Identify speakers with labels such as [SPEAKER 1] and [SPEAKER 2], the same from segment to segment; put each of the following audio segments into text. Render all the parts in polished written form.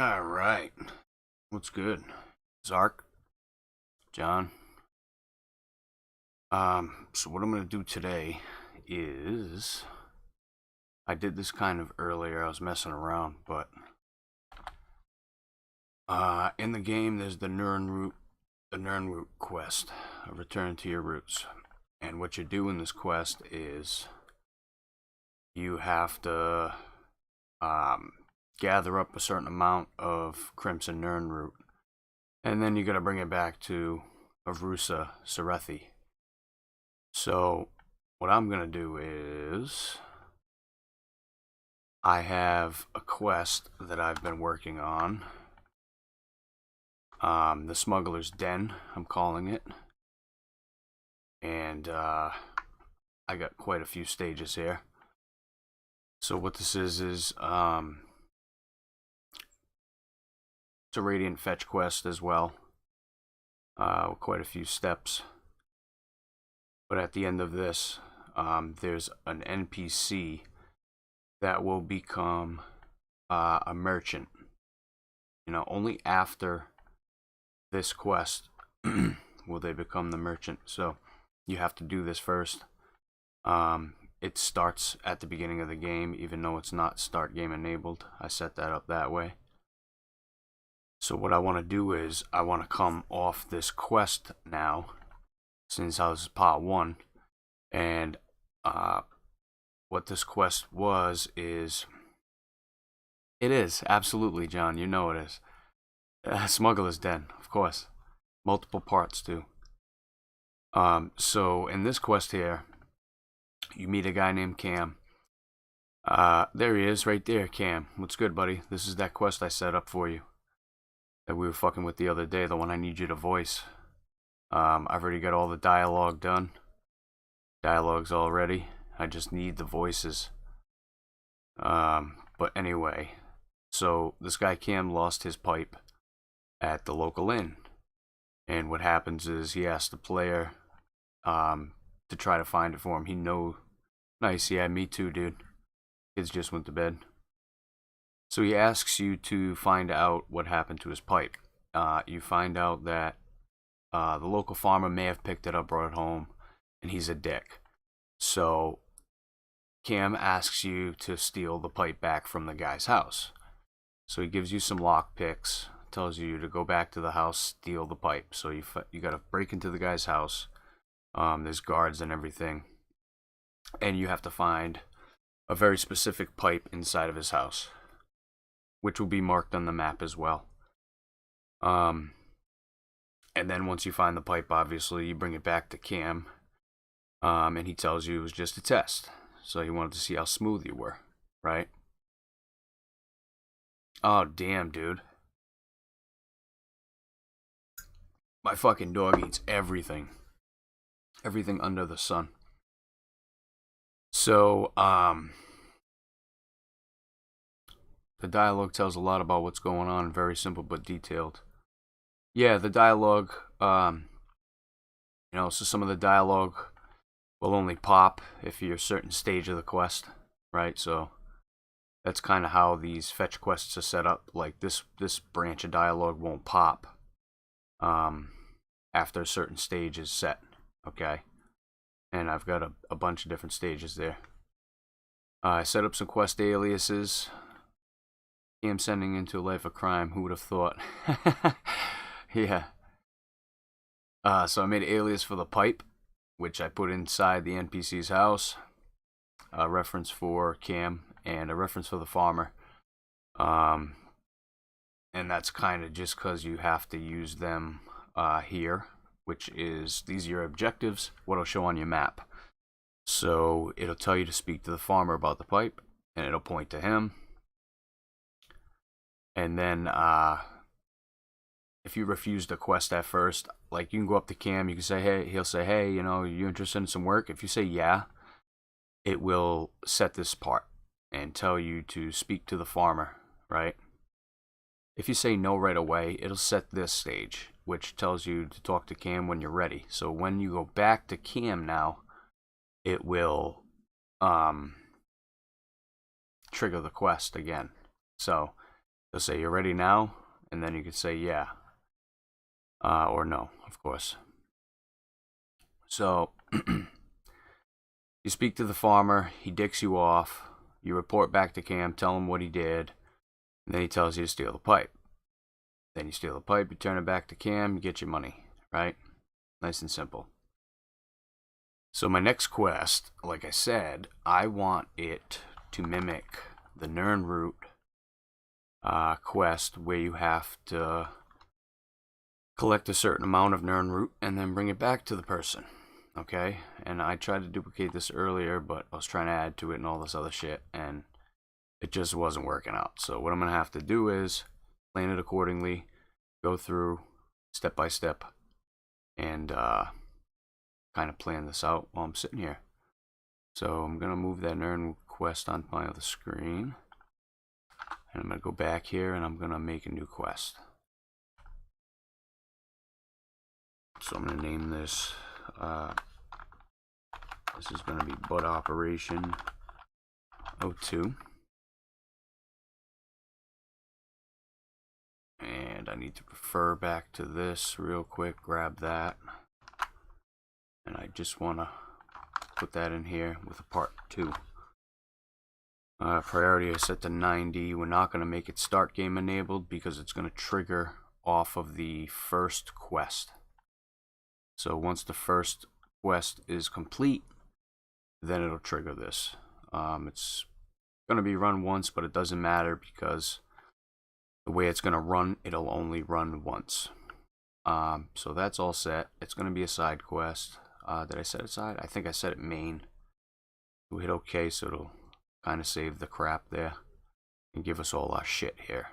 [SPEAKER 1] All right. What's good? Zark, John. So what I'm going to do today is I did this kind of earlier. I was messing around, but in the game there's the Nirnroot quest, a return to your roots. And what you do in this quest is you have to gather up a certain amount of crimson Nirnroot, and then you got to bring it back to Avrusa Serethi. So what I'm gonna do is I have a quest that I've been working on. The Smuggler's Den, I'm calling it. And I got quite a few stages here. So what this is it's a Radiant Fetch quest as well. With quite a few steps. But at the end of this, there's an NPC that will become a merchant. You know, only after this quest will they become the merchant. So you have to do this first. It starts at the beginning of the game, even though it's not start game enabled. I set that up that way. So what I want to do is I want to come off this quest now, since I was part 1, and what this quest was is, it is absolutely, John, you know it is, Smuggler's Den, of course, multiple parts too. So in this quest here, you meet a guy named Cam. There he is, right there. Cam, what's good, buddy? This is that quest I set up for you that we were fucking with the other day, the one I need you to voice. I've already got all the dialogue done. Dialogue's all ready. I just need the voices. But anyway, so this guy Cam lost his pipe at the local inn. And what happens is he asks the player to try to find it for him. Nice, yeah, me too, dude. Kids just went to bed. So he asks you to find out what happened to his pipe. You find out that the local farmer may have picked it up, brought it home, and he's a dick. So Cam asks you to steal the pipe back from the guy's house. So he gives you some lock picks, tells you to go back to the house, steal the pipe. So you got to break into the guy's house. There's guards and everything, and you have to find a very specific pipe inside of his house, which will be marked on the map as well. And then once you find the pipe, obviously, you bring it back to Cam, and he tells you it was just a test. So he wanted to see how smooth you were, right? Oh, damn, dude. My fucking dog eats everything. Everything under the sun. So, the dialogue tells a lot about what's going on, very simple but detailed. Yeah, the dialogue, so some of the dialogue will only pop if you're a certain stage of the quest, right? So that's kind of how these fetch quests are set up. Like this branch of dialogue won't pop after a certain stage is set, okay? And I've got a bunch of different stages there. I set up some quest aliases. I'm sending into a life of crime. Who would have thought? Yeah. So I made an alias for the pipe, which I put inside the NPC's house. A reference for Cam and a reference for the farmer. And that's kind of just because you have to use them here, which is, these are your objectives, what it'll show on your map. So it'll tell you to speak to the farmer about the pipe, and it'll point to him. And then if you refuse the quest at first, like, you can go up to Cam, you can say, hey, he'll say, hey, you interested in some work? If you say yeah, it will set this part and tell you to speak to the farmer, right? If you say no right away, it'll set this stage, which tells you to talk to Cam when you're ready. So when you go back to Cam now, it will trigger the quest again. So They'll say, "You ready now?" And then you could say, "Yeah," or "No," of course. So you speak to the farmer, he dicks you off, you report back to Cam, tell him what he did, and then he tells you to steal the pipe. Then you steal the pipe, you turn it back to Cam, you get your money, right? Nice and simple. So my next quest, like I said, I want it to mimic the Nirnroot quest, where you have to collect a certain amount of Nirnroot and then bring it back to the person. Okay, and I tried to duplicate this earlier, but I was trying to add to it and all this other shit, and it just wasn't working out. So what I'm gonna have to do is plan it accordingly, go through step by step, and kind of plan this out while I'm sitting here. So I'm gonna move that Nirn quest onto my other screen, and I'm gonna go back here and I'm gonna make a new quest. So I'm gonna name this. This is going to be Bud Operation 02. And I need to refer back to this real quick, grab that. And I just want to put that in here with a part 2. Priority is set to 90. We're not going to make it start game enabled because it's going to trigger off of the first quest. So once the first quest is complete, then it'll trigger this. It's going to be run once, but it doesn't matter because the way it's going to run, it'll only run once. So that's all set. It's going to be a side quest. Did I set it side? I think I set it main. We hit OK, so it'll kind of save the crap there and give us all our shit here.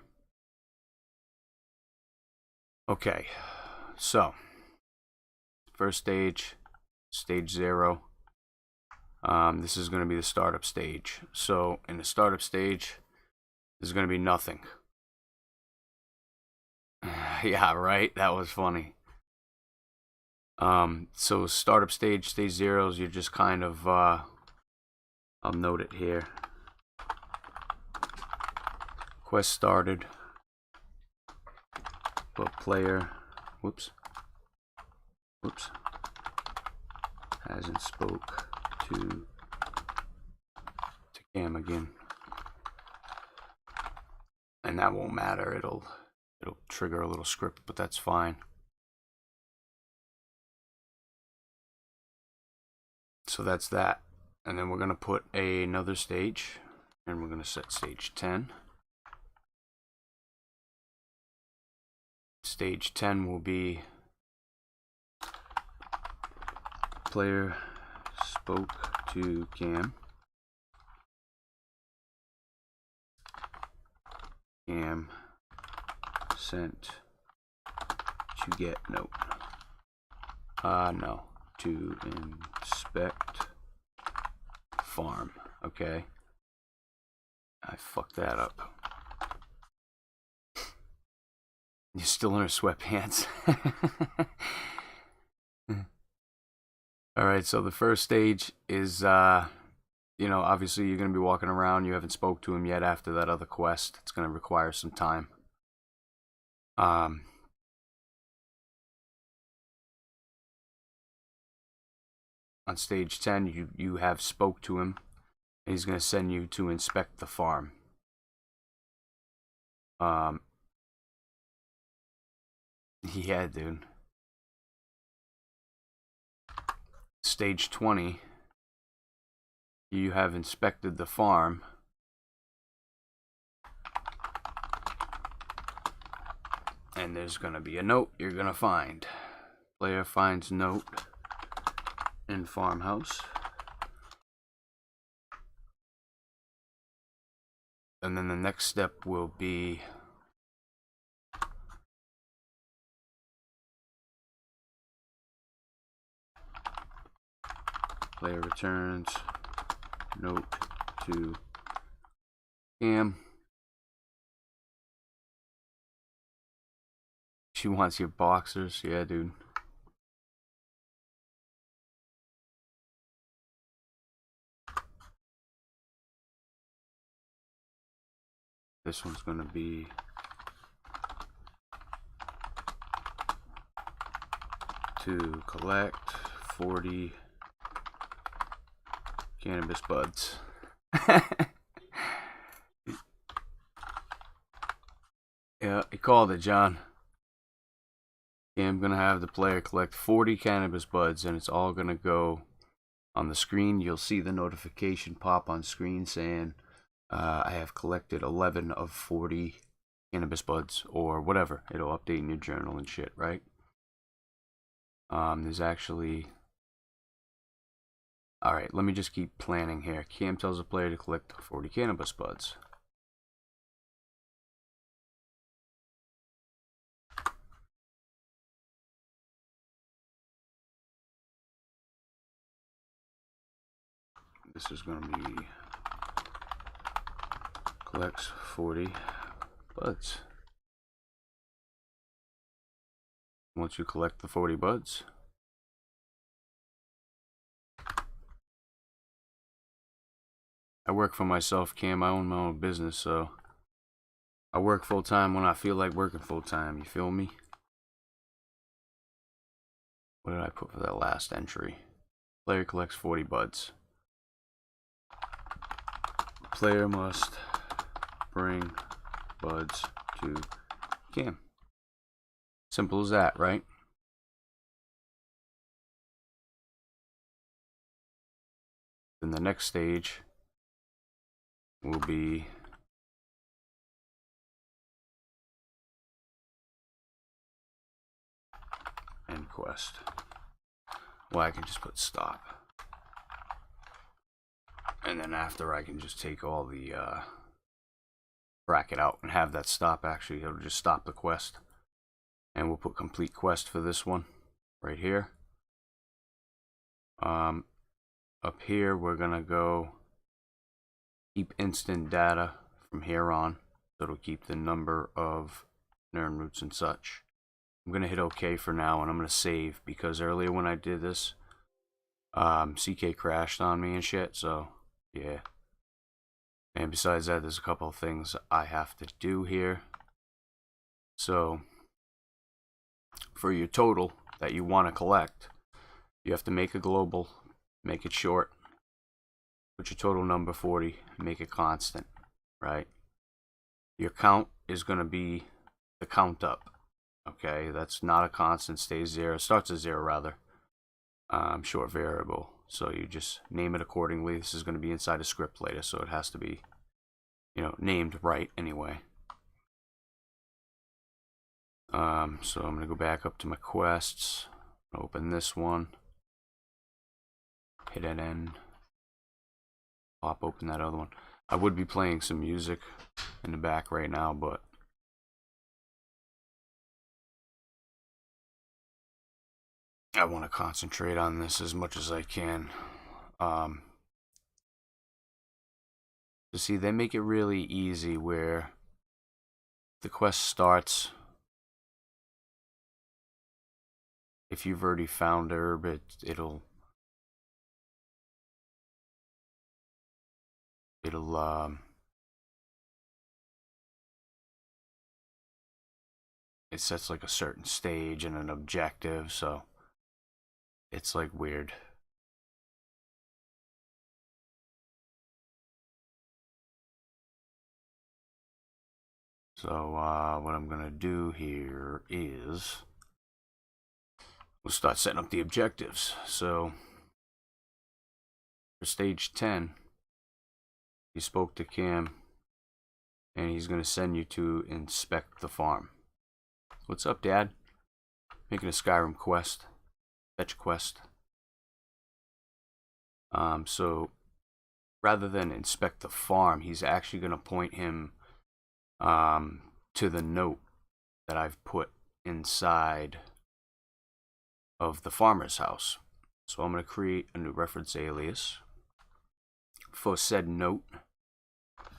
[SPEAKER 1] Okay, so first stage, stage 0. This is going to be the startup stage. So in the startup stage, there's going to be nothing. Yeah, right? That was funny. So startup stage, stage 0s, you're just kind of, I'll note it here. Quest started. But player, whoops, hasn't spoke to Cam again, and that won't matter. It'll trigger a little script, but that's fine. So that's that, and then we're gonna put another stage, and we're gonna set stage 10. Stage 10 will be player spoke to Cam. Cam sent to get note. No, to inspect farm. Okay, I fucked that up. You're still in her sweatpants. Alright, so the first stage is, you know, obviously you're going to be walking around. You haven't spoke to him yet after that other quest. It's going to require some time. On stage 10, you have spoke to him. And he's going to send you to inspect the farm. Yeah, dude. Stage 20, you have inspected the farm. And there's going to be a note you're going to find. Player finds note in farmhouse. And then the next step will be player returns note to Cam. She wants your boxers. Yeah, dude. This one's gonna be to collect 40 cannabis buds. Yeah, you called it, John. Yeah, I'm gonna have the player collect 40 cannabis buds, and it's all gonna go on the screen. You'll see the notification pop on screen saying I have collected 11 of 40 cannabis buds, or whatever. It'll update in your journal and shit, right? There's actually... Alright, let me just keep planning here. Cam tells the player to collect 40 cannabis buds. This is going to be collects 40 buds. Once you collect the 40 buds, I work for myself, Cam. I own my own business, so I work full time when I feel like working full time. You feel me? What did I put for that last entry? Player collects 40 buds. Player must bring buds to Cam. Simple as that, right? Then the next stage will be end quest. Well, I can just put stop. And then after, I can just take all the bracket out and have that stop. Actually, it'll just stop the quest. And we'll put complete quest for this one right here. Up here, we're gonna go keep instant data from here on. So it'll keep the number of Nirnroots and such. I'm gonna hit OK for now, and I'm gonna save, because earlier when I did this, CK crashed on me and shit. So yeah. And besides that, there's a couple of things I have to do here. So for your total that you want to collect, you have to make a global, make it short, put your total number 40, make it constant, right? Your count is going to be the count up, okay? That's not a constant, stays zero, starts at zero rather, short variable. So you just name it accordingly. This is going to be inside a script later, so it has to be, you know, named right anyway. So I'm going to go back up to my quests, open this one, hit an N, pop open that other one. I would be playing some music in the back right now, but I want to concentrate on this as much as I can. So see, they make it really easy where the quest starts. If you've already found herb, it'll it sets like a certain stage and an objective, so it's like weird. So what I'm gonna do here is we'll start setting up the objectives. So for stage 10, you spoke to Cam, and he's gonna send you to inspect the farm. What's up, Dad? Making a Skyrim quest, fetch quest. So rather than inspect the farm, he's actually gonna point him to the note that I've put inside of the farmer's house. So I'm going to create a new reference alias for said note.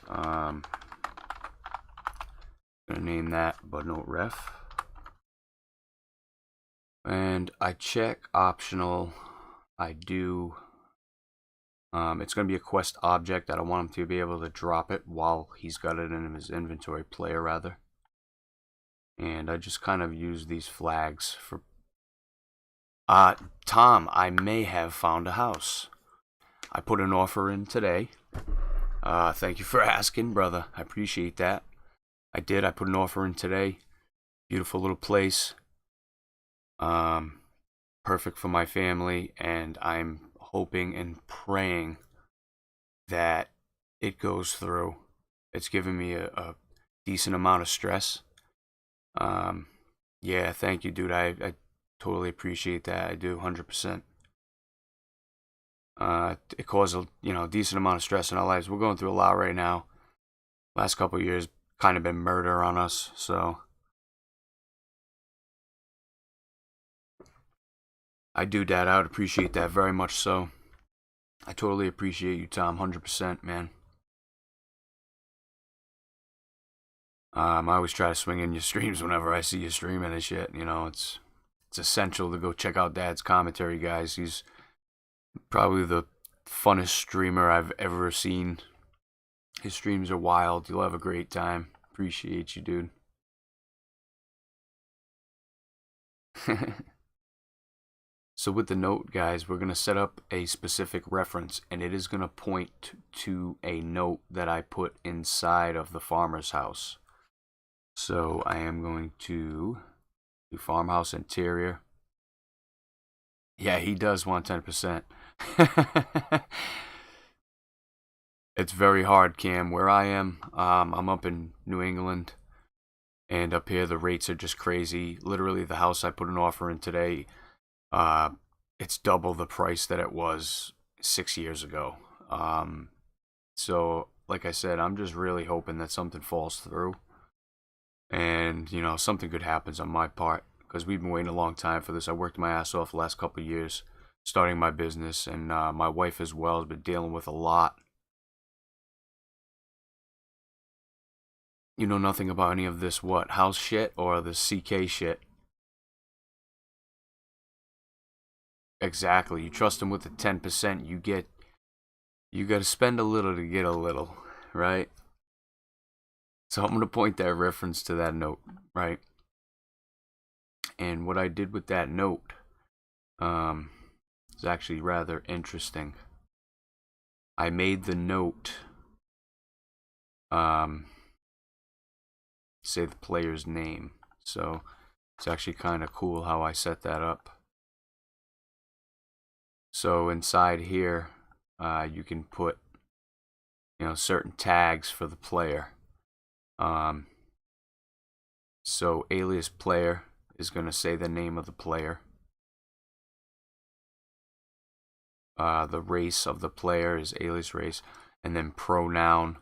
[SPEAKER 1] I'm going to name that budnoteref. And I check optional. I do. It's going to be a quest object. I don't want him to be able to drop it while he's got it in his inventory, player rather. And I just kind of use these flags for Tom, I may have found a house. I put an offer in today. Thank you for asking, brother. I appreciate that. I did. I put an offer in today. Beautiful little place. Perfect for my family, and I'm hoping and praying that it goes through. It's given me a decent amount of stress. Yeah, thank you, dude. I totally appreciate that. I do, 100%. It caused a decent amount of stress in our lives. We're going through a lot right now. Last couple of years, kind of been murder on us, so I do, Dad. I would appreciate that very much so. I totally appreciate you, Tom, 100%, man. I always try to swing in your streams whenever I see you streaming and shit. It's essential to go check out Dad's commentary, guys. He's probably the funnest streamer I've ever seen. His streams are wild. You'll have a great time. Appreciate you, dude. So with the note, guys, we're going to set up a specific reference, and it is going to point to a note that I put inside of the farmer's house. So I am going to do farmhouse interior. Yeah, he does want 10%. It's very hard, Cam. Where I am, I'm up in New England, and up here the rates are just crazy. Literally, the house I put an offer in today, it's double the price that it was 6 years ago. So, like I said, I'm just really hoping that something falls through, and something good happens on my part, because we've been waiting a long time for this. I worked my ass off the last couple of years starting my business, and my wife as well has been dealing with a lot. You know nothing about any of this, what, house shit or the CK shit? Exactly. You trust them with the 10%, you gotta spend a little to get a little, right? So I'm gonna point that reference to that note, right? And what I did with that note is actually rather interesting. I made the note say the player's name. So it's actually kind of cool how I set that up. So inside here, you can put certain tags for the player. So alias player is going to say the name of the player. The race of the player is alias race, and then pronoun.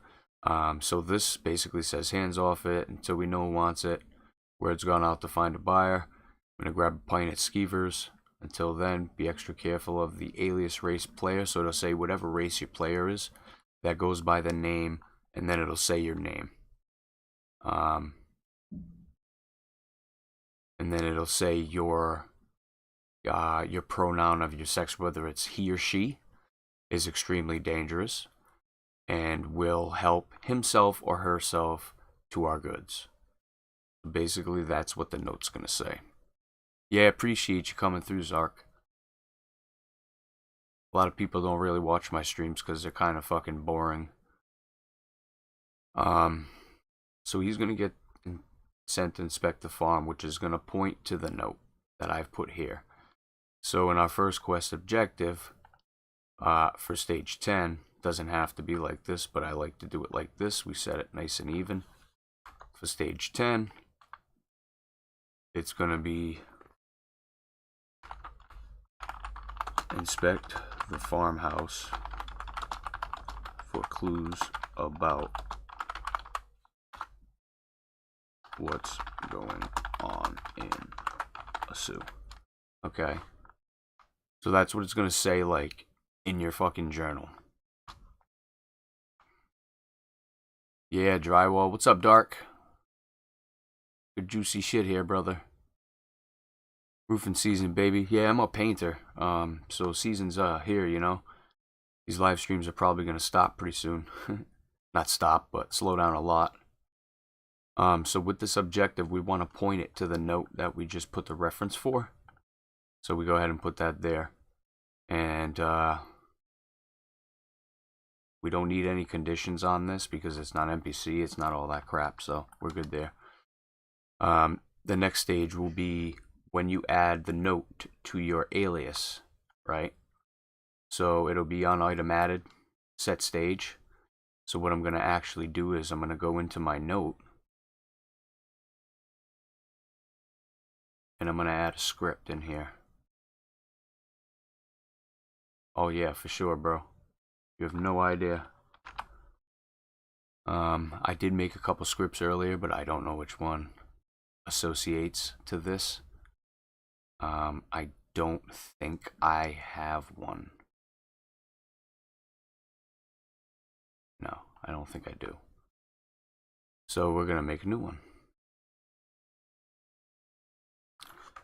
[SPEAKER 1] So this basically says hands off it until we know who wants it. Word's gone out to find a buyer. I'm going to grab a pint at Skeevers. Until then, be extra careful of the alias race player. So it'll say whatever race your player is. That goes by the name, and then it'll say your name. And then it'll say your pronoun of your sex, whether it's he or she, is extremely dangerous and will help himself or herself to our goods. Basically, that's what the note's going to say. Yeah, appreciate you coming through, Zark. A lot of people don't really watch my streams because they're kind of fucking boring. So he's going to get sent to inspect the farm, which is going to point to the note that I've put here. So in our first quest objective, for stage 10, doesn't have to be like this, but I like to do it like this. We set it nice and even. For stage 10, it's going to be inspect the farmhouse for clues about what's going on in a Sioux. Okay. So that's what it's going to say, like, in your fucking journal. Yeah, drywall. What's up, Dark? Good juicy shit here, brother. Roofing season, baby. Yeah, I'm a painter. So season's here, These live streams are probably going to stop pretty soon. Not stop, but slow down a lot. So with this objective, we want to point it to the note that we just put the reference for. So we go ahead and put that there. And we don't need any conditions on this because it's not NPC, it's not all that crap, so we're good there. The next stage will be when you add the note to your alias, right? So it'll be on item added, set stage. So what I'm going to actually do is I'm going to go into my note and I'm going to add a script in here. Oh yeah, for sure, bro. You have no idea. I did make a couple scripts earlier, but I don't know which one associates to this. I don't think I have one. No, I don't think I do. So we're gonna make a new one.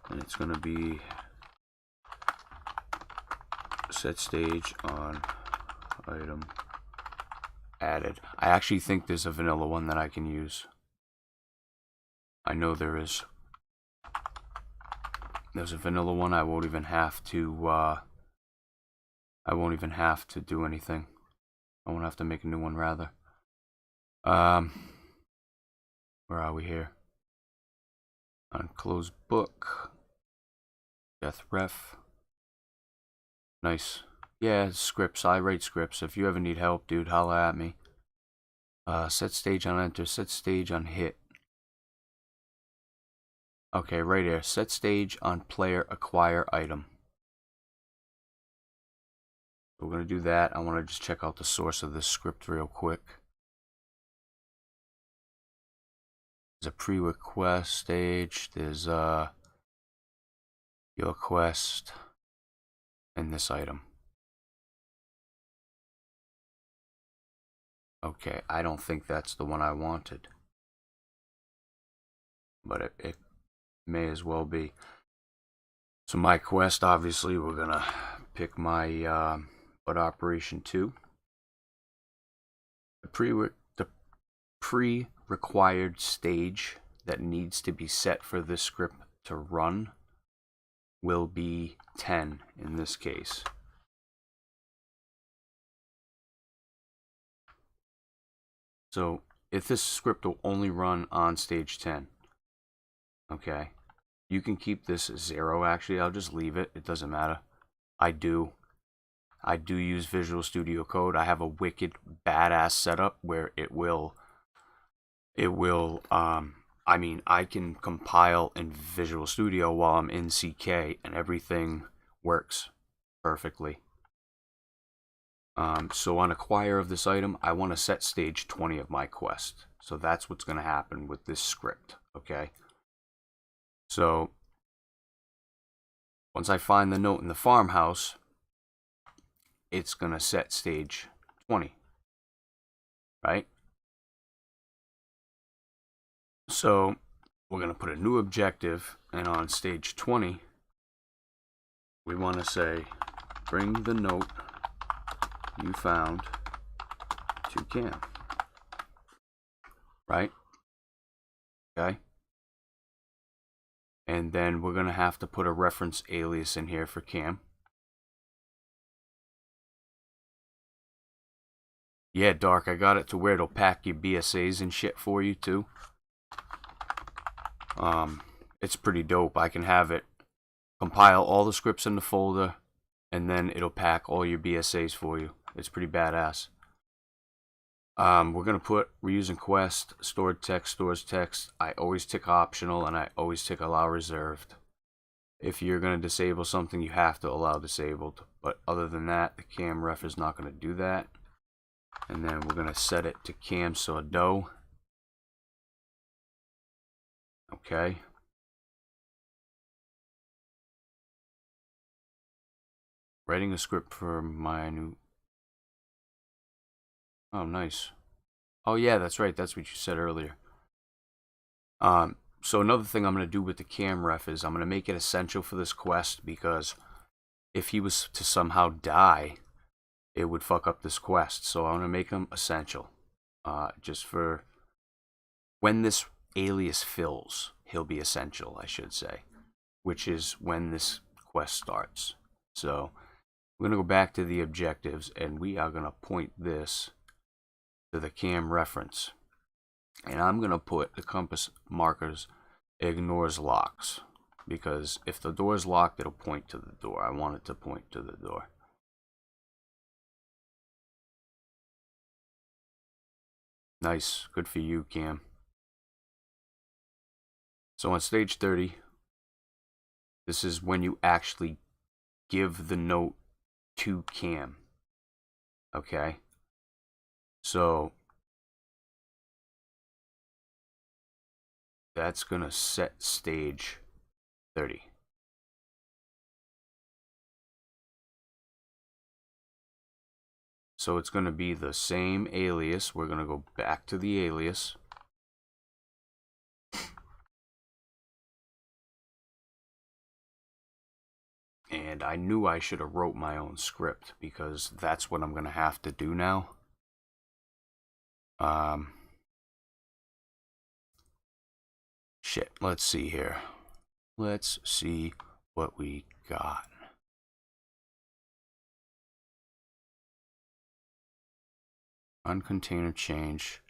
[SPEAKER 1] And it's gonna be set stage on item added. I actually think there's a vanilla one that I can use. I know there is. There's a vanilla one. I won't even have to do anything. I won't have to make a new one, rather. Where are we here? On close book. Death ref. Nice. Yeah, scripts. I write scripts. If you ever need help, dude, holla at me. Set stage on enter. Set stage on hit. Okay, right here. Set stage on player acquire item. We're going to do that. I want to just check out the source of this script real quick. There's a pre-request stage. There's your quest and this item. Okay, I don't think that's the one I wanted. But it may as well be. So my quest, obviously, we're going to pick my But Operation 2. The pre-required stage that needs to be set for this script to run will be 10 in this case. So if this script will only run on stage 10, okay, you can keep this 0 actually. I'll just leave it. It doesn't matter. I do use Visual Studio Code. I have a wicked badass setup where it will I mean, I can compile in Visual Studio while I'm in CK and everything works perfectly. So on acquire of this item, I want to set stage 20 of my quest. So that's what's going to happen with this script, okay? So once I find the note in the farmhouse, it's going to set stage 20, right? So we're going to put a new objective, and on stage 20, we want to say, bring the note you found to Cam, right? Okay. And then we're going to have to put a reference alias in here for Cam. Yeah, Dark, I got it to where it'll pack your BSAs and shit for you too. It's pretty dope. I can have it compile all the scripts in the folder, and then it'll pack all your BSAs for you. It's pretty badass. We're using quest, stored text, stores text. I always tick optional, and I always tick allow reserved. If you're going to disable something, you have to allow disabled. But other than that, the cam ref is not going to do that. And then we're going to set it to cam do. Okay. Writing a script for my new... Oh, nice. Oh, yeah, that's right. That's what you said earlier. So another thing I'm going to do with the cam ref is I'm going to make it essential for this quest, because if he was to somehow die, it would fuck up this quest. So I'm going to make him essential. Just for when this alias fills, he'll be essential, I should say. Which is when this quest starts. So we're going to go back to the objectives, and we are going to point this to the cam reference. And I'm going to put the compass markers ignores locks, because if the door is locked, it'll point to the door. I want it to point to the door. Nice. Good for you, Cam. So on stage 30, this is when you actually give the note to Cam. Okay? So that's going to set stage 30. So it's going to be the same alias. We're going to go back to the alias. And I knew I should have wrote my own script, because that's what I'm going to have to do now. Shit, let's see here. Let's see what we got. On container change.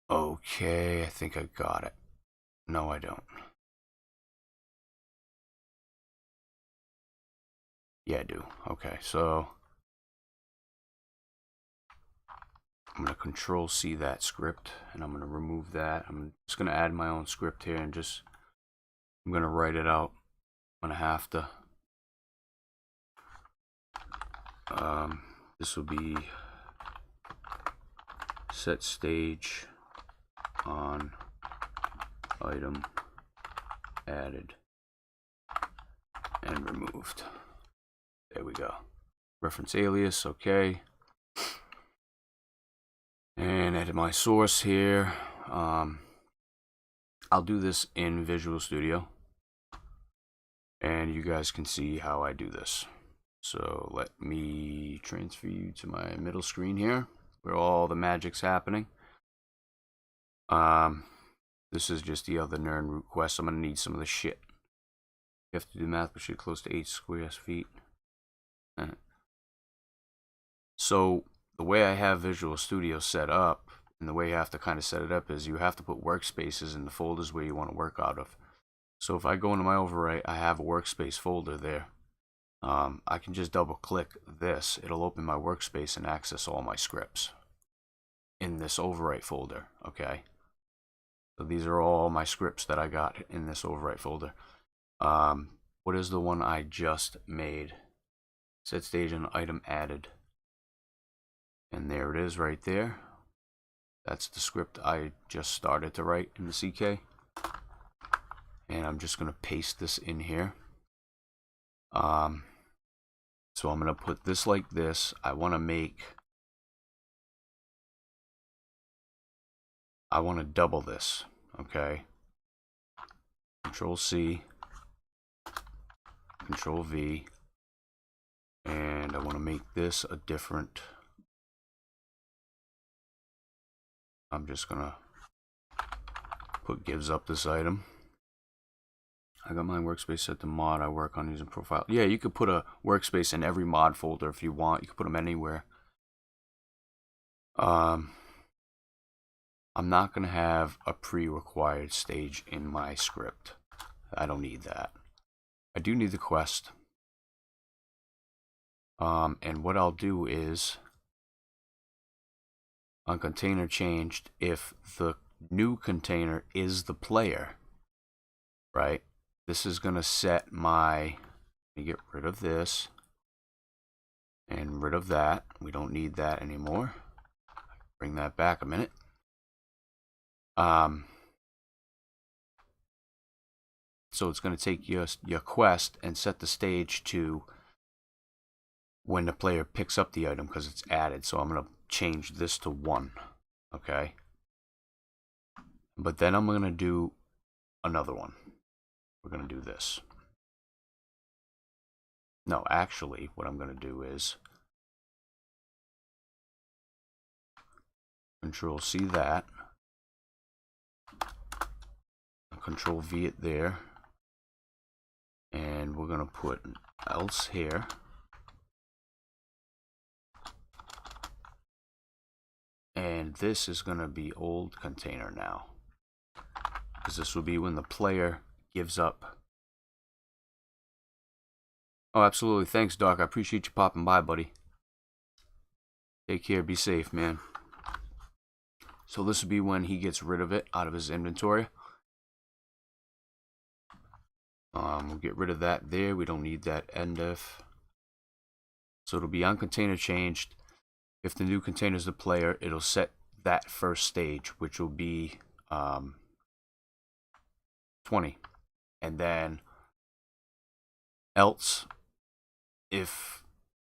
[SPEAKER 1] Okay, I think I got it. No, I don't. Yeah, I do. Okay, so I'm going to control C that script, and I'm going to remove that. I'm just going to add my own script here, and I'm going to write it out. I'm going to have to. This will be set stage on item added and removed. There we go. Reference alias, okay. And add my source here. I'll do this in Visual Studio, and you guys can see how I do this. So let me transfer you to my middle screen here, where all the magic's happening. This is just the other Nirnroot quest. I'm gonna need some of the shit. You have to do math, but you're close to 8 square feet. So the way I have Visual Studio set up, and the way you have to kind of set it up, is you have to put workspaces in the folders where you want to work out of. So if I go into my overwrite, I have a workspace folder there. I can just double click this. It'll open my workspace and access all my scripts in this overwrite folder. Okay. So these are all my scripts that I got in this overwrite folder. What is the one I just made? Set stage and item added. And there it is right there. That's the script I just started to write in the CK. And I'm just going to paste this in here. So I'm going to put this like this. I want to double this. Okay. Control C. Control V. And I want to make this a different. I'm just going to put gives up this item. I got my workspace set to mod. I work on using profile. Yeah, you could put a workspace in every mod folder if you want. You could put them anywhere. I'm not going to have a pre-required stage in my script. I don't need that. I do need the quest. And what I'll do is, on container changed, if the new container is the player, right? This is going to set my, let me get rid of this and rid of that. We don't need that anymore. Bring that back a minute. So it's going to take your quest and set the stage to when the player picks up the item, because it's added. So I'm going to change this to 1. Okay. But then I'm going to do another one. We're going to do this. No, actually, what I'm going to do is Control C that. Control V it there. And we're going to put an else here. And this is going to be old container now. Because this will be when the player gives up. Oh, absolutely. Thanks, Doc. I appreciate you popping by, buddy. Take care. Be safe, man. So this will be when he gets rid of it out of his inventory. We'll get rid of that there. We don't need that endif. So it'll be on container changed. If the new container is the player, it'll set that first stage, which will be 20. And then else, if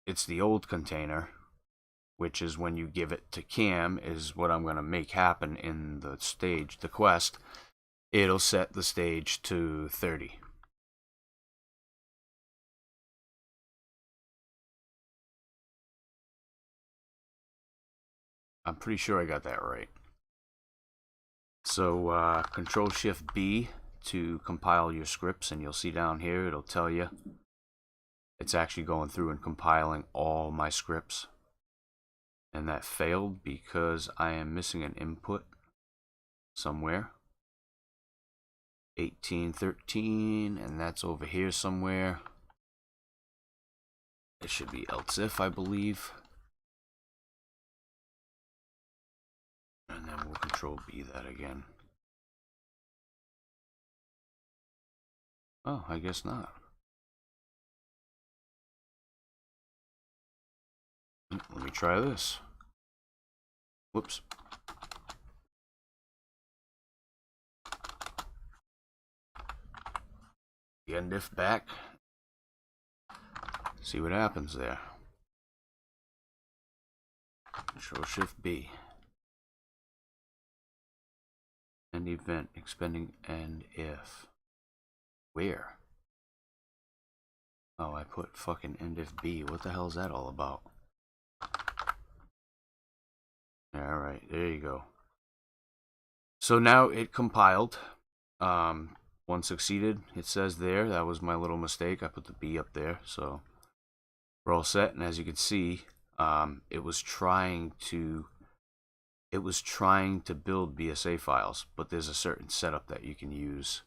[SPEAKER 1] it's the old container, which is when you give it to Cam, is what I'm going to make happen in the stage, the quest, it'll set the stage to 30. I'm pretty sure I got that right. So Control Shift B to compile your scripts, and you'll see down here it'll tell you it's actually going through and compiling all my scripts. And that failed because I am missing an input somewhere. 1813, and that's over here somewhere. It should be else if, I believe. And then we'll Control B that again. Oh, I guess not. Let me try this. Whoops. The endif back. See what happens there. Control Shift B. End event expending end if. Where? Oh, I put fucking endif B. What the hell is that all about? Alright, there you go. So now it compiled. One succeeded. It says there. That was my little mistake. I put the B up there. So we're all set. And as you can see, it was trying to build BSA files, but there's a certain setup that you can use.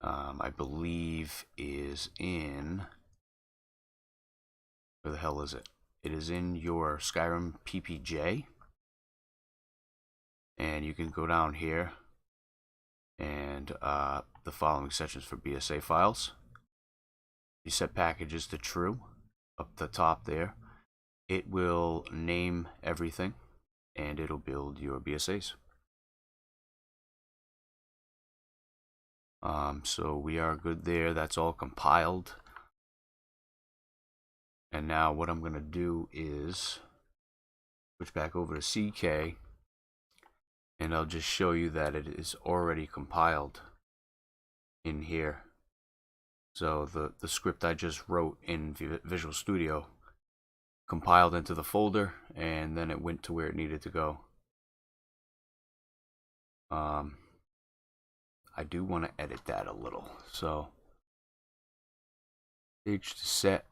[SPEAKER 1] I believe is in, where the hell is it? It is in your Skyrim PPJ, and you can go down here and the following sections for BSA files. You set packages to true up the top there. It will name everything and it'll build your BSAs. So we are good there. That's all compiled. And now what I'm going to do is switch back over to CK, and I'll just show you that it is already compiled in here. So the script I just wrote in Visual Studio compiled into the folder, and then it went to where it needed to go. I do want to edit that a little. So stage to set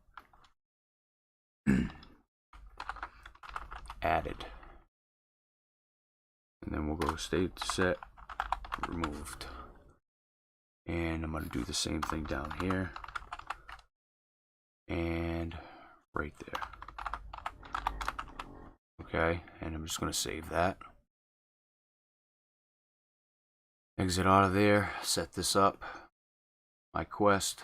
[SPEAKER 1] added, and then we'll go stage to set removed, and I'm going to do the same thing down here and right there. Okay, and I'm just going to save that. Exit out of there, set this up. My quest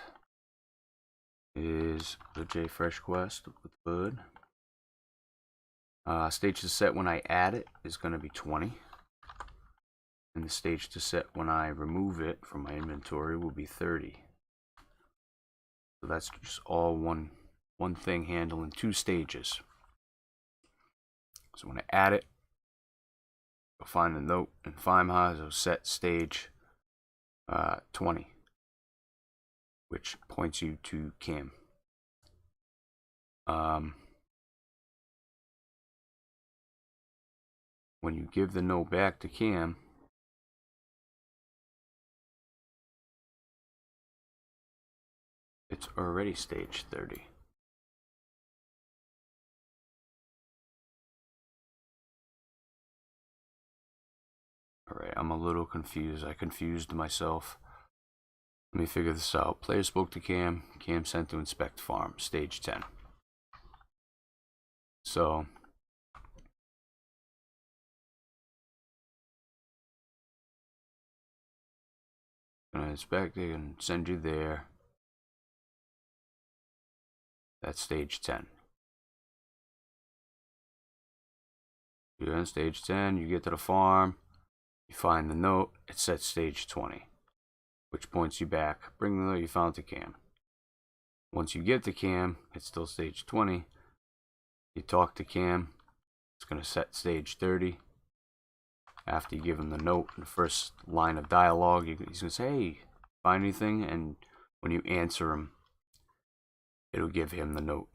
[SPEAKER 1] is the JFresh quest with Bud. Stage to set when I add it is going to be 20. And the stage to set when I remove it from my inventory will be 30. So that's just all one thing handling 2 stages. So when I add it, I'll find the note in FimeHive, I'll set stage 20, which points you to Cam. When you give the note back to Cam, It's already stage 30. Alright, I'm a little confused. I confused myself. Let me figure this out. Player spoke to Cam. Cam sent to inspect farm. Stage 10. So, gonna inspect it and send you there. That's stage 10. You're in stage 10, you get to the farm, you find the note, it sets stage 20, which points you back. Bring the note you found to Cam. Once you get to Cam, it's still stage 20. You talk to Cam, it's going to set stage 30. After you give him the note, in the first line of dialogue, he's going to say, hey, find anything? And when you answer him, it'll give him the note.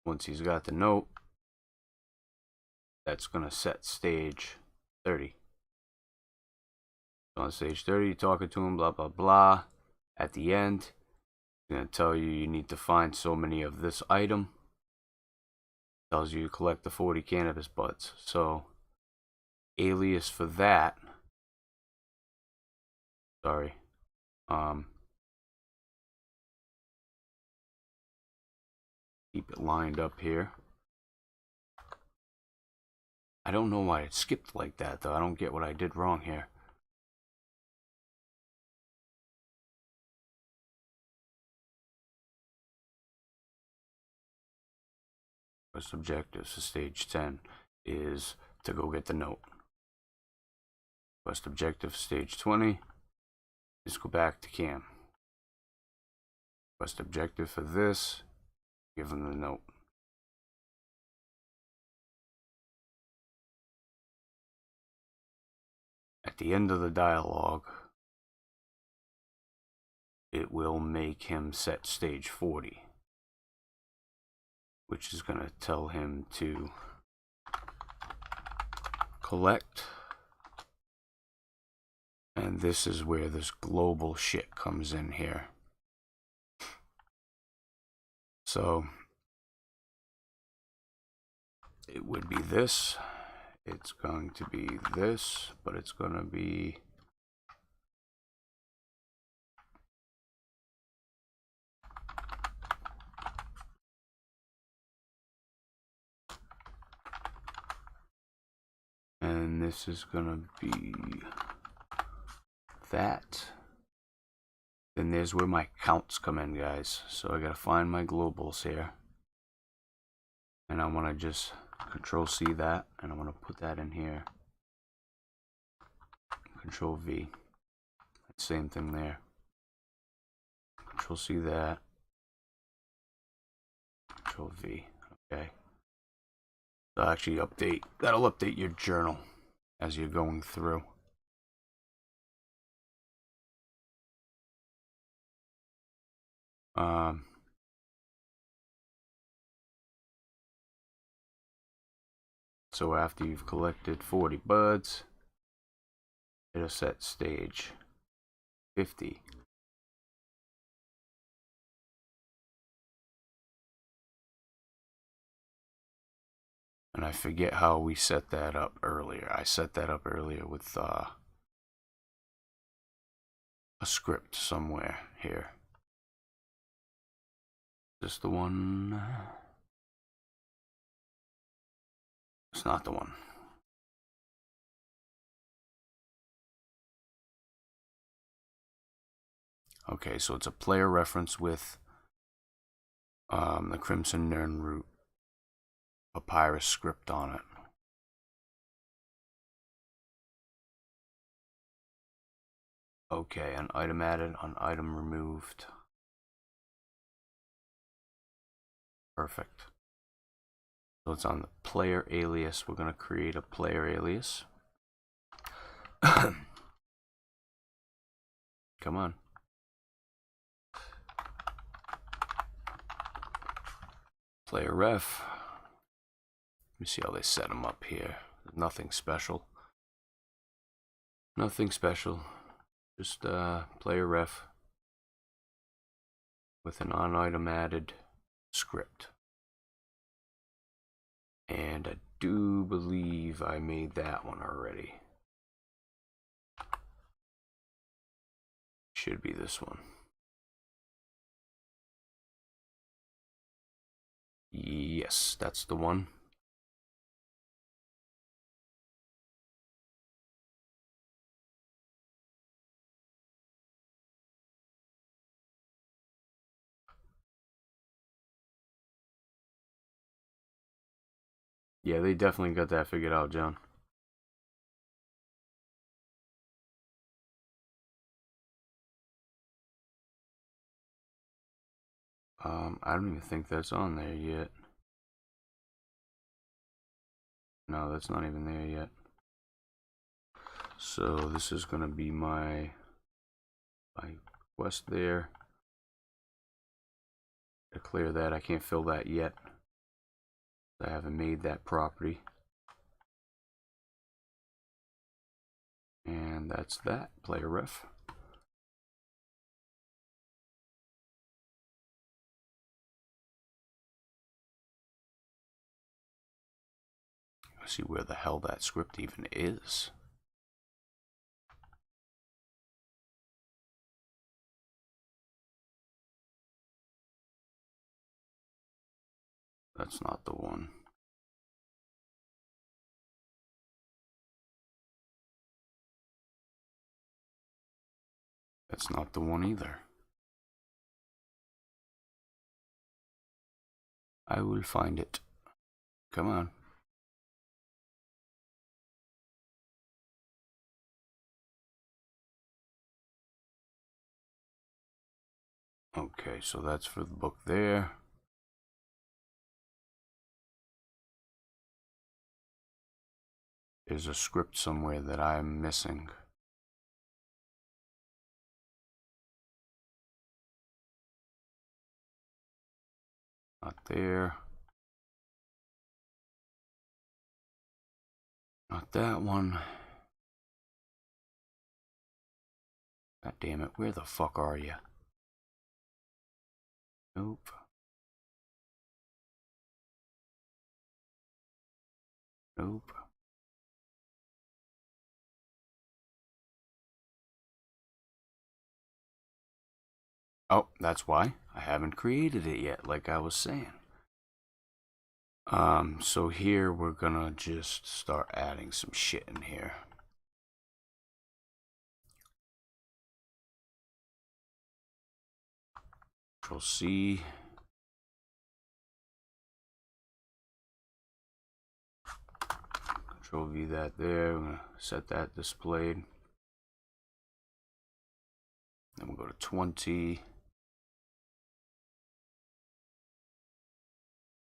[SPEAKER 1] Once he's got the note, that's going to set stage 30. So on stage 30, you're talking to him, blah, blah, blah. At the end, it's going to tell you you need to find so many of this item. Tells you collect the 40 cannabis buds. So, alias for that, sorry, keep it lined up here. I don't know why it skipped like that though. I don't get what I did wrong here. First objective for stage 10 is to go get the note. First objective for stage 20 is go back to Cam. First objective for this, give him the note. At the end of the dialogue, it will make him set stage 40, which is going to tell him to collect. And this is where this global shit comes in here. So it would be this. It's going to be this, but it's going to be and this is going to be that. Then there's where my counts come in, guys. So I gotta find my globals here, and I want to just Control C that, and I want to put that in here. Control V. Same thing there. Control C that. Control V. Okay. So actually update. That'll update your journal as you're going through. So after you've collected 40 buds, it'll set stage 50. And I forget how we set that up earlier. I set that up earlier with a script somewhere here. Is this the one? It's not the one. Okay, so it's a player reference with the Crimson Nirnroot Papyrus script on it. Okay, an item added, an item removed. Perfect. So it's on the player alias. We're going to create a player alias. Come on. Player ref. Let me see how they set them up here. Nothing special. Nothing special. Just player ref with an on item added script. And I do believe I made that one already. Should be this one. Yes, that's the one. Yeah, they definitely got that figured out, John. I don't even think that's on there yet. No, that's not even there yet. So this is gonna be my quest there. To clear that, I can't fill that yet. I haven't made that property. And that's that, player ref. Let's see where the hell that script even is. That's not the one. That's not the one either. I will find it. Come on. Okay, so that's for the book there. There's a script somewhere that I'm missing. Not there. Not that one. God damn it, where the fuck are you? Nope. Nope. Oh, that's why I haven't created it yet, like I was saying. So here we're gonna just start adding some shit in here. Control C. Control V that there. I'm gonna set that displayed. Then we'll go to 20.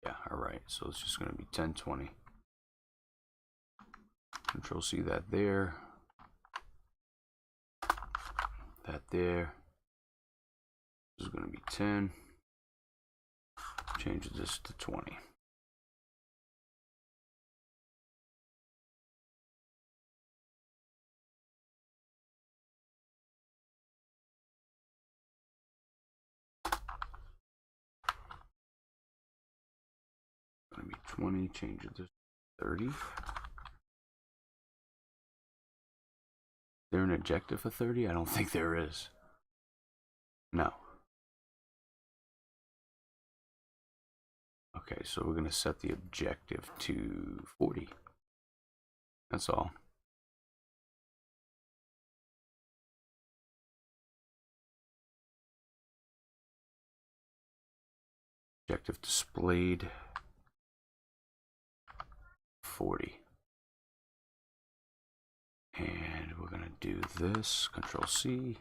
[SPEAKER 1] Yeah, alright, so it's just gonna be 1020. Control C that there. That there. This is gonna be 10. Change this to 20. Gonna be 20, change it to 30. Is there an objective for 30? I don't think there is. No. Okay, so we're gonna set the objective to 40. That's all. Objective displayed 40. And we're gonna do this, Control C.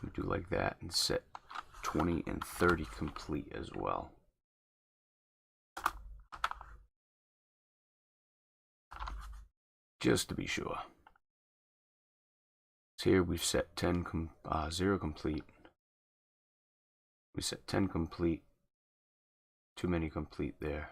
[SPEAKER 1] We do like that and set 20 and 30 complete as well. Just to be sure. So here we've set 0 complete. We set 10 complete. Too many complete there.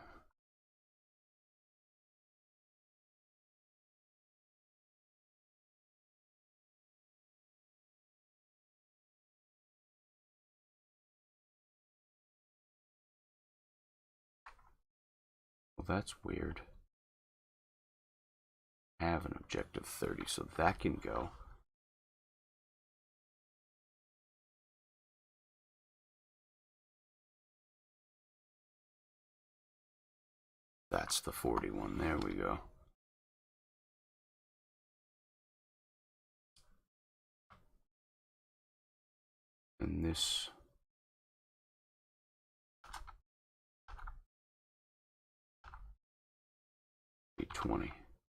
[SPEAKER 1] Well, that's weird. I have an objective 30, so that can go. That's the 41. There we go. And this be 20.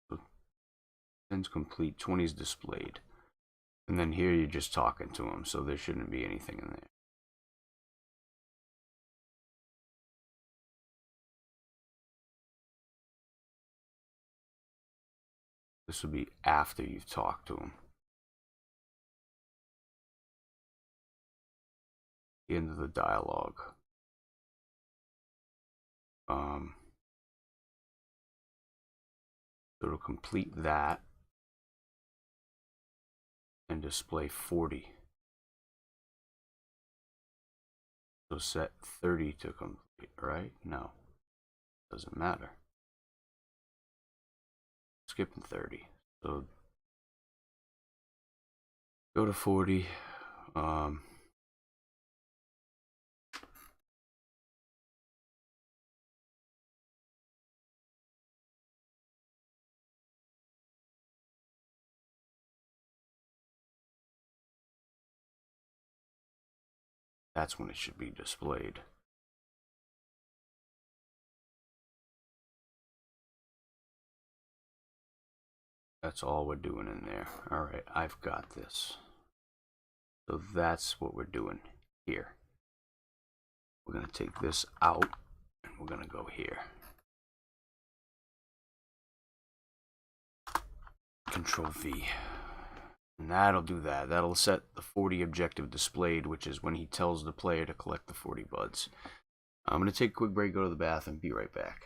[SPEAKER 1] So 10's complete, 20's displayed. And then here you're just talking to them, so there shouldn't be anything in there. This will be after you've talked to them. The end of the dialogue. So it'll complete that and display 40. So set 30 to complete, right? No, doesn't matter. Skipping 30. So go to 40. That's when it should be displayed. That's all we're doing in there. All right, I've got this. So that's what we're doing here. We're going to take this out and we're going to go here. Control V. And that'll do that. That'll set the 40 objective displayed, which is when he tells the player to collect the 40 buds. I'm going to take a quick break, go to the bathroom, be right back.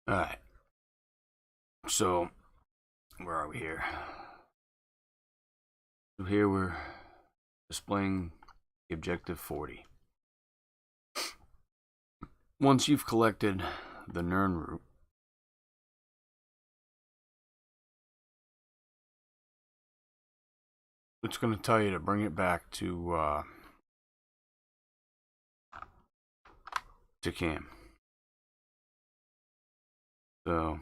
[SPEAKER 1] Alright. So, where are we here? So here we're displaying the objective 40. Once you've collected the Nirnroot, it's going to tell you to bring it back to cam. So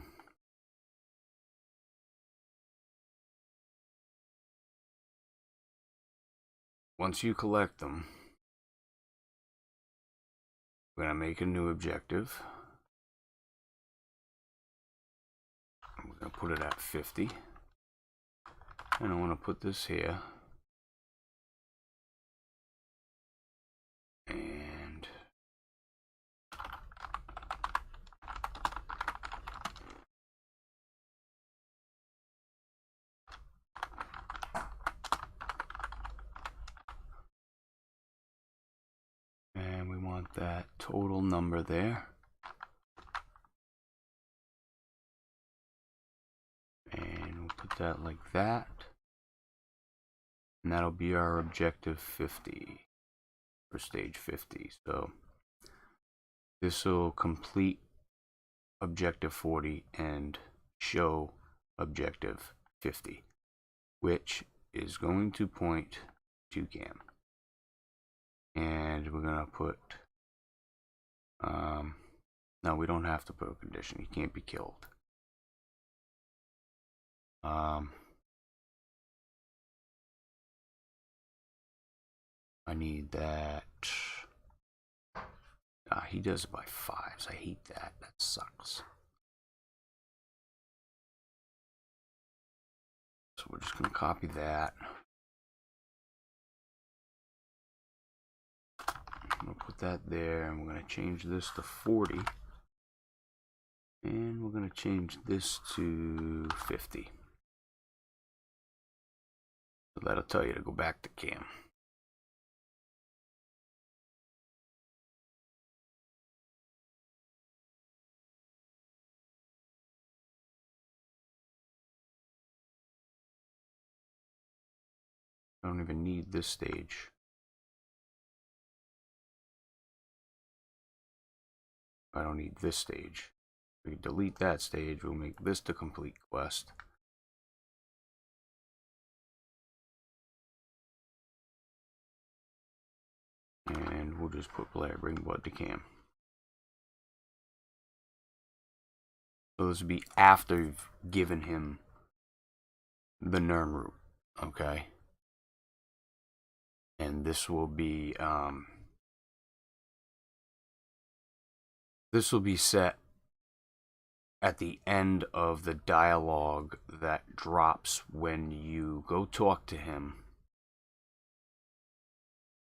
[SPEAKER 1] once you collect them, we're going to make a new objective. I'm going to put it at 50. And I want to put this here. And total number there. And we'll put that like that. And that'll be our objective 50 for stage 50. So this will complete objective 40 and show objective 50, which is going to point to cam. And we're gonna put no, we don't have to put a condition. He can't be killed. I need that. He does it by 5s. I hate that. That sucks. So we're just gonna copy that. I'm gonna put that there, and we're gonna change this to 40. And we're gonna change this to 50. So that'll tell you to go back to cam. I don't even need this stage. I don't need this stage. We delete that stage, we'll make this the complete quest. And we'll just put player bring blood to cam. So this will be after you've given him the Nirnroot, okay? And this will be set at the end of the dialogue that drops when you go talk to him.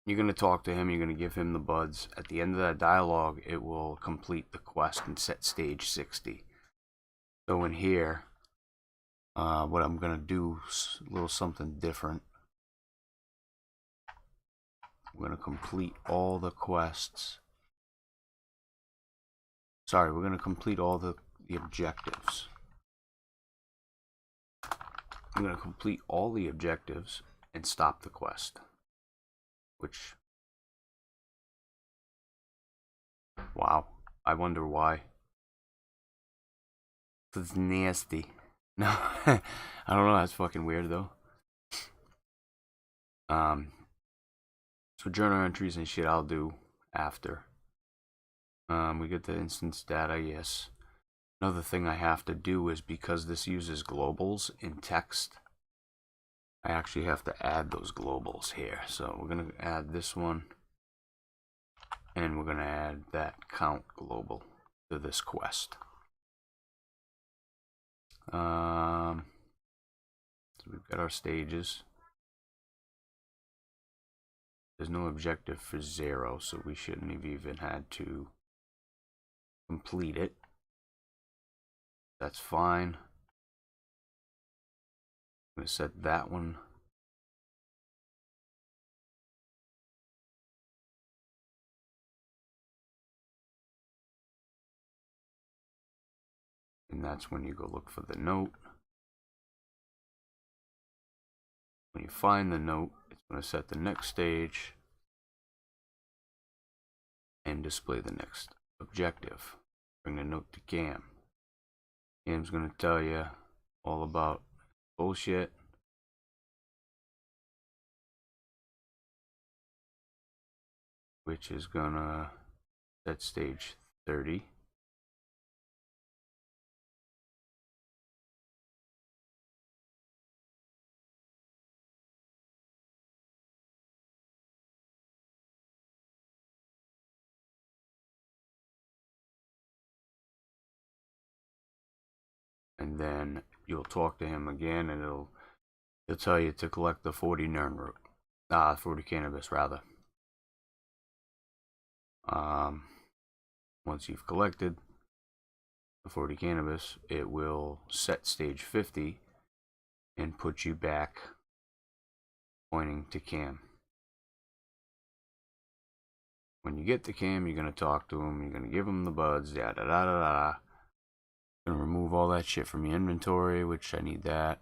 [SPEAKER 1] You're going to talk to him, you're going to give him the buds. At the end of that dialogue, it will complete the quest and set stage 60. So in here, what I'm going to do is a little something different. We're going to complete all the quests. Sorry, we're going to complete all the objectives. I'm going to complete all the objectives and stop the quest. Which, wow, I wonder why. It's nasty. No, I don't know, that's fucking weird though. So journal entries and shit I'll do after. We get the instance data, yes. Another thing I have to do is, because this uses globals in text, I actually have to add those globals here. So we're going to add this one, and we're going to add that count global to this quest. So we've got our stages. There's no objective for 0, so we shouldn't have even had to complete it. That's fine. I'm going to set that one. And that's when you go look for the note. When you find the note, it's going to set the next stage and display the next objective. Bring the note to cam. Cam's going to tell you all about bullshit. Which is going to set stage 30. And then you'll talk to him again, and he'll tell you to collect the 40 Nirnroot. 40 cannabis rather. Once you've collected the 40 cannabis, it will set stage 50 and put you back pointing to cam. When you get the cam, you're gonna talk to him. You're gonna give him the buds. Da da da da da. Gonna remove all that shit from your inventory, which I need that.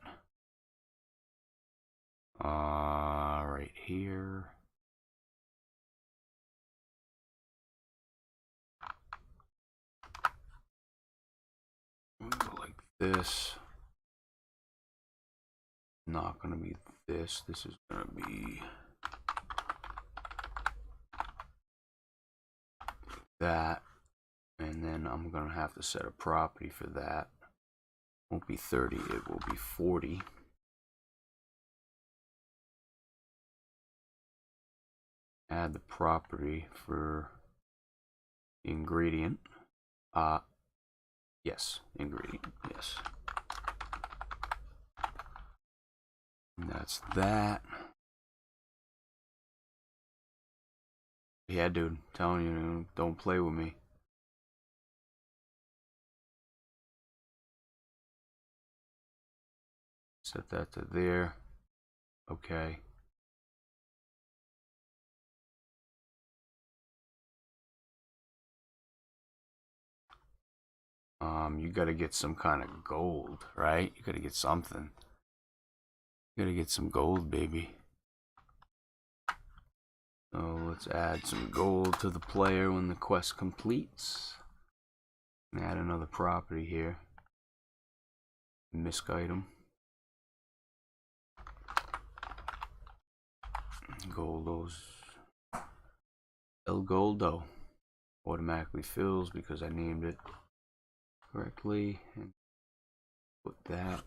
[SPEAKER 1] Right here. Go like this. Not gonna be this. This is gonna be that. And then I'm gonna have to set a property for that. Won't be 30, it will be 40. Add the property for the ingredient. Yes, ingredient, yes. And that's that. Yeah, dude, I'm telling you, don't play with me. Set that to there. Okay. You gotta get some kind of gold, right? You gotta get something. You gotta get some gold, baby. So let's add some gold to the player when the quest completes. And add another property here. Misc item. Goldos. El Goldo. Automatically fills because I named it correctly. And put that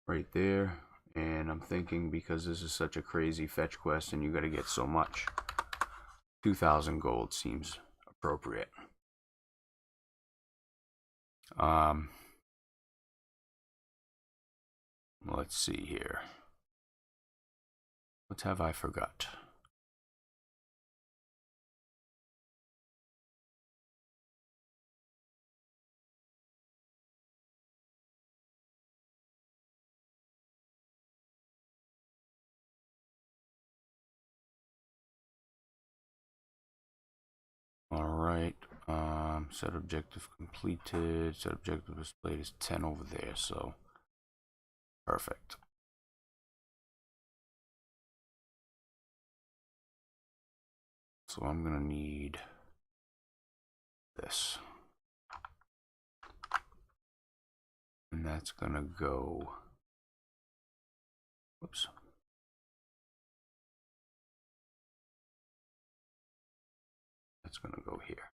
[SPEAKER 1] right there. And I'm thinking, because this is such a crazy fetch quest and you gotta get so much, 2,000 gold seems appropriate. Let's see here. What have I forgot? Alright, set objective completed. Set objective displayed is 10 over there, so perfect. So I'm gonna need this. And that's gonna go, whoops. That's gonna go here.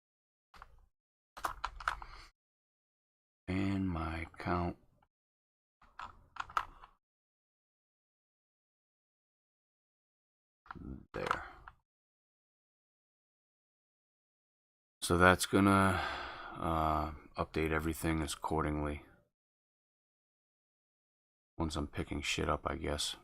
[SPEAKER 1] And my count there. So that's gonna update everything accordingly. Once I'm picking shit up, I guess.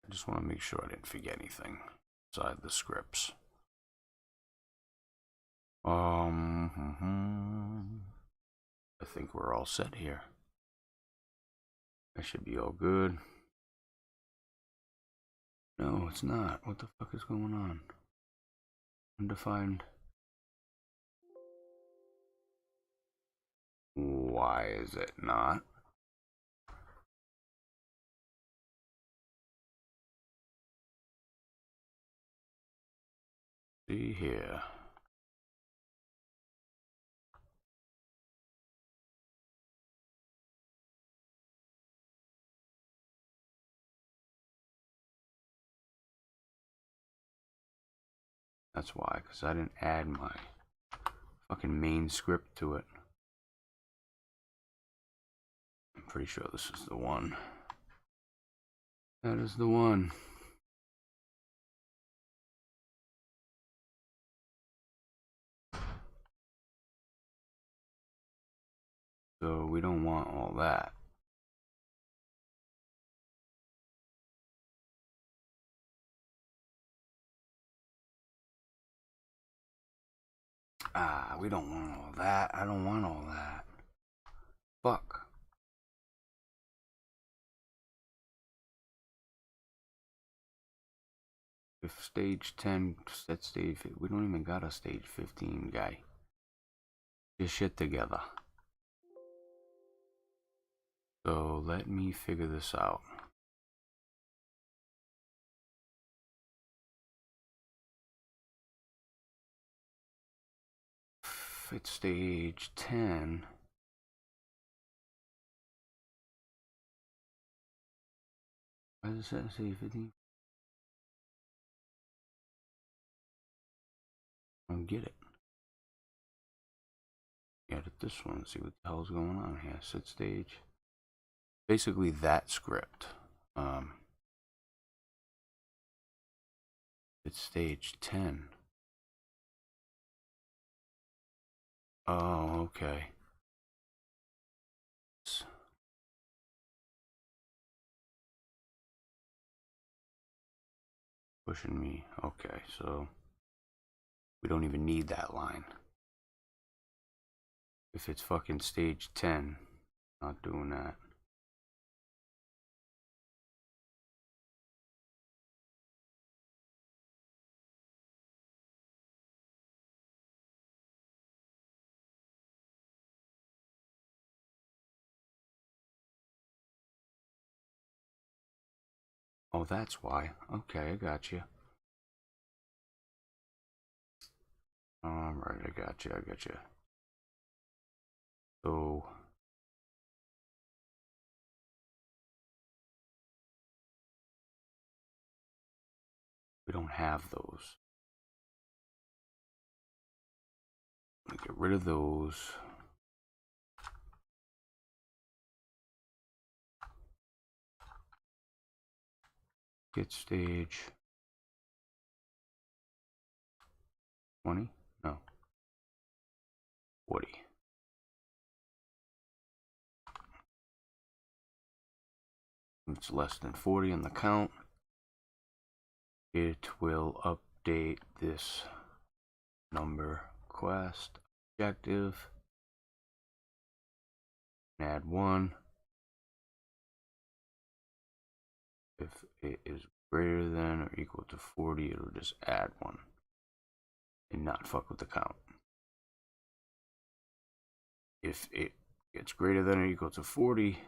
[SPEAKER 1] I just want to make sure I didn't forget anything inside the scripts. I think we're all set here. That should be all good. No, it's not. What the fuck is going on? Undefined. Why is it not? See here. That's why, because I didn't add my fucking main script to it. I'm pretty sure this is the one. That is the one. So we don't want all that. Ah, we don't want all that. I don't want all that. Fuck. If stage 10 set stage, we don't even got a stage 15 guy. Get shit together. So let me figure this out. If it's stage 10. Why does that say 15? I don't get it. Edit this one, see what the hell's going on here. Set stage. Basically that script. It's stage 10. Oh, okay. Pushing me. Okay, so we don't even need that line. If it's fucking stage 10, not doing that. Oh, that's why. Okay, I got you. Alright, I got you, I got you. So we don't have those. Get rid of those. Get stage 20? No. 40. It's less than 40 on the count. It will update this number quest objective. Add 1. If it is greater than or equal to 40, it'll just add 1 and not fuck with the count. If it gets greater than or equal to 40,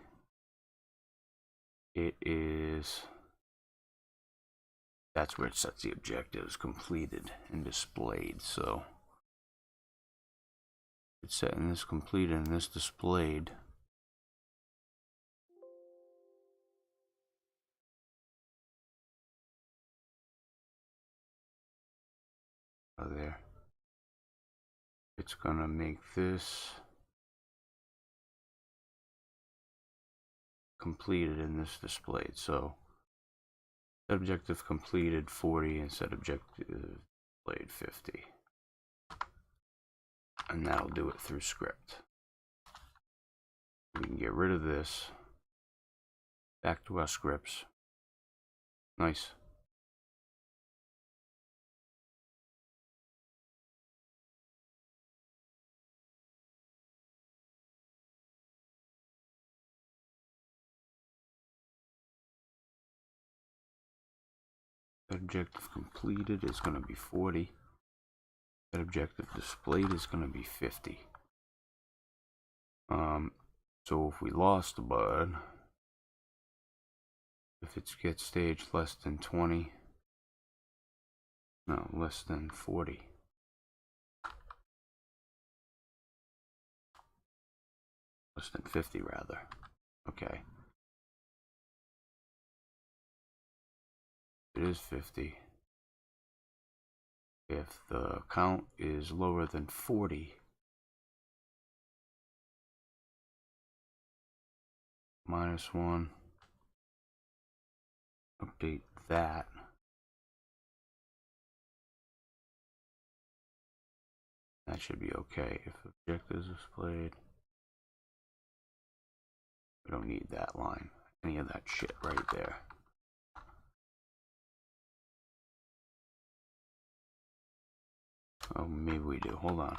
[SPEAKER 1] that's where it sets the objectives completed and displayed. So it's setting this completed and this displayed. There. It's gonna make this completed and this displayed. So set objective completed 40 and set objective displayed 50. And that'll do it through script. We can get rid of this. Back to our scripts. Nice. That objective completed is going to be 40. That objective displayed is going to be 50. So if we lost a bud, if it gets stage less than 20, no, less than 40. Less than 50 rather. Okay. It is 50. If the count is lower than 40, -1, update that. That should be okay. If objective is displayed, we don't need that line. Any of that shit right there. Oh, maybe we do. Hold on.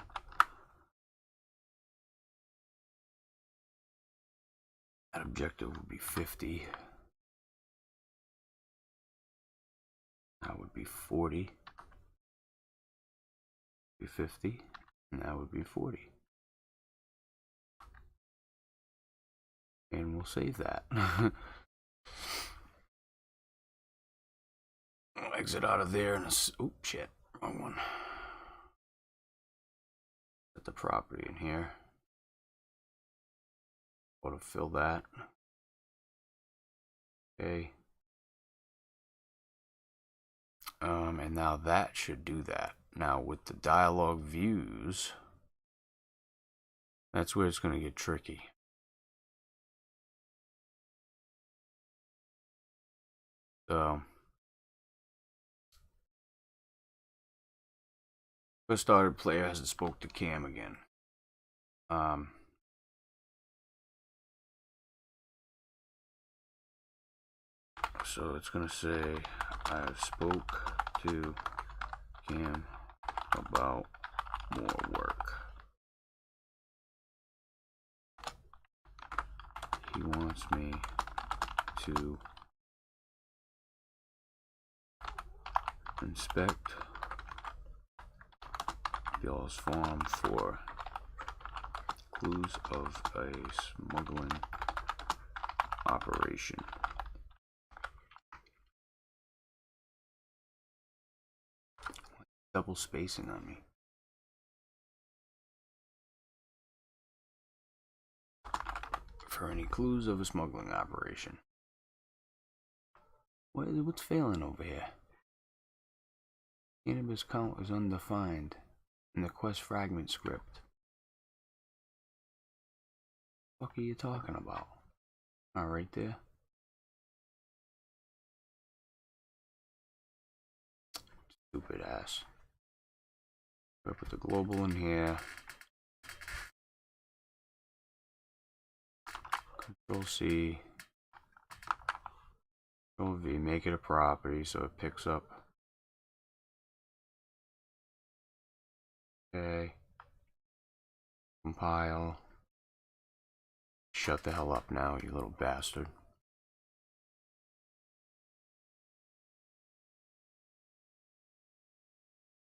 [SPEAKER 1] That objective would be 50. That would be 40. Be 50. And that would be 40. And we'll save that. I'll exit out of there and oh shit, wrong one. Put the property in here. Autofill that. Okay. And now that should do that. Now with the dialog views, that's where it's going to get tricky. So first started, player hasn't spoke to Cam again. So it's gonna say I spoke to Cam about more work. He wants me to inspect y'all's farm for clues of a smuggling operation. Double spacing on me. For any clues of a smuggling operation. What's failing over here? Cannabis count is undefined in the quest fragment script. What are you talking about? Right there. Stupid ass. I put the global in here. Control C. Control V. Make it a property so it picks up. Okay. Compile. Shut the hell up now, you little bastard.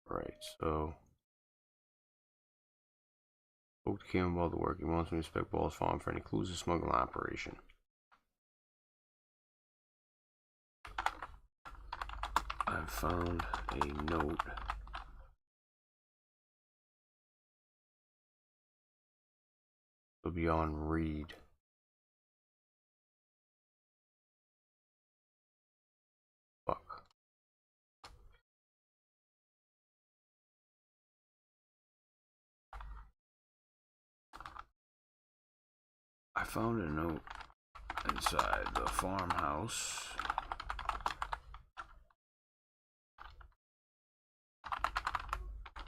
[SPEAKER 1] Right, so spoke to Cam about the work. He wants me to inspect Ball's farm for any clues of smuggling operation. I've found a note. It'll be on read. Fuck. I found a note inside the farmhouse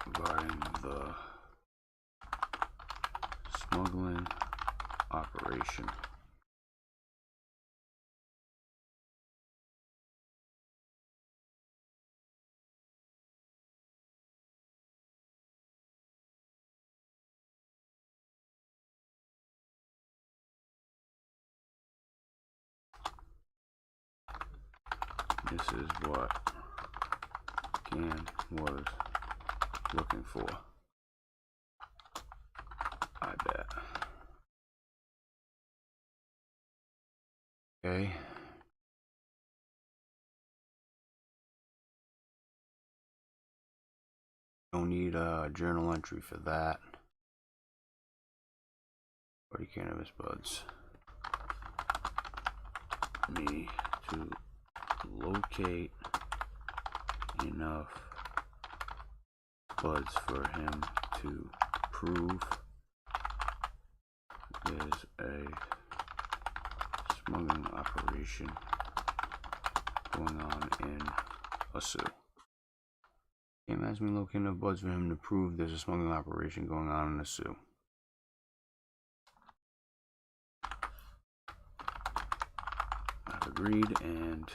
[SPEAKER 1] regarding the smuggling operation. This is what Cam was looking for. I bet. Okay. Don't need a journal entry for that. 40 cannabis buds. Me to locate enough buds for him to prove there's a smuggling operation going on in a Sioux. Cam asked me to locate enough buds for him to prove there's a smuggling operation going on in a Sioux. I've agreed and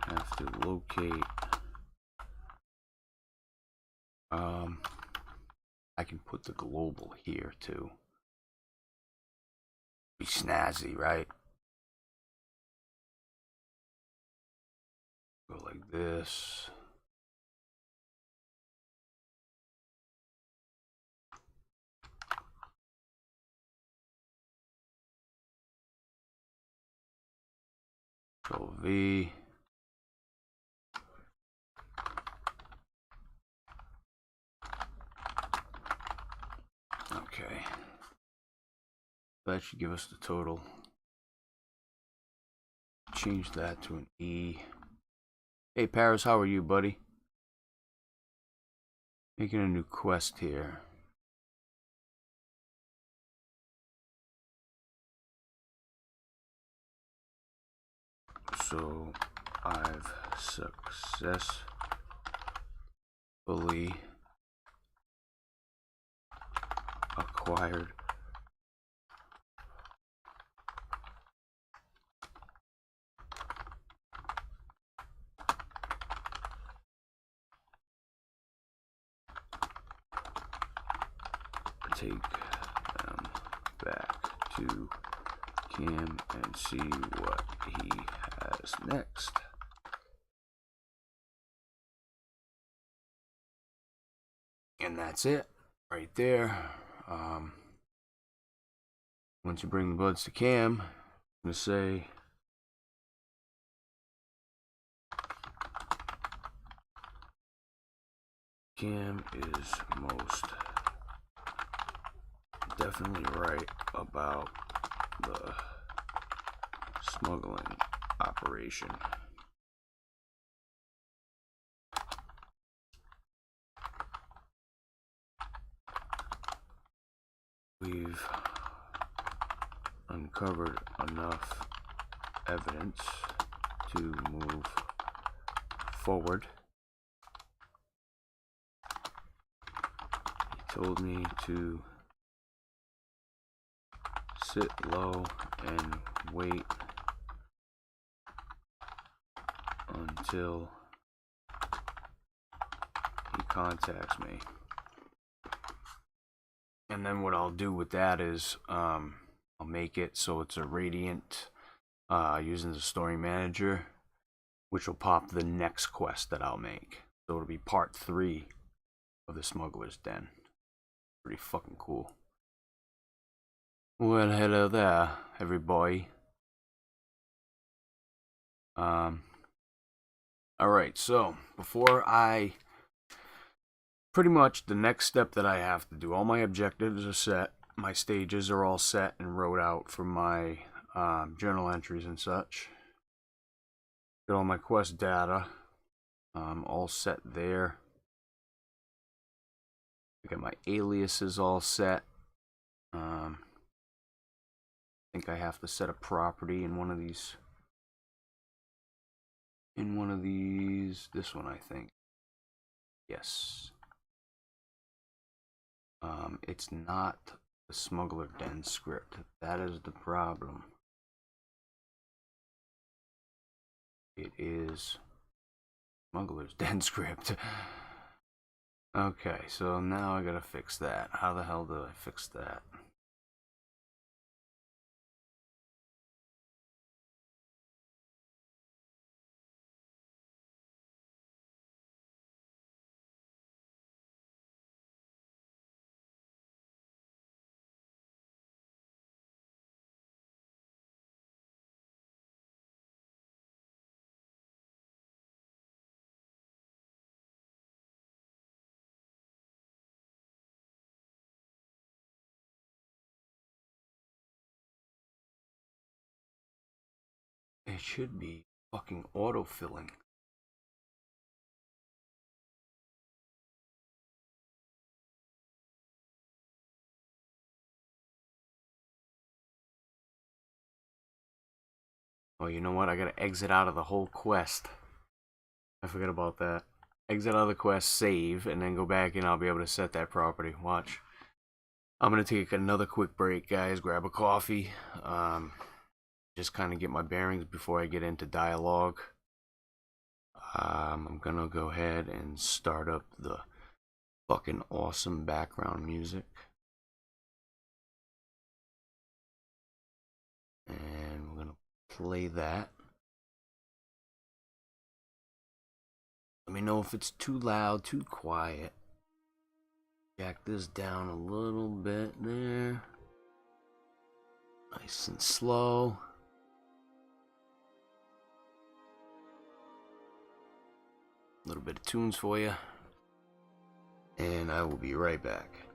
[SPEAKER 1] have to locate I can put the global here too. Be snazzy, right? Go like this. Control V. Okay. That should give us the total. Change that to an E. Hey Paris, how are you, buddy? Making a new quest here. So I've successfully acquired take them back to Cam and see what he has next. And that's it right there. Once you bring the buds to Cam, I'm going to say Cam is most definitely right about the smuggling operation. We've uncovered enough evidence to move forward. He told me to sit low and wait until he contacts me. And then what I'll do with that is I'll make it so it's a radiant using the story manager, which will pop the next quest that I'll make. So it'll be part 3 of the Smuggler's Den. Pretty fucking cool. Well, hello there, everybody. Alright, so before I... Pretty much the next step that I have to do, all my objectives are set, my stages are all set and wrote out for my journal entries and such. Got all my quest data all set there. I got my aliases all set. I think I have to set a property in one of these. This one, I think. Yes. It's not the Smuggler Den script. That is the problem. It is Smuggler's Den script. Okay, so now I gotta fix that. How the hell do I fix that? It should be fucking autofilling. Oh, you know what? I gotta exit out of the whole quest. I forgot about that. Exit out of the quest, save, and then go back and I'll be able to set that property. Watch. I'm gonna take another quick break, guys. Grab a coffee. Just kind of get my bearings before I get into dialogue. I'm gonna go ahead and start up the fucking awesome background music. And we're gonna play that. Let me know if it's too loud, too quiet. Jack this down a little bit there. Nice and slow. A little bit of tunes for you. And I will be right back.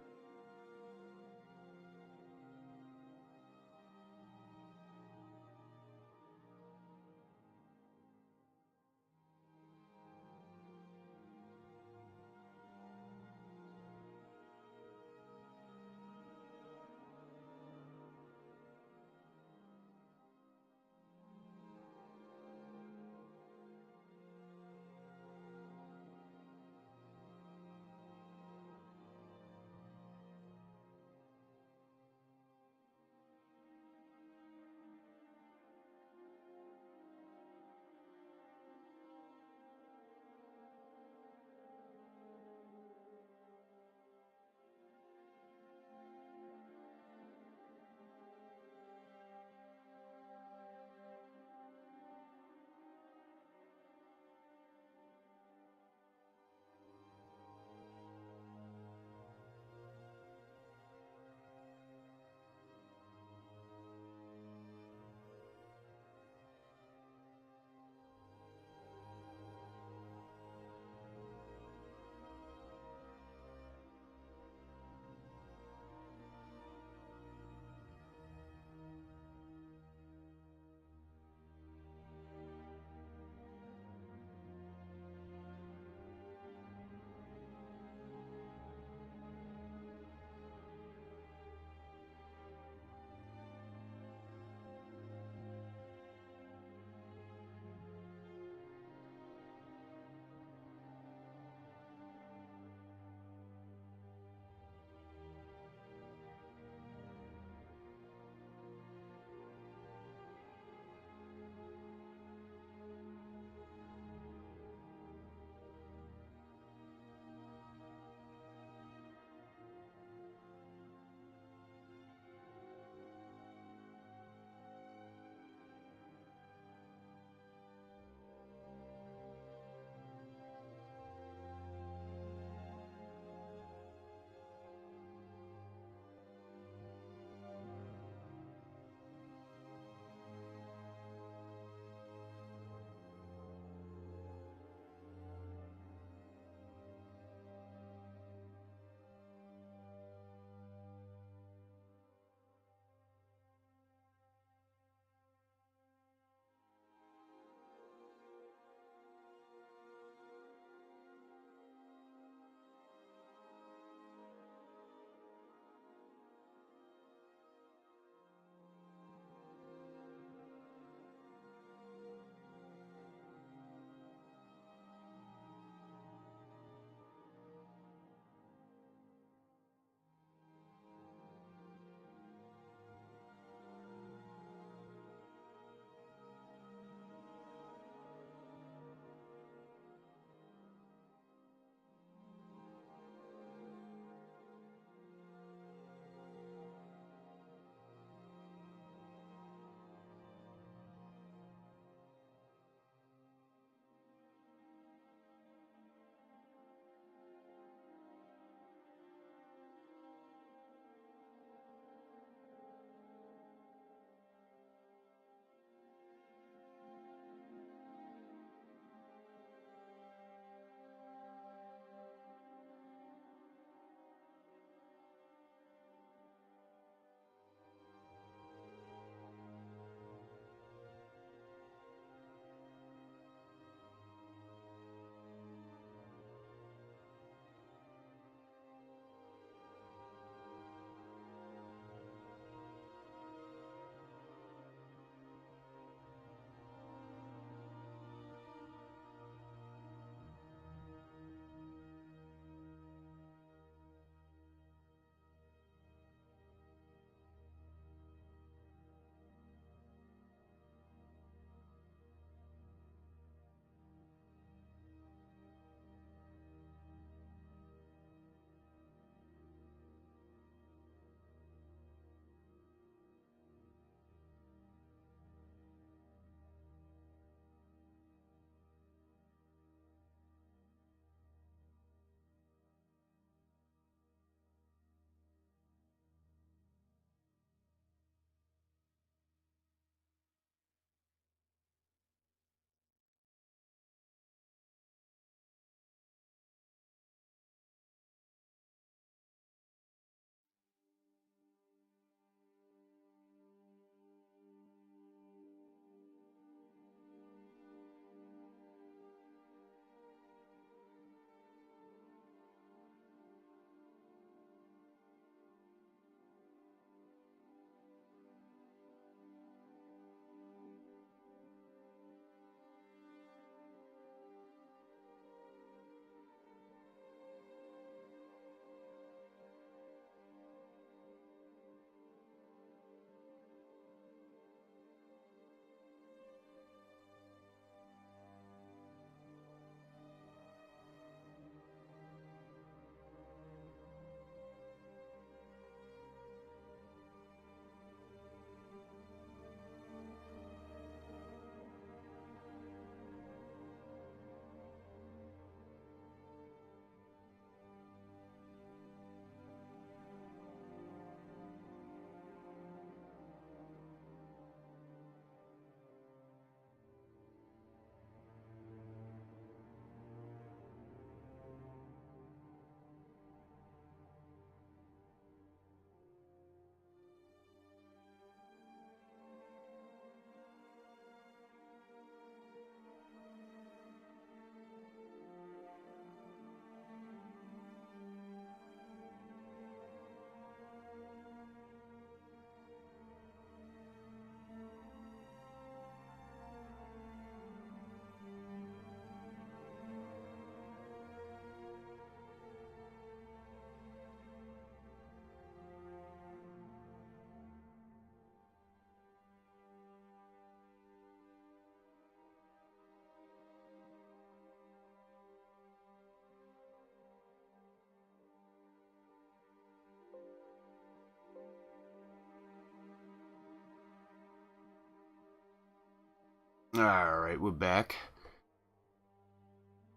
[SPEAKER 1] Alright, we're back.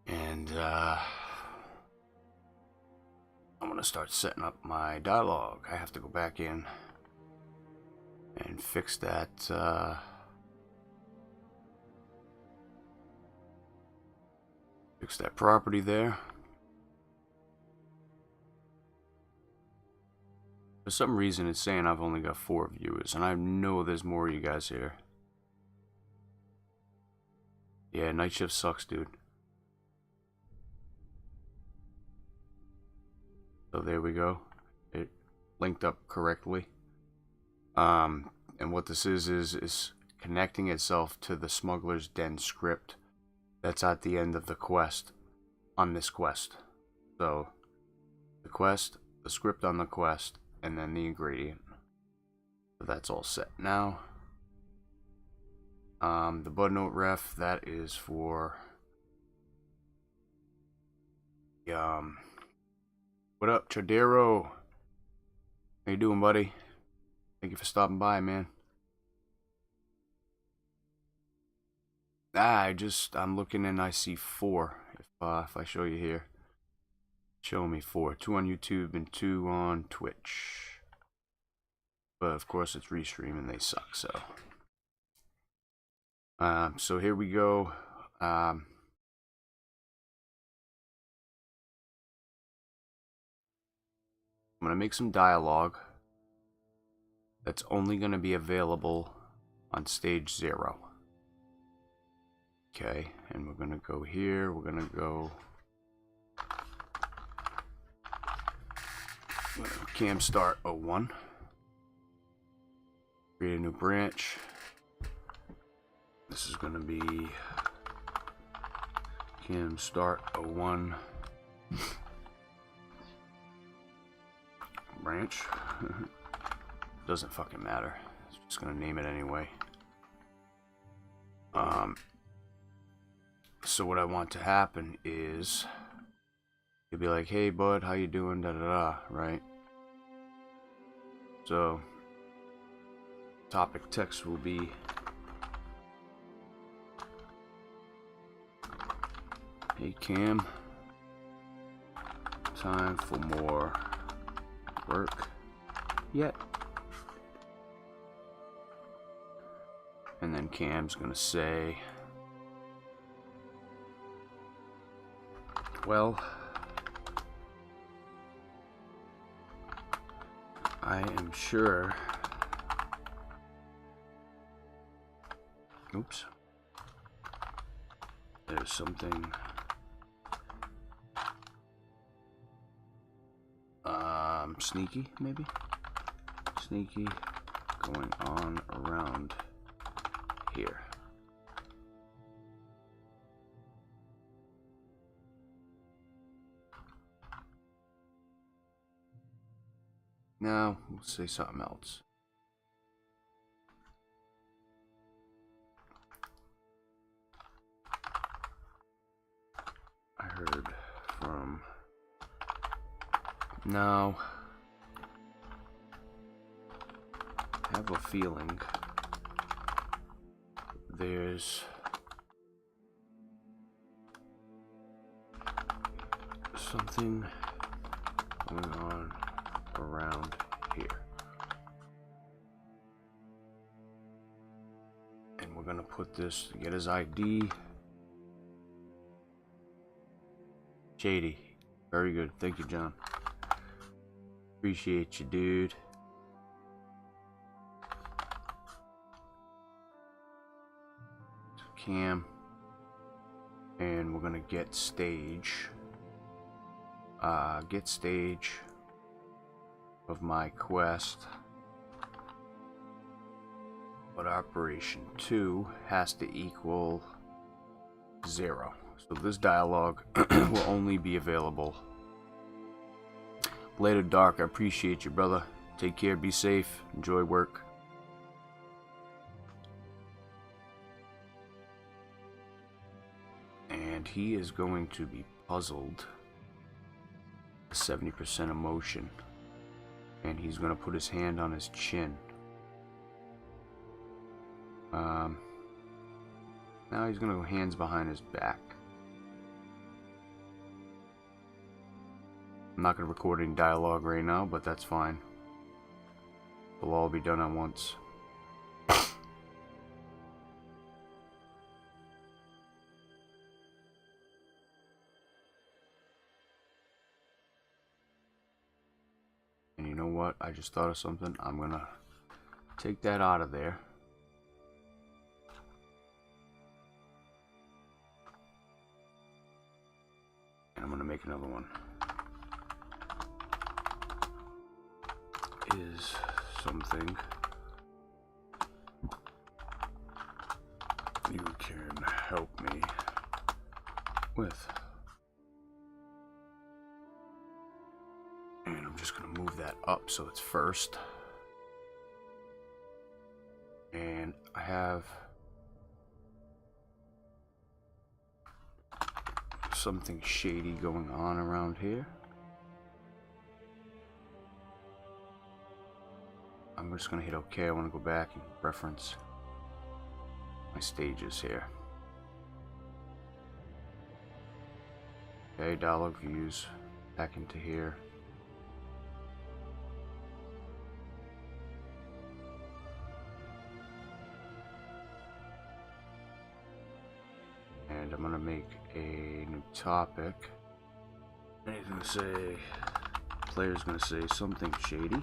[SPEAKER 1] And, I'm gonna start setting up my dialogue. I have to go back in and fix that, property there. For some reason, it's saying I've only got 4 viewers, and I know there's more of you guys here. Yeah, night shift sucks, dude. So there we go. It linked up correctly. And what this is connecting itself to the Smuggler's Den script that's at the end of the quest, on this quest. So, the quest, the script on the quest, and then the ingredient. So that's all set now. The bud note ref, that is for what up, Chodero? How you doing, buddy? Thank you for stopping by, man. I'm looking and I see 4. If I show you here, show me 4. 2 on YouTube and 2 on Twitch. But of course it's restream and they suck, so. So here we go. I'm gonna make some dialogue that's only gonna be available on stage 0. Okay, and we're gonna go here, we're gonna go cam start 01. Create a new branch. This is gonna be cam start 01 branch. Doesn't fucking matter. Just gonna name it anyway. So what I want to happen is you'll be like, hey bud, how you doing, da da da, right? So topic text will be hey Cam, time for more work yet? And then Cam's gonna say, well, I am sure. Oops. There's something sneaky, maybe? Sneaky going on around here. Now, we'll say something else. I heard from... Now, I have a feeling there's something going on around here. And we're gonna put this to get his ID. Shady. Very good. Thank you, John. Appreciate you, dude. Cam. And we're gonna get stage. Get stage of my quest. But operation 2 has to equal 0. So this dialogue will only be available later. Dark, I appreciate you, brother. Take care, be safe, enjoy work. And he is going to be puzzled. 70% emotion. And he's going to put his hand on his chin. Now he's gonna go hands behind his back. I'm not gonna record any dialogue right now, but that's fine. It'll all be done at once. And you know what? I just thought of something. I'm gonna take that out of there. And I'm gonna make another one. Is something you can help me with. And I'm just gonna move that up so it's first. And I have something shady going on around here. I'm just gonna hit OK. I want to go back and reference my stages here. Okay, dialog views back into here. And I'm gonna make a new topic. And he's gonna say, player's gonna say something shady.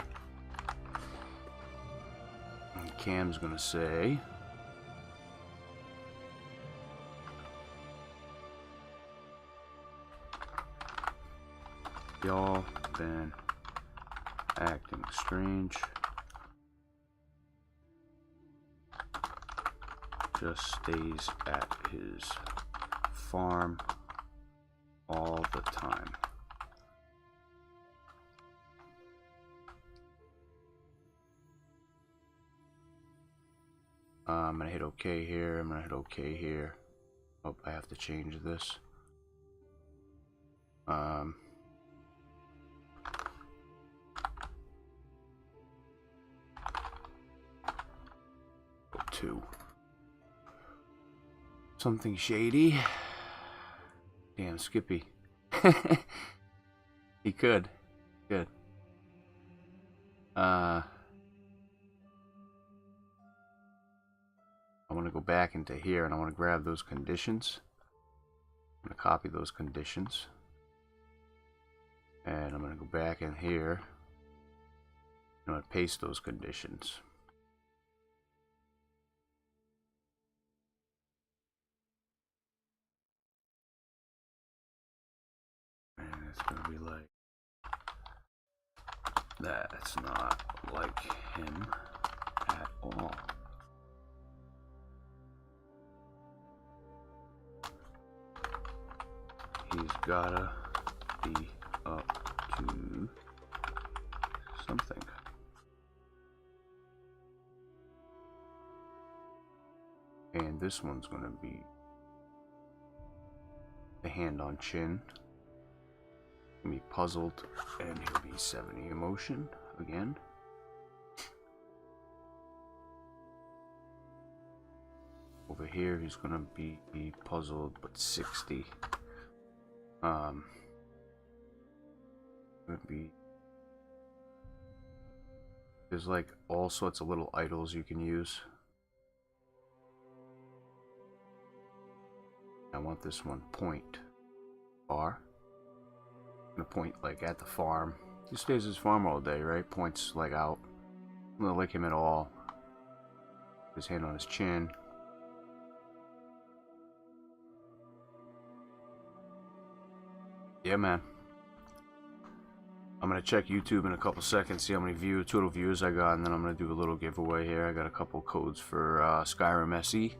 [SPEAKER 1] And Cam's gonna say, y'all been acting strange. Just stays at his farm all the time. I'm gonna hit OK here. I'm gonna hit OK here. Oh, I have to change this. Two. Something shady. Damn, Skippy. He could. Good. I want to go back into here and I want to grab those conditions. I'm going to copy those conditions. And I'm going to go back in here. I'm going to paste those conditions. And it's going to be like, that's not like him at all. He's gotta be up to something. And this one's gonna be the hand on chin. Gonna be puzzled, and he'll be 70 emotion again. Over here, he's gonna be puzzled, but 60. Would be, there's like all sorts of little idols you can use. I want this one point bar. I'm gonna point like at the farm. He stays at his farm all day, right? Points like out. I'm gonna lick him at all. His hand on his chin. Yeah, man. I'm gonna check YouTube in a couple seconds, see how many total views I got, and then I'm gonna do a little giveaway here. I got a couple codes for Skyrim SE,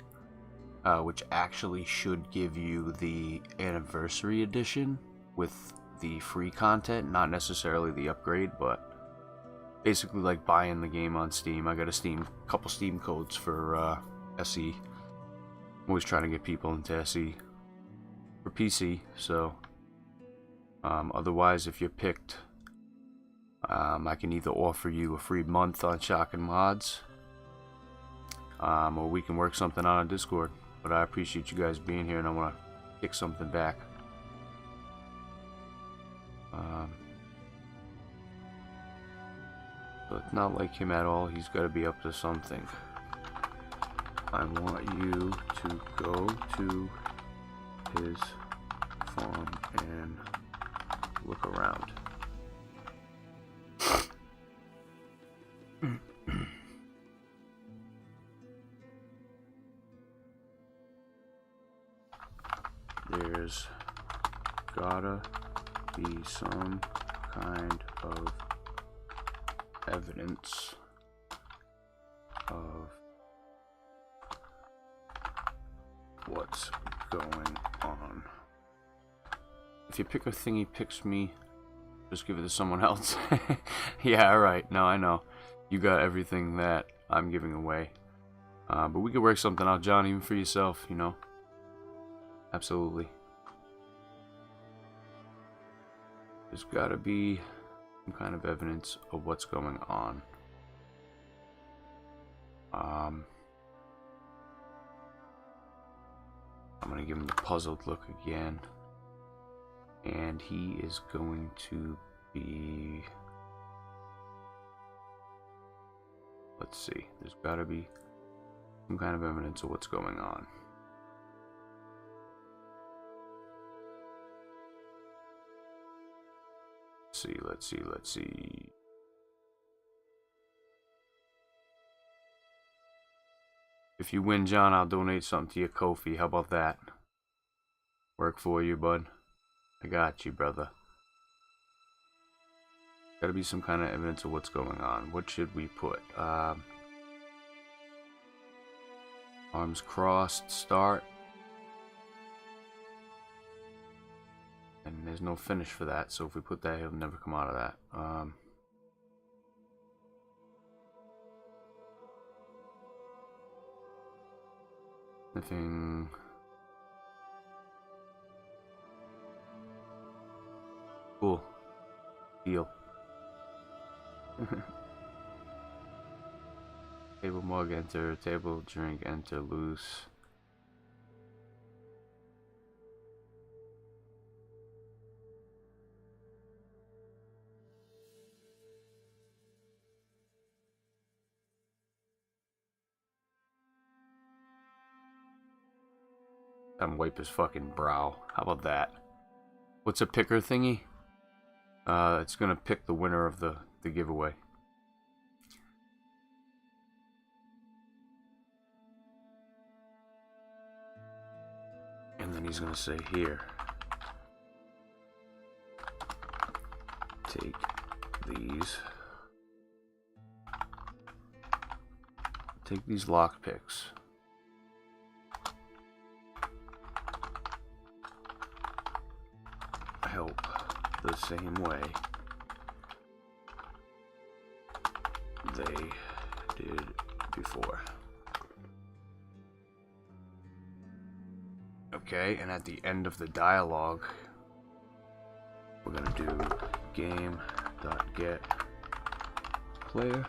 [SPEAKER 1] which actually should give you the anniversary edition with the free content, not necessarily the upgrade, but basically like buying the game on Steam. I got a couple Steam codes for SE. I'm always trying to get people into SE for PC, so otherwise, if you're picked, I can either offer you a free month on Shock and Mods, or we can work something out on Discord. But I appreciate you guys being here, and I want to kick something back. So it's not like him at all. He's got to be up to something. I want you to go to his farm and look around. There's gotta be some kind of evidence of what's going on. If you pick a thing he picks me, just give it to someone else. Yeah, alright. No, I know. You got everything that I'm giving away. But we could work something out, John, even for yourself, you know. Absolutely. There's gotta be some kind of evidence of what's going on. I'm gonna give him the puzzled look again. And he is going to be... Let's see. There's gotta be some kind of evidence of what's going on. Let's see. If you win, John, I'll donate something to your Ko-fi. How about that? Work for you, bud. I got you, brother. Gotta be some kind of evidence of what's going on. What should we put? Arms crossed, start. And there's no finish for that, so if we put that, he'll never come out of that. Sniffing. Cool. Deal. Table mug, enter. Table drink, enter. Loose. And wipe his fucking brow. How about that? What's a picker thingy? It's gonna pick the winner of the giveaway. And then he's gonna say, here, take these. Take these lockpicks. Help the same way they did before. Okay, and at the end of the dialogue, we're gonna do game.get player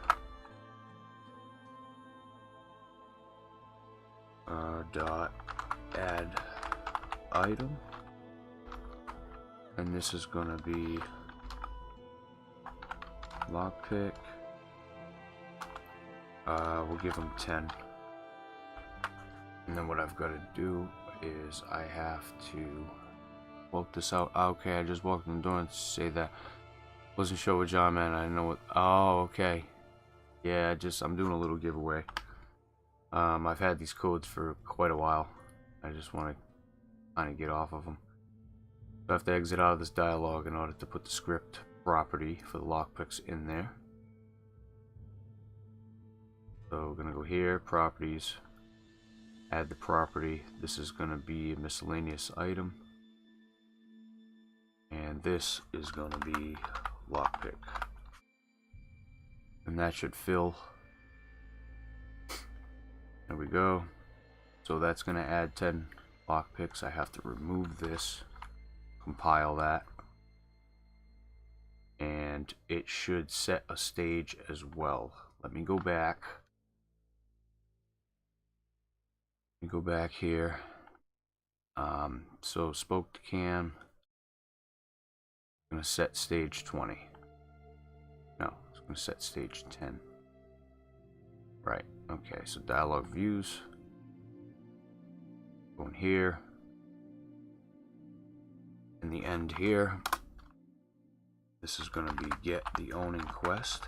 [SPEAKER 1] dot add item. And this is gonna be lockpick. We'll give him 10. And then what I've got to do is I have to walk this out. Okay, I just walked in the door and say that. Wasn't sure what John meant. I didn't know what. Oh, okay. Yeah, I'm doing a little giveaway. I've had these codes for quite a while. I just want to kind of get off of them. So I have to exit out of this dialogue in order to put the script property for the lockpicks in there. So we're going to go here, properties, add the property. This is going to be a miscellaneous item. And this is going to be lockpick. And that should fill. There we go. So that's going to add 10 lockpicks. I have to remove this. Compile that, and it should set a stage as well. Let me go back me go back here. So spoke to cam. I'm gonna set stage 20. No, it's gonna set stage 10. Right. Okay. So dialog views. Going here. In the end here. This is gonna be get the owning quest.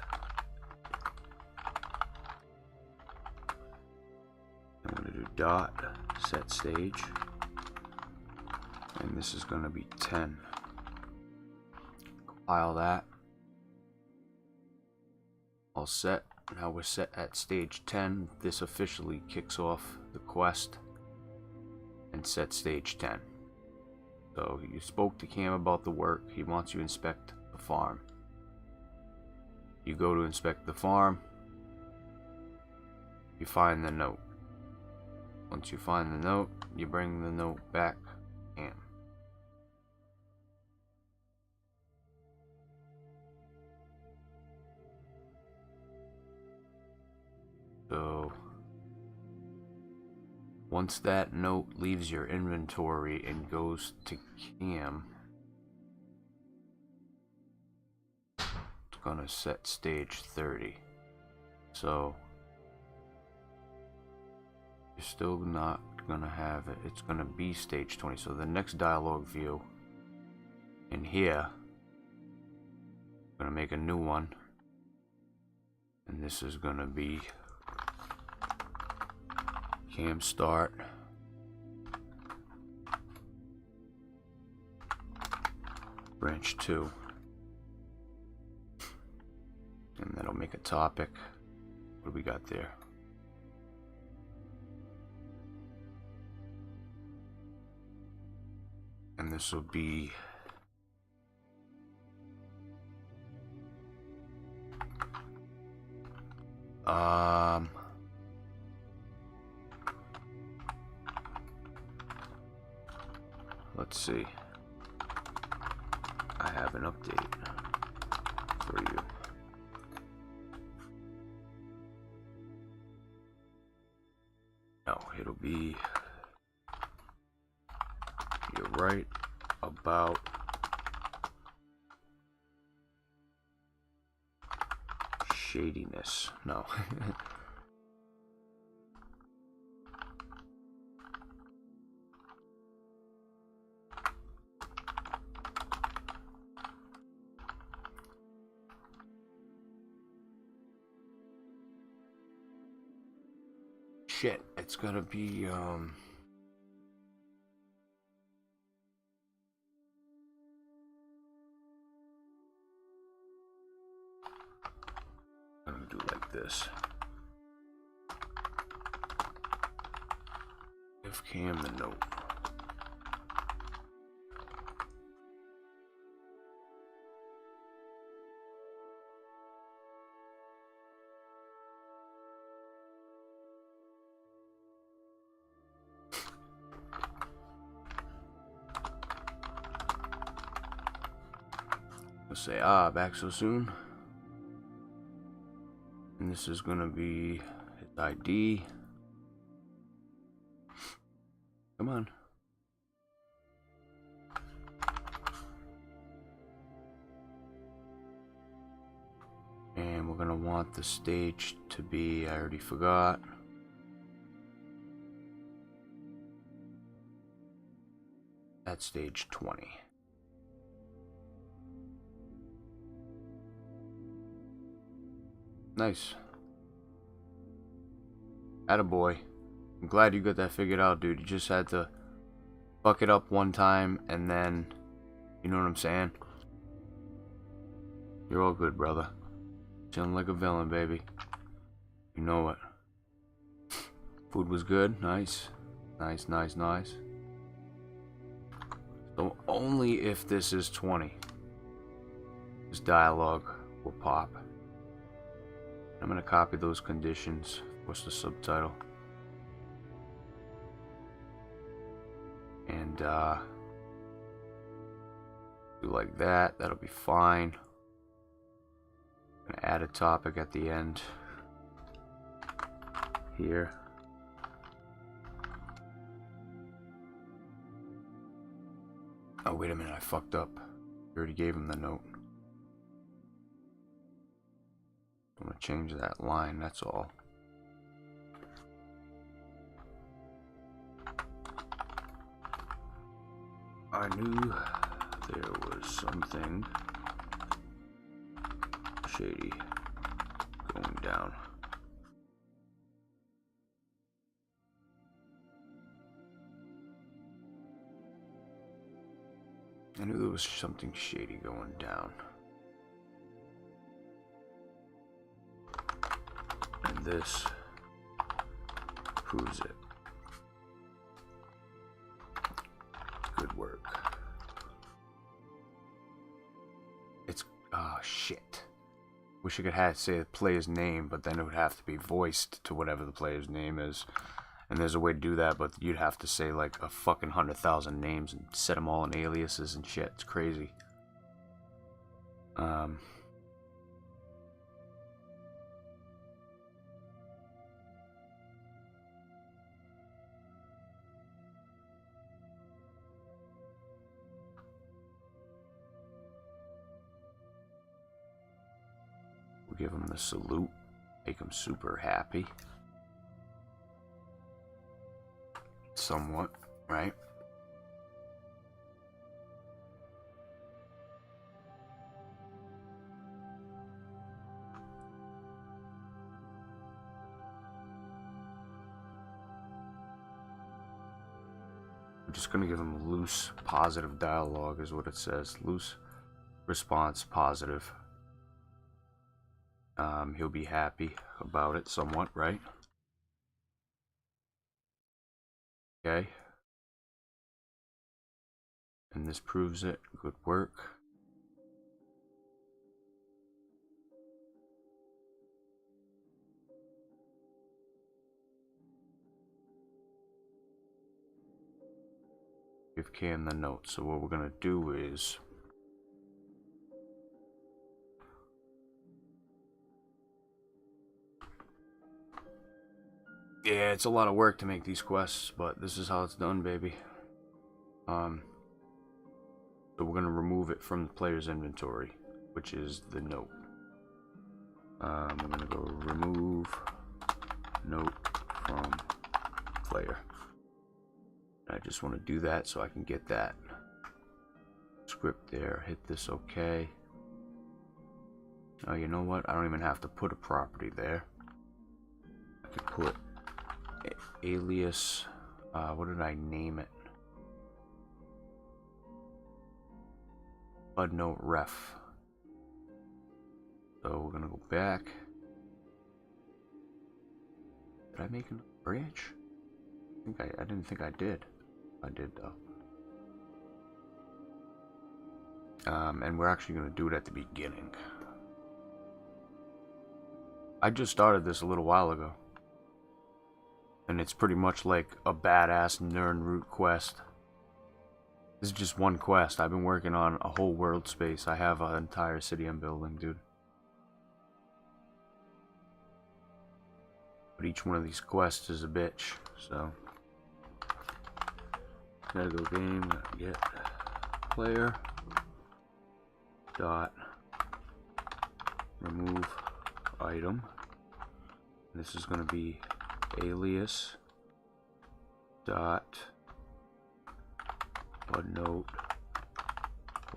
[SPEAKER 1] I'm going to do dot set stage, and this is going to be 10. Compile that. All set. Now we're set at stage 10. This officially kicks off the quest and set stage 10. So you spoke to Cam about the work. He wants you to inspect the farm. You go to inspect the farm. You find the note. Once you find the note, you bring the note back in. So, once that note leaves your inventory and goes to Cam, it's gonna set stage 30. So, you're still not gonna have it. It's gonna be stage 20. So the next dialog view in here, I'm gonna make a new one, and this is gonna be cam start, branch 2, and that'll make a topic. What do we got there? And this will be let's see. I have an update for you. No, it'll be you're right about shadiness. No. Shit, it's gotta be I'm gonna do like this. Give Cam the note. Let's say, back so soon. And this is gonna be his ID. Come on. And we're gonna want the stage to be, I already forgot. At stage 20. Nice. Attaboy. I'm glad you got that figured out, dude. You just had to fuck it up one time and then, you know what I'm saying? You're all good, brother. Chilling like a villain, baby. You know it. Food was good. Nice. Nice, nice, nice. So only if this is 20, this dialogue will pop. I'm gonna copy those conditions. What's the subtitle? And do like that. That'll be fine. I'm gonna add a topic at the end here. Oh, wait a minute, I fucked up. I already gave him the note. I'm gonna change that line, that's all. I knew there was something shady going down. I knew there was something shady going down. And this proves it. Good work. It's... ah, shit. Wish I could say the player's name, but then it would have to be voiced to whatever the player's name is. And there's a way to do that, but you'd have to say like a fucking 100,000 names and set them all in aliases and shit. It's crazy. We'll give him the salute. Make him super happy. Somewhat, right? I'm just gonna give him loose positive dialogue is what it says. Loose response positive. He'll be happy about it somewhat, right? Okay. And this proves it. Good work. Give Cam the note. So what we're gonna do is yeah, it's a lot of work to make these quests, but this is how it's done, baby. So we're gonna remove it from the player's inventory, which is the note. We're gonna go remove note from player. I just want to do that so I can get that script there. Hit this OK. Oh, you know what? I don't even have to put a property there. I can put alias. What did I name it? Bud note ref. So we're gonna go back. Did I make a branch? I didn't think I did. I did though. And we're actually gonna do it at the beginning. I just started this a little while ago. And it's pretty much like a badass Nirnroot quest. This is just one quest. I've been working on a whole world space. I have an entire city I'm building, dude. But each one of these quests is a bitch, so. Gotta go game, get player dot remove item. This is gonna be alias dot note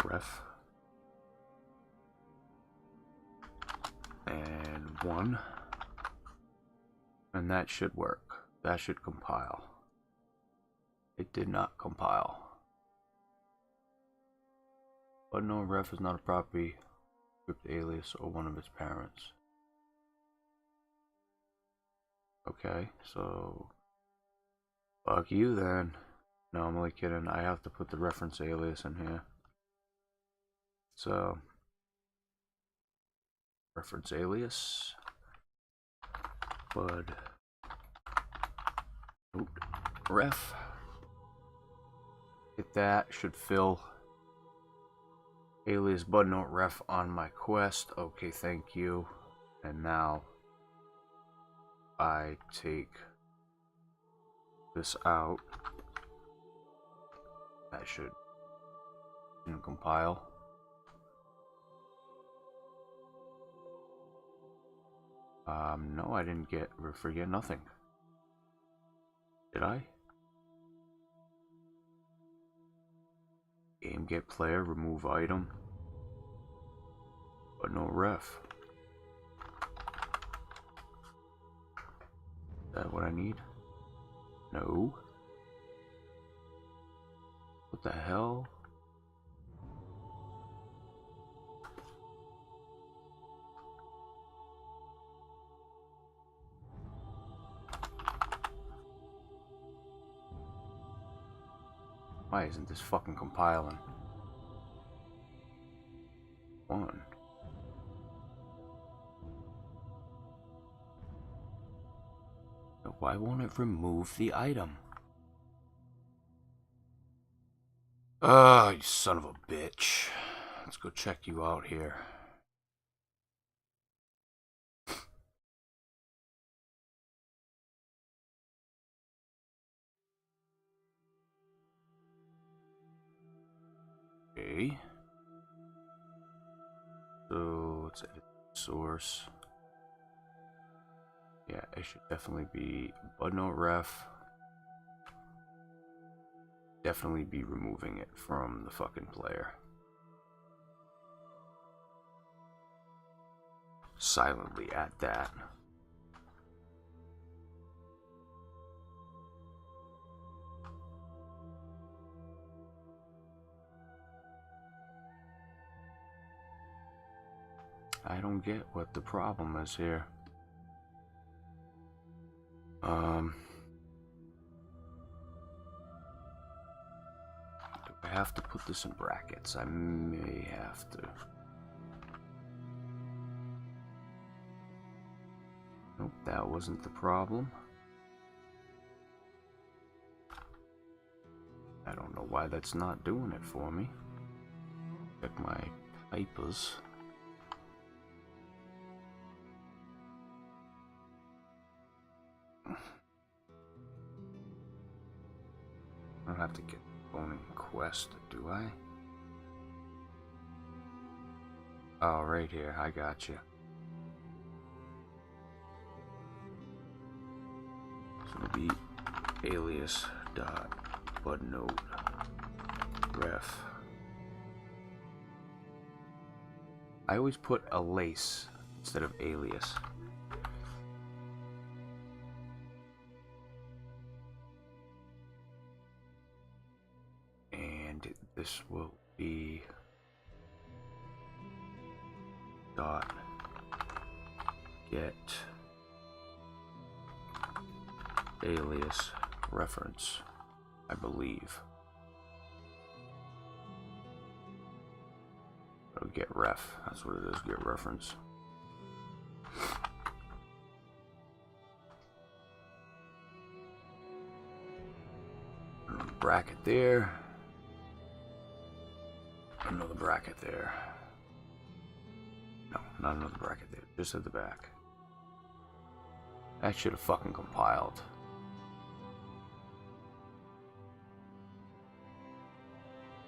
[SPEAKER 1] ref and 1, and that should work. That should compile. It did not compile. But no, ref is not a property, script alias, or one of its parents. Okay, so fuck you then. No, I'm only kidding. I have to put the reference alias in here. So reference alias bud note ref. Hit that, should fill alias bud note ref on my quest. Okay, thank you. And now I take this out. That should Didn't compile. No, I didn't forget nothing. Did I? Game get player, remove item. But no ref. Is that what I need? No. What the hell? Why isn't this fucking compiling? One. Why won't it remove the item? You son of a bitch. Let's go check you out here. Okay. So let's edit source. Yeah, it should definitely be BudNote ref. Definitely be removing it from the fucking player. Silently at that. I don't get what the problem is here. Do I have to put this in brackets? I may have to. Nope, that wasn't the problem. I don't know why that's not doing it for me. Check my papers. I don't have to get Boning Quest, do I? Oh, right here, I got you. It's gonna be alias dot BudNote ref. I always put a lace instead of alias. And this will be dot get alias reference, I believe. Oh, get ref, that's what it is, get reference. Bracket there. Another bracket there. No, not another bracket there, just at the back. That should have fucking compiled.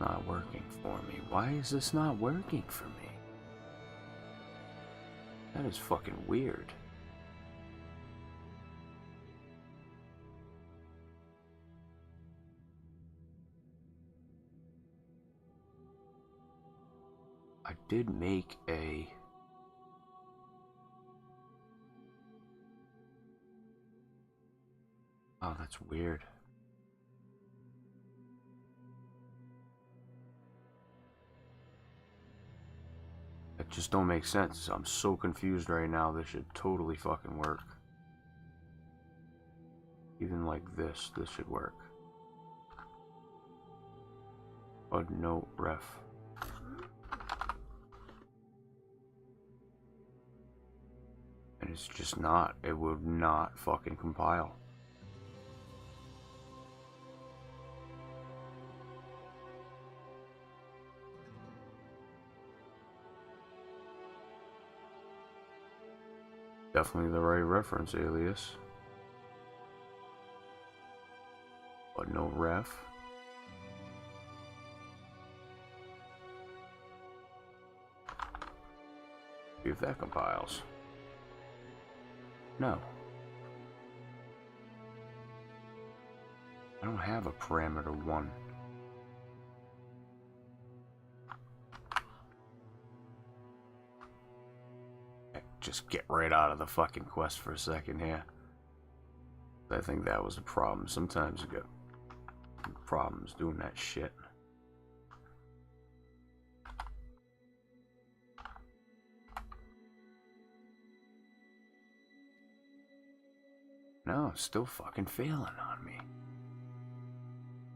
[SPEAKER 1] Not working for me. Why is this not working for me? That is fucking weird. I did make a... Oh, that's weird. That just don't make sense. I'm so confused right now. This should totally fucking work. Even like this should work. BudNote ref. And it's just not. It would not fucking compile. Definitely the right reference alias. BudNote ref. See if that compiles. No. I don't have a parameter 1. Just get right out of the fucking quest for a second here. I think that was a problem. Sometimes you get problems doing that shit. No, it's still fucking failing on me.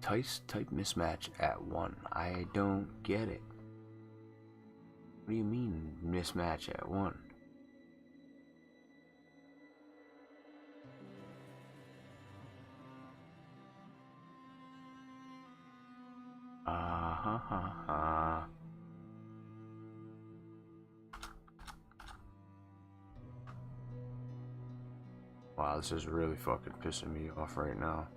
[SPEAKER 1] Type mismatch at 1. I don't get it. What do you mean mismatch at 1? Wow, this is really fucking pissing me off right now.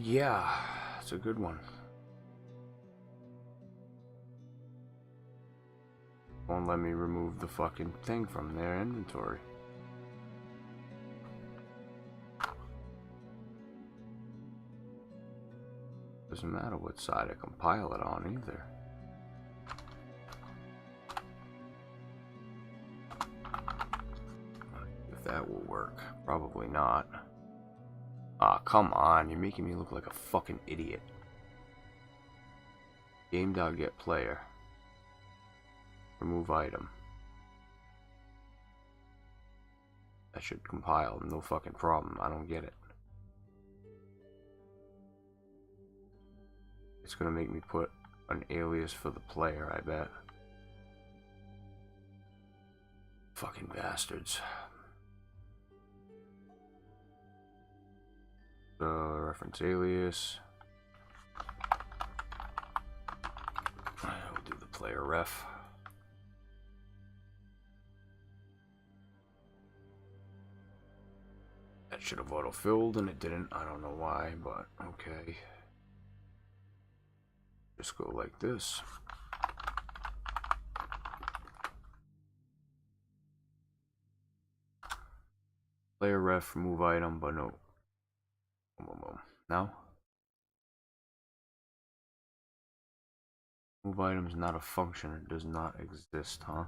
[SPEAKER 1] Yeah, it's a good one. Won't let me remove the fucking thing from their inventory. Doesn't matter what side I compile it on either. If that will work. Probably not. Ah, come on. You're making me look like a fucking idiot. Game.getPlayer. Remove item. That should compile. No fucking problem. I don't get it. It's gonna make me put an alias for the player, I bet. Fucking bastards. Reference alias. We'll do the player ref. That should have auto-filled and it didn't. I don't know why, but okay. Just go like this. Player ref, remove item, but no. Now? Move item is not a function. It does not exist, huh?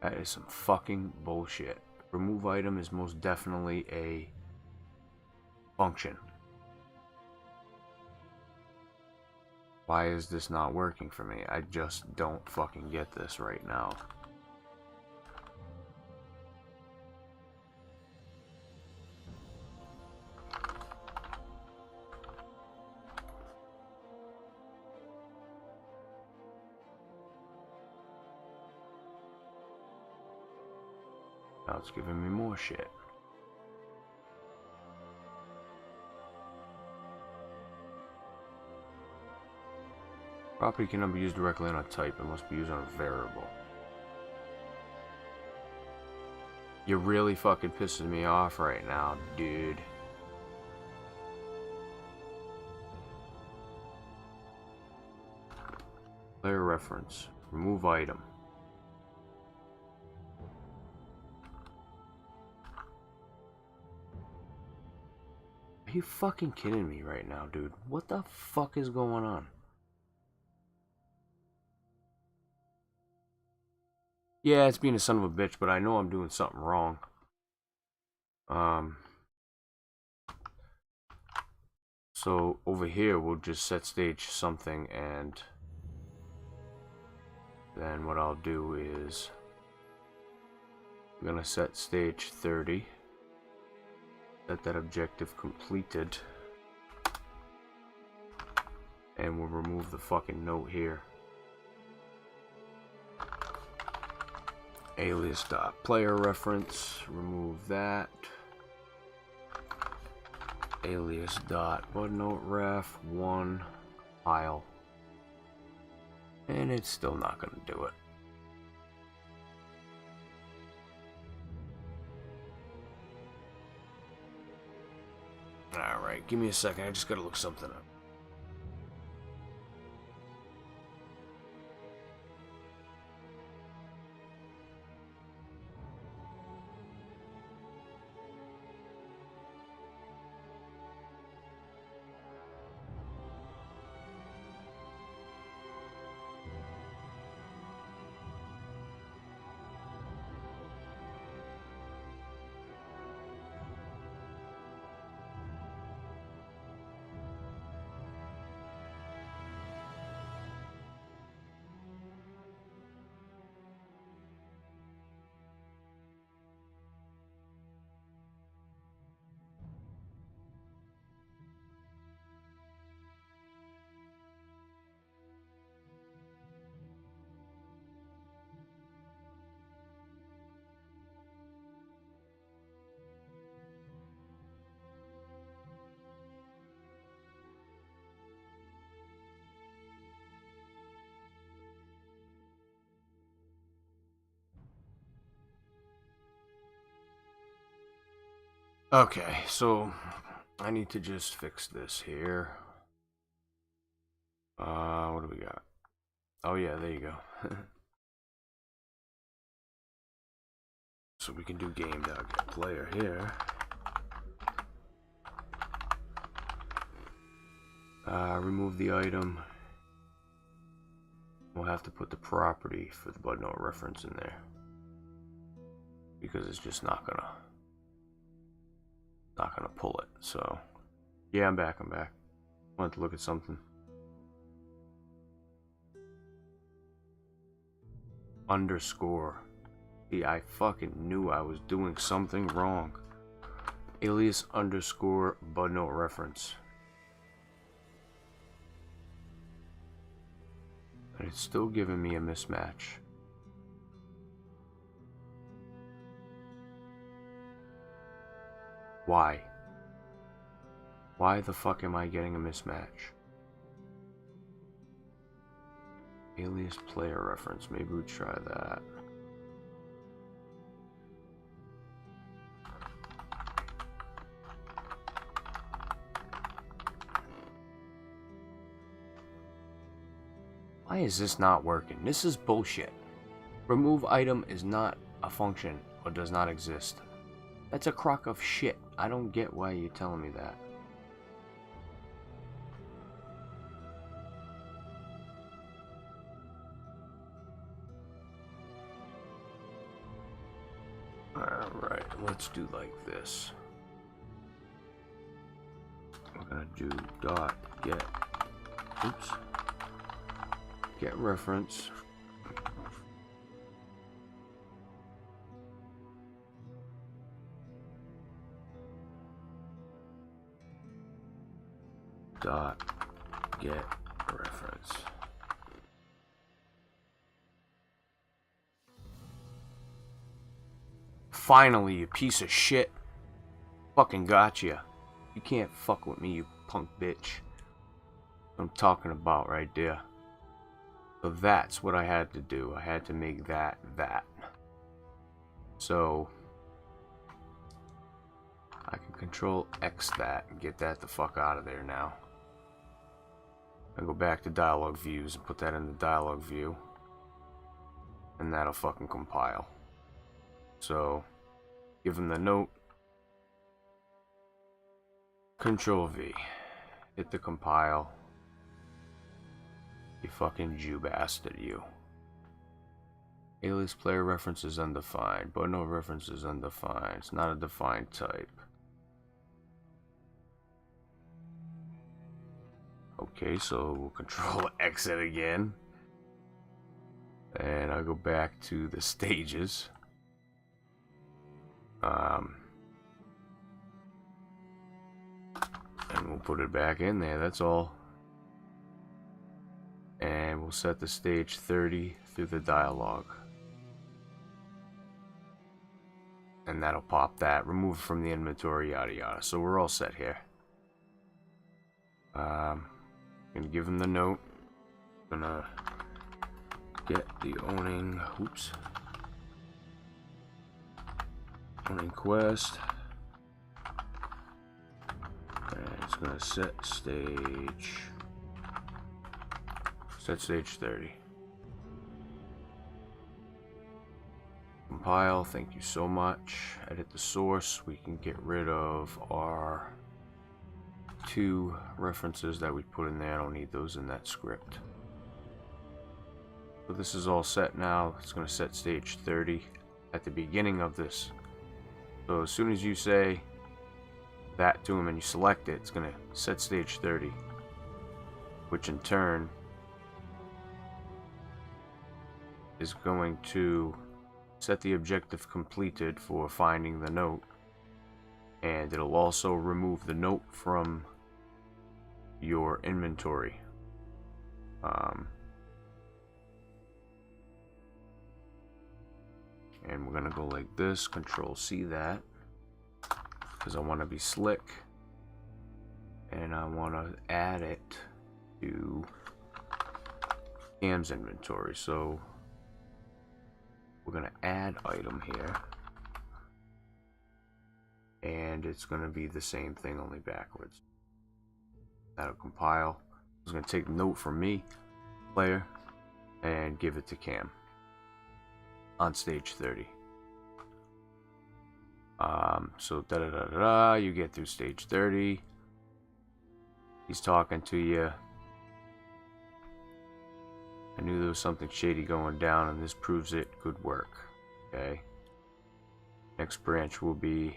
[SPEAKER 1] That is some fucking bullshit. Remove item is most definitely a function. Why is this not working for me? I just don't fucking get this right now. Now it's giving me more shit. Property cannot be used directly on a type. It must be used on a variable. You're really fucking pissing me off right now, dude. Player reference. Remove item. Are you fucking kidding me right now, dude? What the fuck is going on? Yeah, it's being a son of a bitch, but I know I'm doing something wrong. So over here, we'll just set stage something, and then what I'll do is I'm gonna set stage 30. Set that objective completed, and we'll remove the fucking note here. Alias.player reference, remove that. alias dot butnote ref 1 file, and it's still not going to do it. Alright, give me a second, I just gotta look something up. Okay, so I need to just fix this here. What do we got? Oh yeah, there you go. So we can do game.getPlayer here. Remove the item. We'll have to put the property for the butnote reference in there, because it's just not gonna pull it. So yeah, I'm back. Wanted to look at something. Underscore. See, I fucking knew I was doing something wrong. Alias underscore butnote reference. And it's still giving me a mismatch. Why? Why the fuck am I getting a mismatch? Alias player reference. Maybe we try that. Why is this not working? This is bullshit. Remove item is not a function or does not exist. That's a crock of shit. I don't get why you're telling me that. Alright, let's do like this. We're gonna do get reference. Get reference. Finally, you piece of shit. Fucking gotcha. You can't fuck with me, you punk bitch. I'm talking about right there. So that's what I had to do. I had to make that. So I can control X that and get that the fuck out of there now. I go back to dialog views and put that in the dialog view. And that'll fucking compile. So give them the note. Control V. Hit the compile. You fucking Jew bastard, you. Alias player reference is undefined. Butnote reference is undefined. It's not a defined type. Okay, so we'll control exit again. And I'll go back to the stages. And we'll put it back in there, that's all. And we'll set the stage 30 through the dialogue. And that'll pop that, remove it from the inventory, yada yada. So we're all set here. Gonna give him the note. Gonna get the owning quest, and it's gonna set stage 30. Compile. Thank you so much. Edit the source. We can get rid of our 2 references that we put in there. I don't need those in that script. So this is all set now. It's going to set stage 30 at the beginning of this. So as soon as you say that to him and you select it, it's going to set stage 30, which in turn is going to set the objective completed for finding the note, and it'll also remove the note from your inventory. And we're gonna go like this, Control C that, because I want to be slick, and I want to add it to Cam's inventory. So we're gonna add item here, and it's gonna be the same thing, only backwards. That'll compile. I'm gonna take note from me, player, and give it to Cam on stage 30. So you get through stage 30. He's talking to you. I knew there was something shady going down, and this proves it. Good work. Okay. Next branch will be,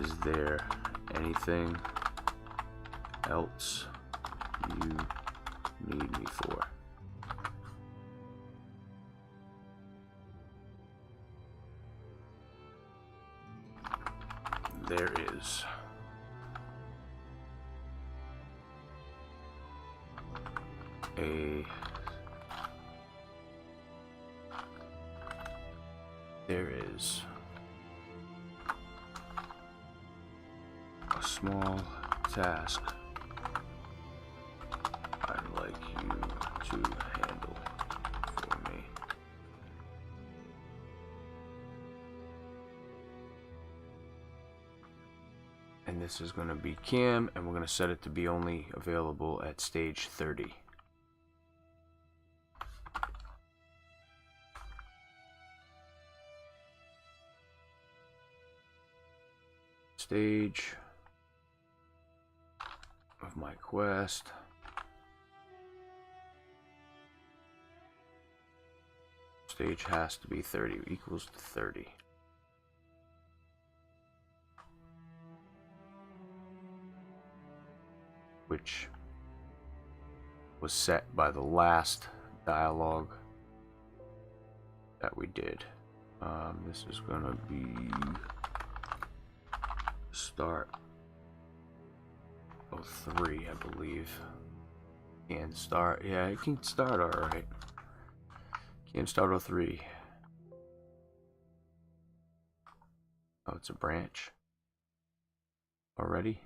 [SPEAKER 1] is there anything else you need me for? There is. There is a small task I'd like you to handle for me. And this is going to be Cam, and we're going to set it to be only available at stage 30. Stage of my quest. Stage has to be 30, equals to 30. Which was set by the last dialogue that we did. This is gonna be start 03, I believe. Can start, yeah, it can start alright. Can start 03. Oh, it's a branch already.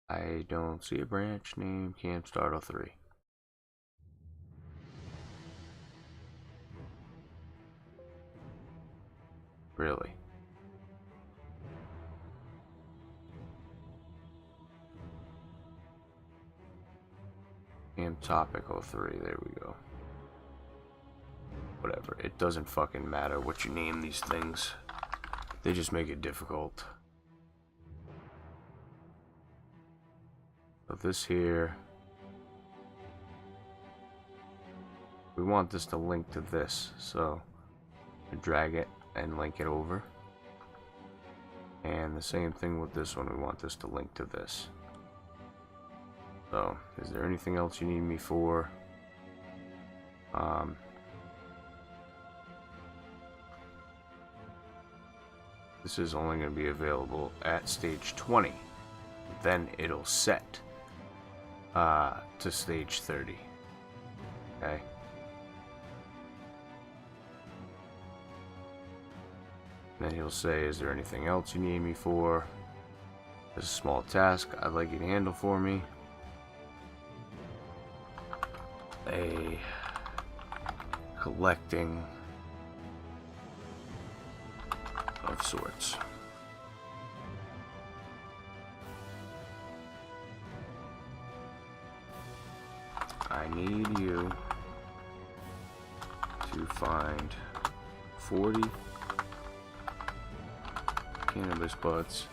[SPEAKER 1] I don't see a branch name. Camp Start 03. Really? Camp Topic 03. There we go. Whatever. It doesn't fucking matter what you name these things. They just make it difficult. So this here, we want this to link to this, so drag it and link it over. And the same thing with this one, we want this to link to this. So, is there anything else you need me for? This is only going to be available at stage 20. Then it'll set to stage 30. Okay. Then he'll say, is there anything else you need me for? There's a small task I'd like you to handle for me. A collecting of sorts. I need you to find 40 cannabis buds.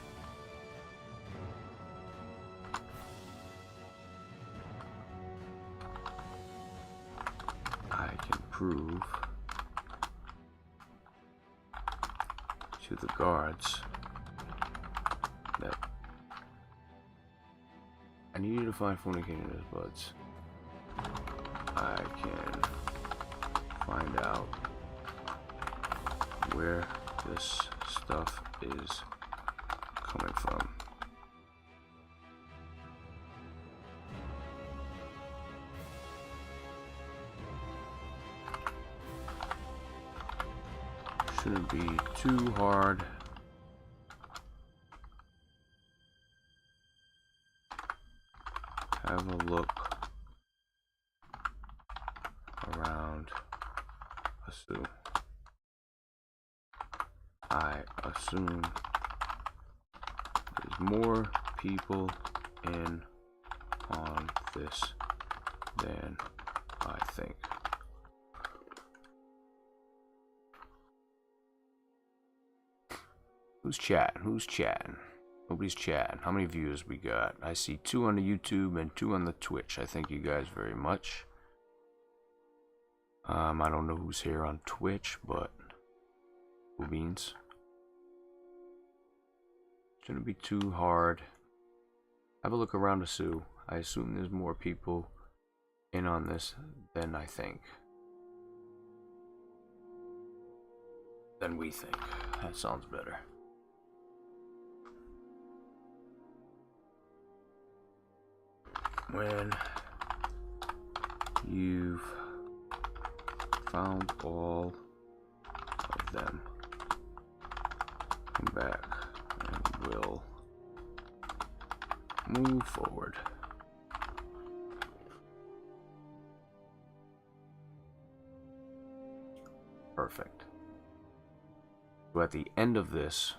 [SPEAKER 1] I can prove to the guards that I need you to find 40 cannabis buds. I can find out where this stuff is coming from. Shouldn't be too hard. Have a look around Asu. I assume there's more people in on this than I think. Who's chatting? Who's chatting? Nobody's chatting. How many views we got? I see 2 on the YouTube and 2 on the Twitch. I thank you guys very much. I don't know who's here on Twitch, but who beans? Shouldn't be too hard. Have a look around the zoo. I assume there's more people in on this than I think. Than we think. That sounds better. When you've found all of them, come back and we'll move forward. Perfect. So at the end of this,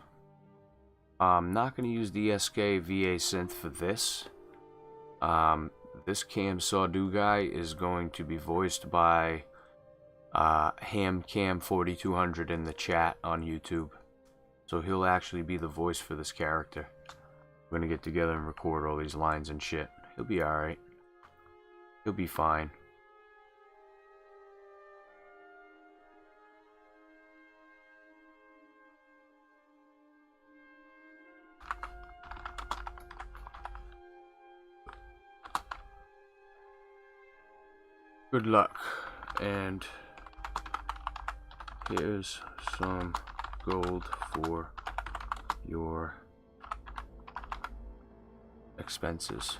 [SPEAKER 1] I'm not going to use the SK VA synth for this. This Cam Sawdu guy is going to be voiced by HamCam4200 in the chat on YouTube. So he'll actually be the voice for this character. We're gonna get together and record all these lines and shit. He'll be alright. He'll be fine. Good luck, and here's some gold for your expenses.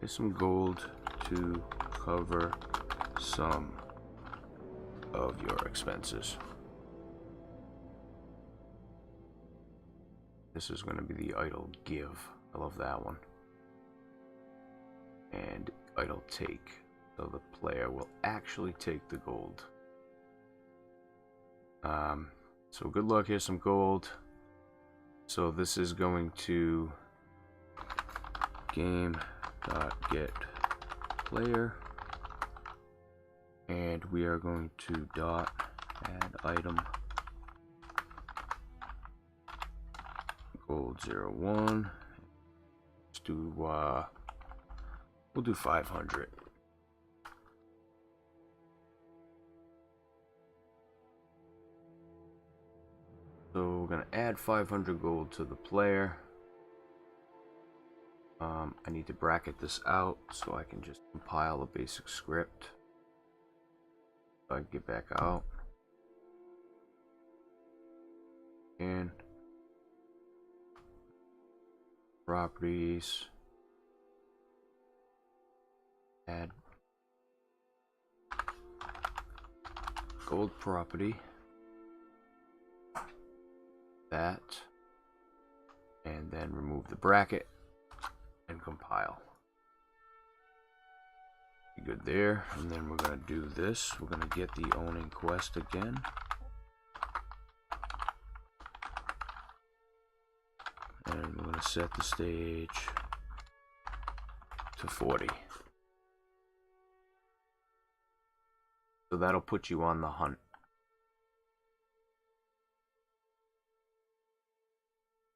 [SPEAKER 1] Here's some gold to cover some of your expenses. This is going to be the idle give. I love that one. And idle take. So the player will actually take the gold. So good luck. Here's some gold. So this is going to game.get player. And we are going to dot add item. Gold 01. Let's do we'll do 500. So we're gonna add 500 gold to the player. I need to bracket this out so I can just compile a basic script. So I can get back out. And properties, add gold property. That. And then remove the bracket and compile. Good there. And then we're going to do this. We're going to get the owning quest again. And we're going to set the stage to 40. So that'll put you on the hunt.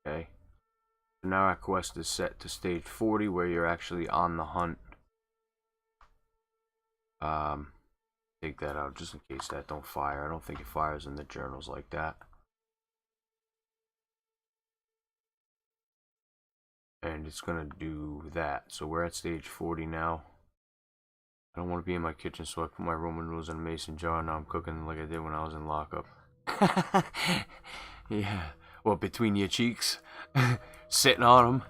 [SPEAKER 1] Okay. So now our quest is set to stage 40 where you're actually on the hunt. Take that out just in case that don't fire. I don't think it fires in the journals like that. And it's gonna do that. So we're at stage 40 now. I don't want to be in my kitchen, so I put my Roman noodles in a mason jar. Now I'm cooking like I did when I was in lockup. Yeah. Well, between your cheeks, sitting on them,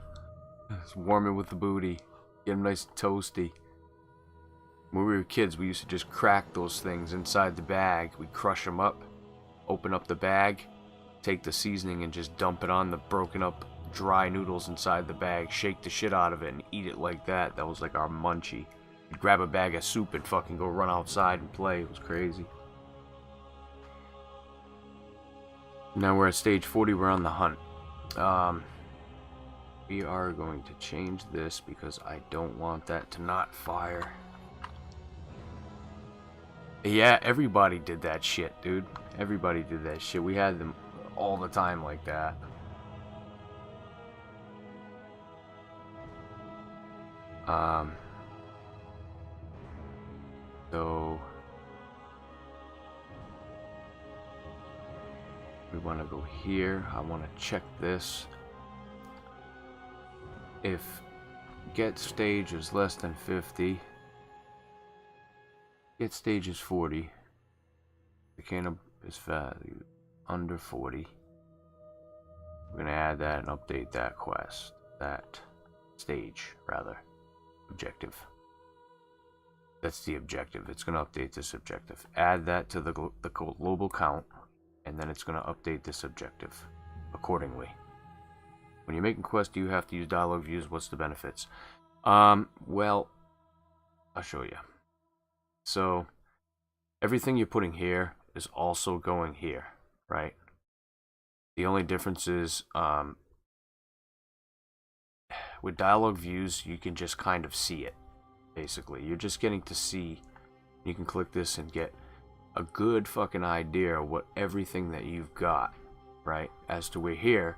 [SPEAKER 1] just warming with the booty, get them nice and toasty. When we were kids, we used to just crack those things inside the bag. We'd crush them up, open up the bag, take the seasoning and just dump it on the broken up dry noodles inside the bag, shake the shit out of it and eat it like that. That was like our munchie. We'd grab a bag of soup and fucking go run outside and play. It was crazy. Now we're at stage 40, we're on the hunt. We are going to change this because I don't want that to not fire. Yeah, everybody did that shit, dude. Everybody did that shit. We had them all the time like that. So we want to go here. I want to check this. If get stage is less than 50, get stage is 40. The can is value under 40. We're gonna add that and update that quest, that stage rather, objective. That's the objective. It's gonna update this objective. Add that to the global count, and then it's gonna update this objective accordingly. When you're making quests, you have to use dialogue views. What's the benefits? Well, I'll show you. So everything you're putting here is also going here, right? The only difference is with dialogue views, you can just kind of see it. Basically, you're just getting to see. You can click this and get a good fucking idea of what everything that you've got, right? As to where here,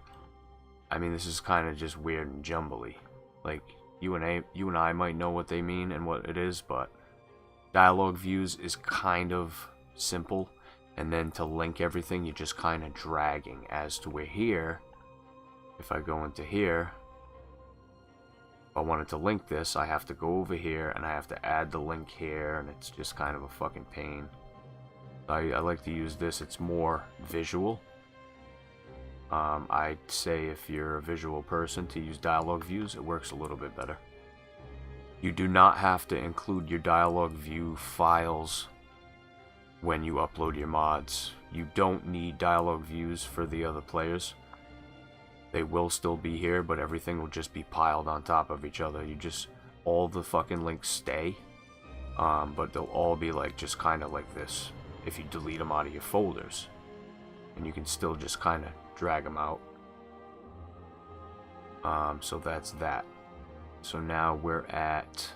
[SPEAKER 1] I mean, this is kind of just weird and jumbly. Like you and I might know what they mean and what it is, but dialogue views is kind of simple. And then to link everything, you're just kind of dragging. As to where here, if I go into here, if I wanted to link this, I have to go over here and I have to add the link here, and it's just kind of a fucking pain. I like to use this. It's more visual. I'd say if you're a visual person to use dialogue views, it works a little bit better. You do not have to include your dialogue view files when you upload your mods. You don't need dialogue views for the other players. They will still be here, but everything will just be piled on top of each other. You just, all the fucking links stay, but they'll all be like, just kind of like this if you delete them out of your folders. And you can still just kind of drag them out. So that's that. So now we're at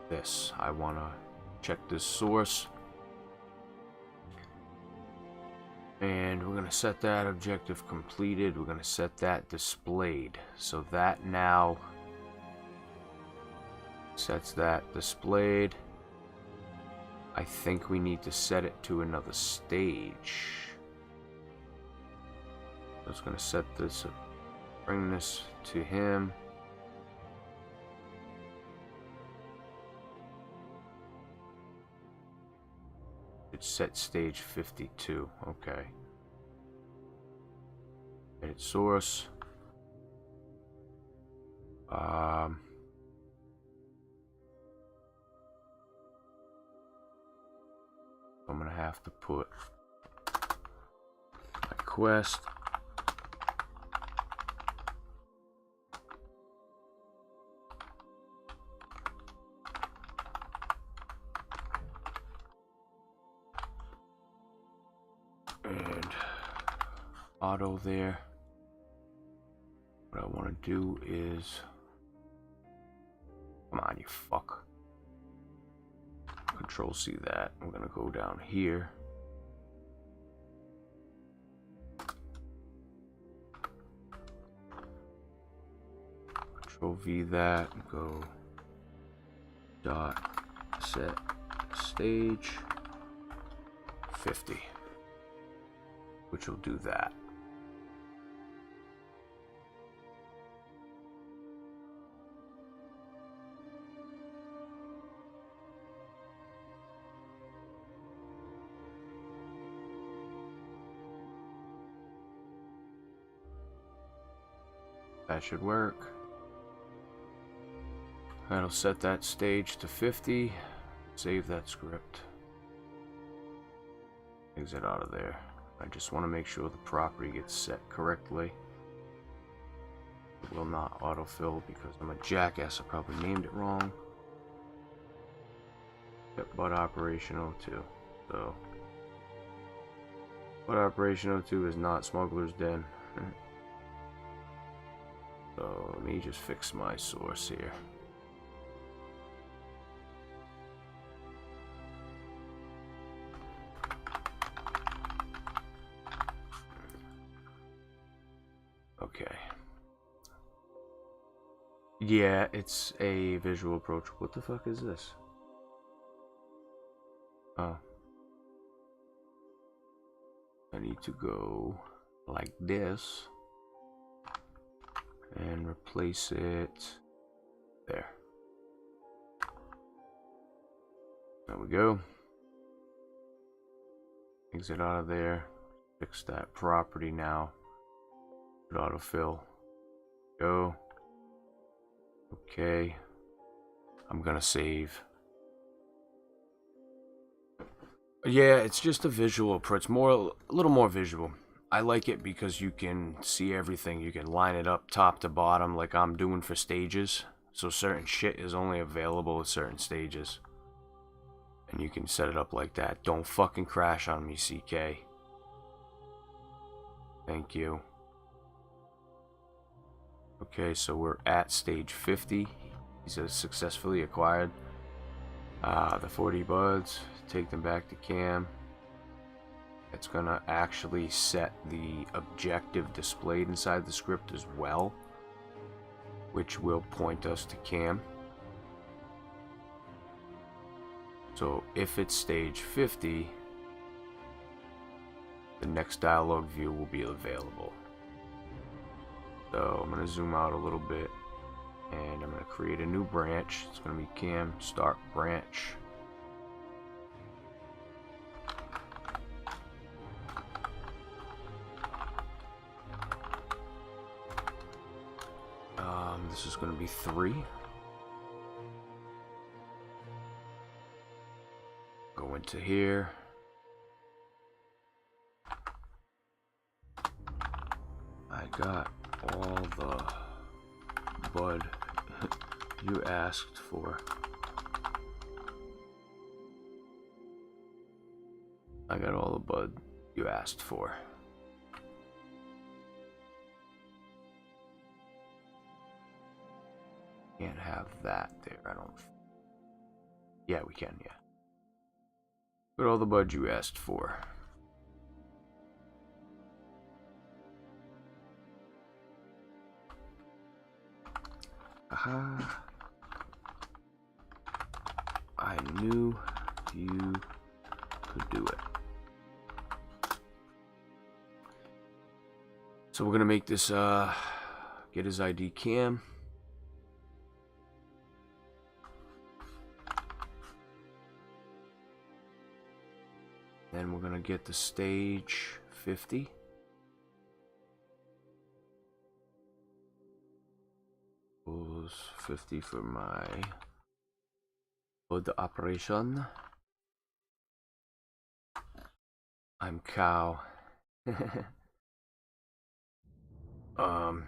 [SPEAKER 1] this. I want to check this source. And we're going to set that objective completed. We're going to set that displayed. So that now sets that displayed. I think we need to set it to another stage. So it's going to set this, bring this to him. It's set stage 52. Okay. Edit source. I'm gonna have to put my quest. And auto there. What I want to do is, come on, you fuck. Control C that. I'm gonna go down here. Control V that. Go dot set stage 50, which will do that. That should work. That'll set that stage to 50. Save that script. Exit out of there. I just want to make sure the property gets set correctly. It will not autofill because I'm a jackass. I probably named it wrong. Yep, but Operation 02. So, but Operation 02 is not Smuggler's Den. So let me just fix my source here. Okay. Yeah, it's a visual approach. What the fuck is this? Oh. I need to go like this and replace it there. There we go. Exit out of there. Fix that property now. Autofill. Go. Okay. I'm gonna save. Yeah, it's just a visual approach. A little more visual. I like it because you can see everything. You can line it up top to bottom like I'm doing for stages. So certain shit is only available at certain stages. And you can set it up like that. Don't fucking crash on me, CK. Thank you. Okay, so we're at stage 50. These are successfully acquired. The 40 buds. Take them back to cam. It's gonna actually set the objective displayed inside the script as well, which will point us to cam. So if it's stage 50, the next dialog view will be available. So I'm gonna zoom out a little bit and I'm gonna create a new branch. It's gonna be cam start branch. This is going to be 3. Go into here. I got all the bud you asked for. I got all the bud you asked for. Can't have that there, I don't. Yeah, we can, yeah. Put all the bud you asked for. Aha. I knew you could do it. So we're gonna make this get his ID cam. Then we're gonna get the stage 50. Was 50 for my bud operation. I'm cow. Haha,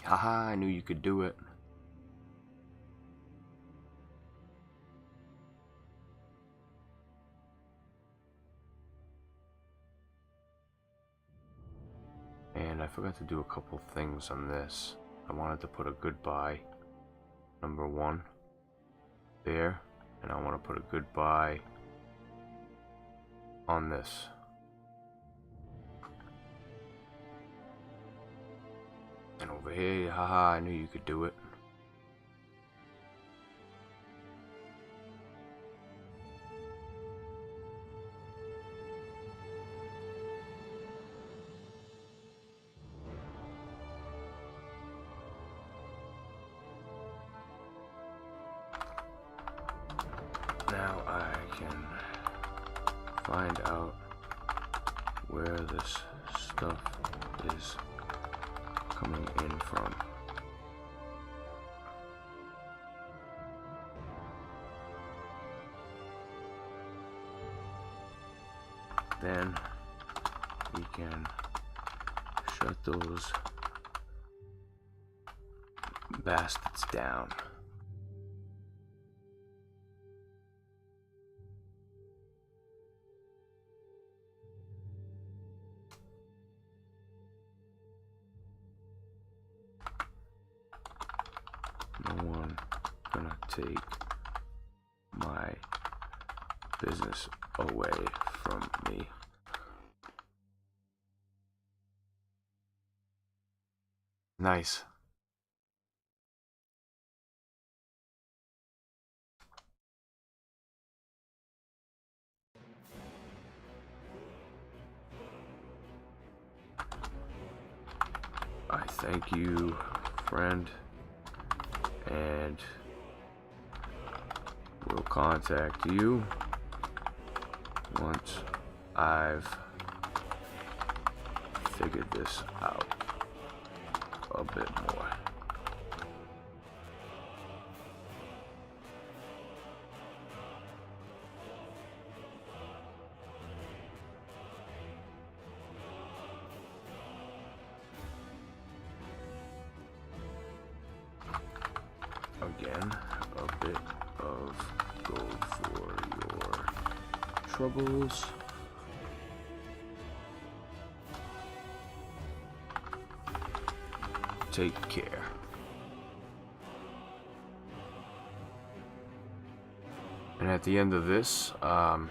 [SPEAKER 1] I knew you could do it. And I forgot to do a couple things on this. I wanted to put a goodbye, number 1, there. And I want to put a goodbye on this. And over here, haha, I knew you could do it. Now I can find out where this stuff is coming in from. Then we can shut those bastards down. No one gonna take my business away from me. Nice. I thank you, friend, and we'll contact you once I've figured this out a bit more. Again, a bit of gold for your troubles. Take care. And at the end of this, we'll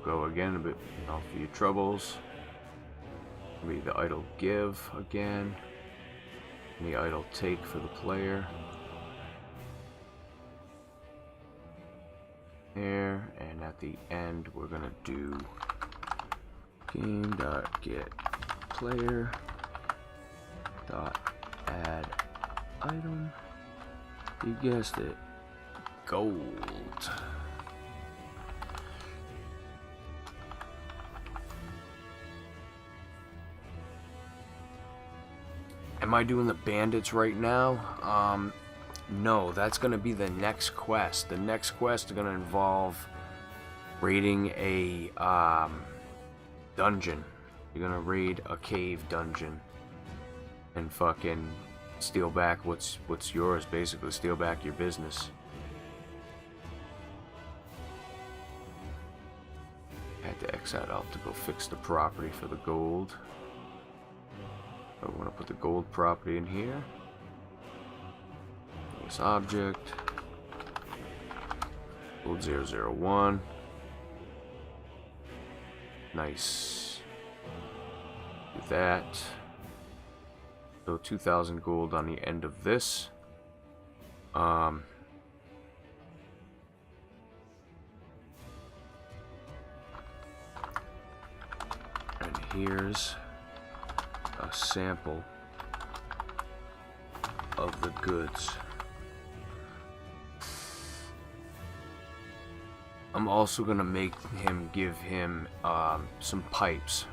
[SPEAKER 1] go again a bit for your troubles. Read the idle give again. And the idle take for the player. There, and at the end we're gonna do game.get player dot add item. You guessed it, gold. Am I doing the bandits right now? No, that's going to be the next quest. The next quest is going to involve raiding a dungeon. You're going to raid a cave dungeon and fucking steal back what's yours, basically. Steal back your business. I had to X that out to go fix the property for the gold. I want to put the gold property in here. This object. Gold 001. Nice. Do that. So 2,000 gold on the end of this. And here's a sample of the goods. I'm also gonna make him give him some pipes.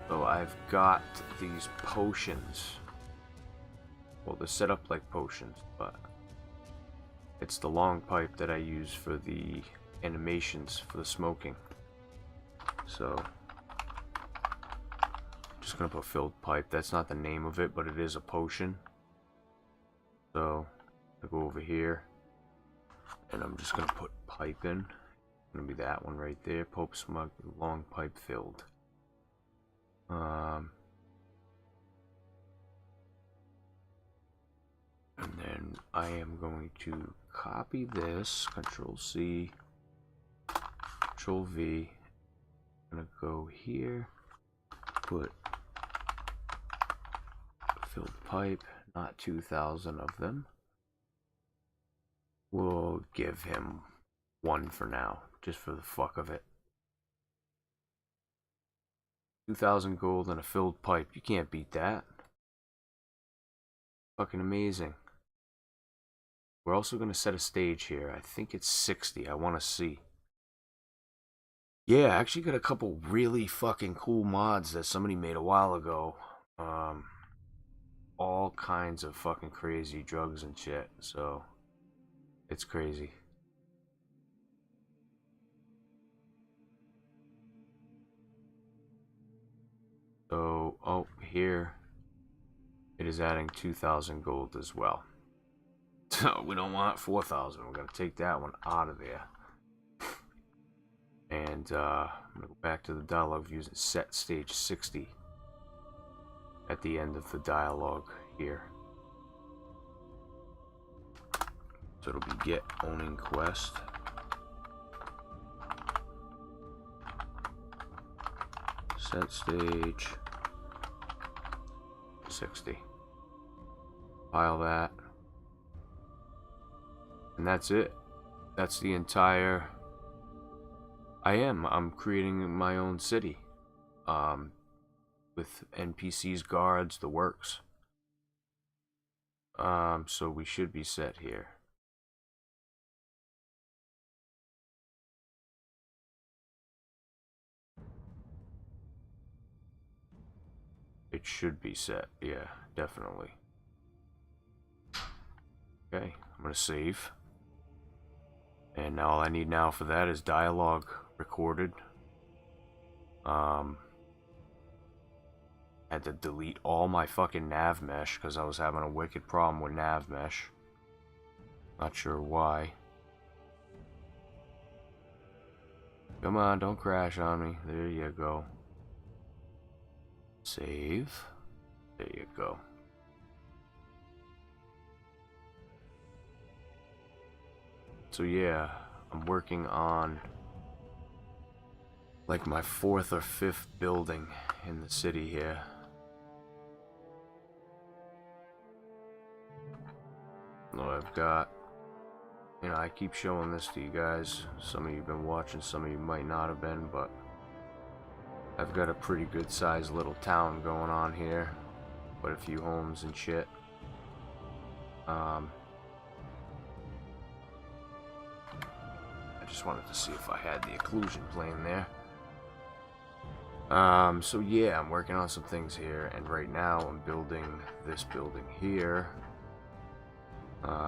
[SPEAKER 1] So I've got these potions. Well, they're set up like potions, but It's the long pipe that I use for the animations for the smoking. So just gonna put filled pipe. That's not the name of it, but it is a potion. So I go over here and I'm just gonna put pipe in. It's gonna be that one right there. Pope smug long pipe filled. And then I am going to copy this, Control C, Control V. I'm gonna go here, put filled pipe, not 2,000 of them. We'll give him one for now, just for the fuck of it. 2,000 gold and a filled pipe. You can't beat that. Fucking amazing. We're also going to set a stage here. I think it's 60. I want to see. Yeah, I actually got a couple really fucking cool mods that somebody made a while ago. All kinds of fucking crazy drugs and shit. So, it's crazy. So, oh, here it is adding 2,000 gold as well. So, we don't want 4,000. We're going to take that one out of there. And I'm going to go back to the dialogue using set stage 60 at the end of the dialogue here. So it'll be get owning quest. Set stage 60. File that. And that's it. That's the entire... I'm creating my own city. With NPCs, guards, the works. So we should be set here. It should be set, yeah, definitely. Okay, I'm gonna save. And now all I need now for that is dialogue recorded. Had to delete all my fucking nav mesh because I was having a wicked problem with nav mesh. Not sure why. Come on, don't crash on me. There you go. Save. There you go. So yeah, I'm working on like my 4th or 5th building in the city here. No, I've got, you know, I keep showing this to you guys. Some of you have been watching, some of you might not have been, but I've got a pretty good sized little town going on here. Quite a few homes and shit. I just wanted to see if I had the occlusion plane there. So yeah, I'm working on some things here, and right now I'm building this building here.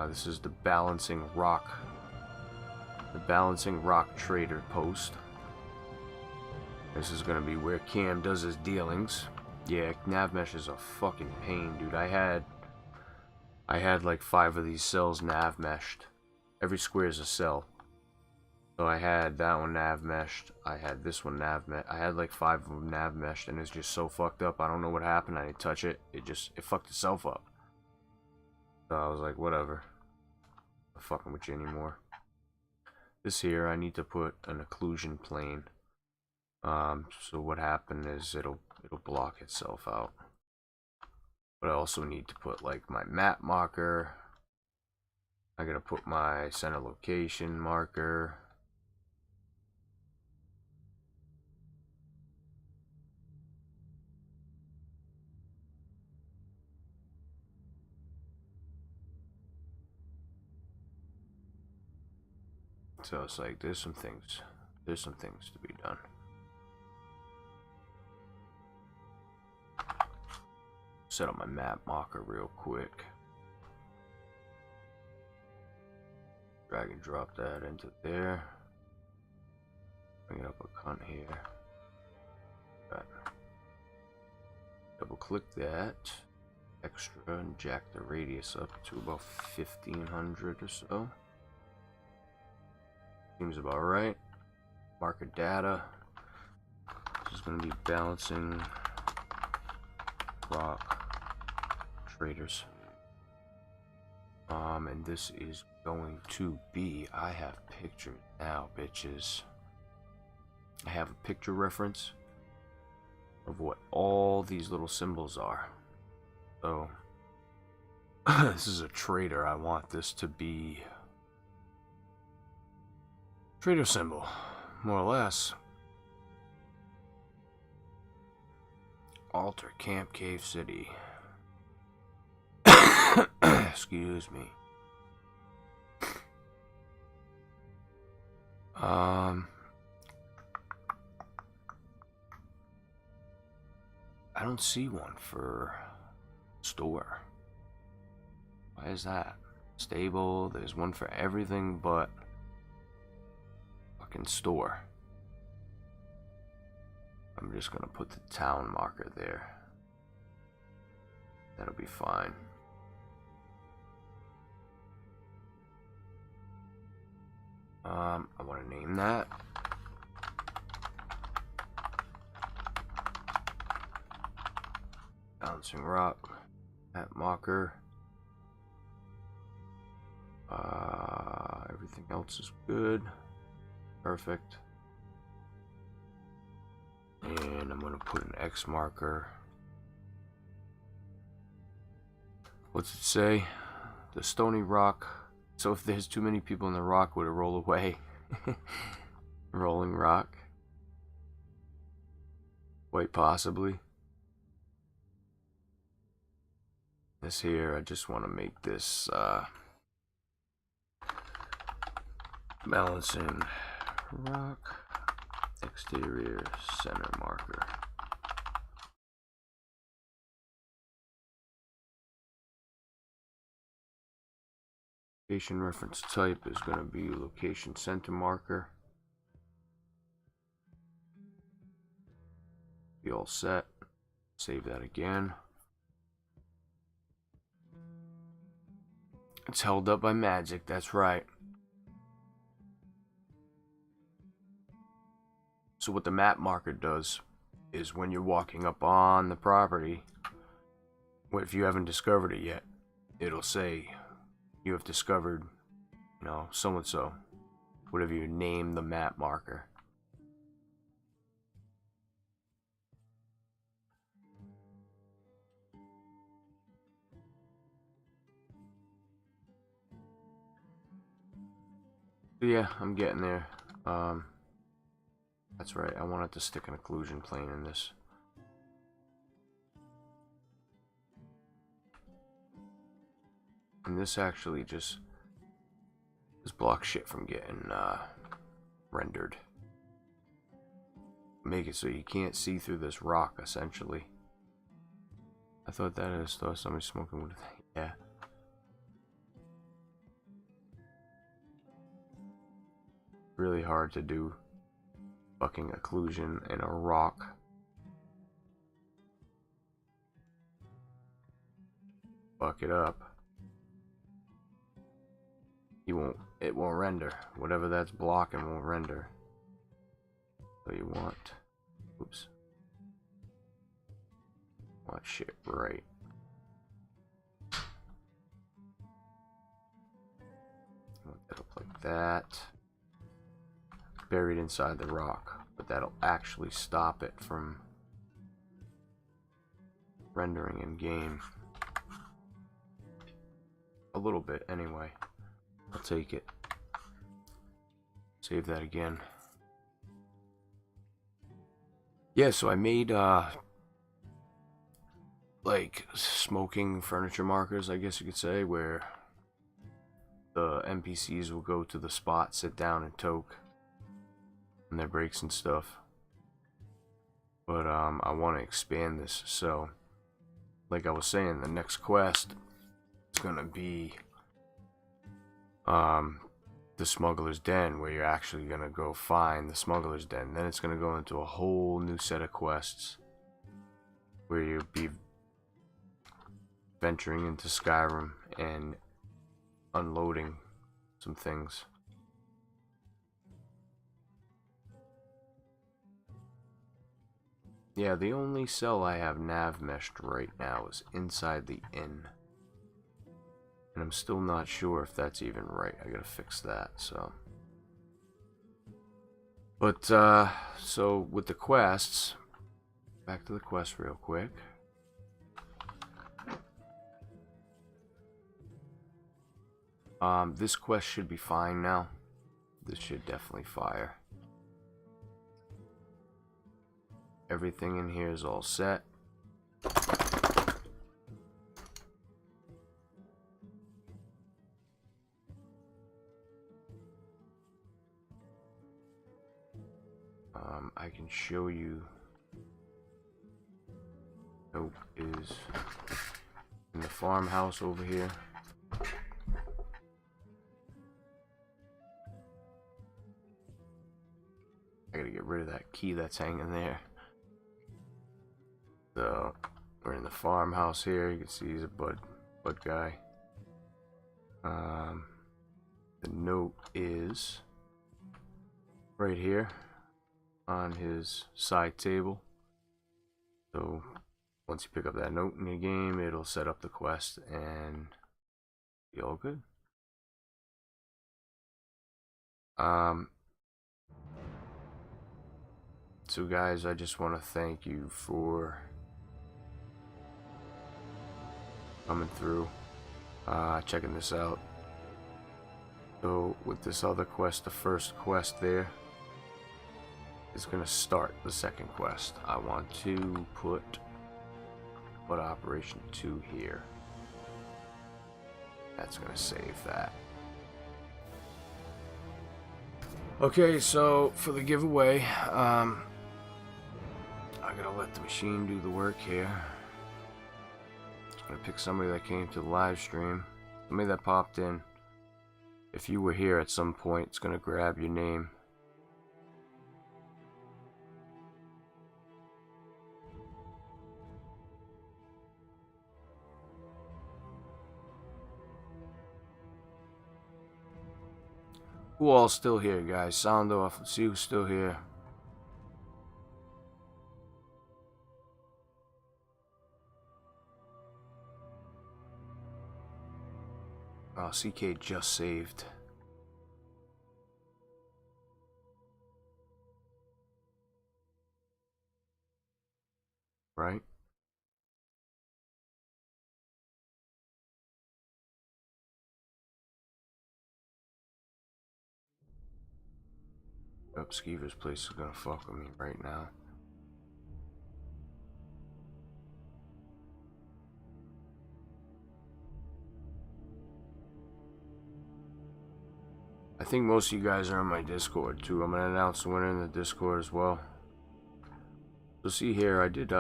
[SPEAKER 1] This is the Balancing Rock Trader Post. This is gonna be where Cam does his dealings. Yeah, nav mesh is a fucking pain, dude. I had like 5 of these cells nav meshed. Every square is a cell. So I had that one nav meshed. I had this one nav meshed. I had like 5 of them nav meshed, and it's just so fucked up. I don't know what happened. I didn't touch it. It fucked itself up. So I was like, whatever. I'm not fucking with you anymore. This here, I need to put an occlusion plane. So what happened is it'll block itself out. But I also need to put like my map marker. I gotta put my center location marker. So it's like there's some things to be done. Set up my map marker real quick. drag and drop that into there. Bring it up a cunt here. Double click that extra and jack the radius up to about 1500 or so. Seems about right. Marker data. This is going to be balancing rock traders. And this is going to be, I have pictures now, bitches. I have a picture reference of what all these little symbols are. So this is a trader. I want this to be trader symbol, more or less. Altar, camp, cave, city. Excuse me. I don't see one for store. Why is that? Stable, there's one for everything but fucking store. I'm just gonna put the town marker there. That'll be fine. I want to name that. Bouncing rock. That marker. Everything else is good. Perfect. And I'm going to put an X marker. What's it say? The stony rock. So if there's too many people in the rock, would it roll away? Rolling rock. Quite possibly. This here, I just want to make this balancing rock exterior center marker. Location reference type is going to be location center marker. Be all set. Save that again. It's held up by magic, that's right. So what the map marker does is when you're walking up on the property, if you haven't discovered it yet, it'll say you have discovered, you know, so and so, whatever you name the map marker. So yeah, I'm getting there. That's right, I wanted to stick an occlusion plane in this. And this actually just blocks shit from getting rendered. Make it so you can't see through this rock, essentially. I thought that is though somebody smoking wood. Yeah. Really hard to do fucking occlusion in a rock. Fuck it up. It won't render. Whatever that's blocking won't render. So you want, oops. Want shit right. Want that up like that. Buried inside the rock, but that'll actually stop it from rendering in game. A little bit anyway. I'll take it. Save that again. Yeah, so I made like smoking furniture markers, I guess you could say, where the NPCs will go to the spot, sit down and toke on their breaks and stuff. But I want to expand this, so like I was saying, the next quest is gonna be the smuggler's den, where you're actually going to go find the smuggler's den. Then it's going to go into a whole new set of quests where you'll be venturing into Skyrim and unloading some things. Yeah, the only cell I have nav meshed right now is inside the inn. And I'm still not sure if that's even right. I gotta fix that, so. But, so with the quests, back to the quest real quick. This quest should be fine now. This should definitely fire. Everything in here is all set. I can show you. Nope, is in the farmhouse over here. I gotta get rid of that key that's hanging there. So we're in the farmhouse here. You can see he's a bud guy. The note is right here on his side table. So once you pick up that note in the game, it'll set up the quest and be all good. So guys, I just want to thank you for coming through, checking this out. So with this other quest, the first quest there is going to start the second quest. I want to put Operation 2 here. That's going to save that. Okay, so for the giveaway, I gotta let the machine do the work here. I'm gonna pick somebody that came to the live stream, somebody that popped in. If you were here at some point, it's gonna grab your name. Who all's still here, guys? Sound off. Let's see who's still here. Oh, CK just saved. Right? Oh, Skeever's place is gonna fuck with me right now. I think most of you guys are on my Discord too. I'm gonna announce the winner in the Discord as well. So see here, I did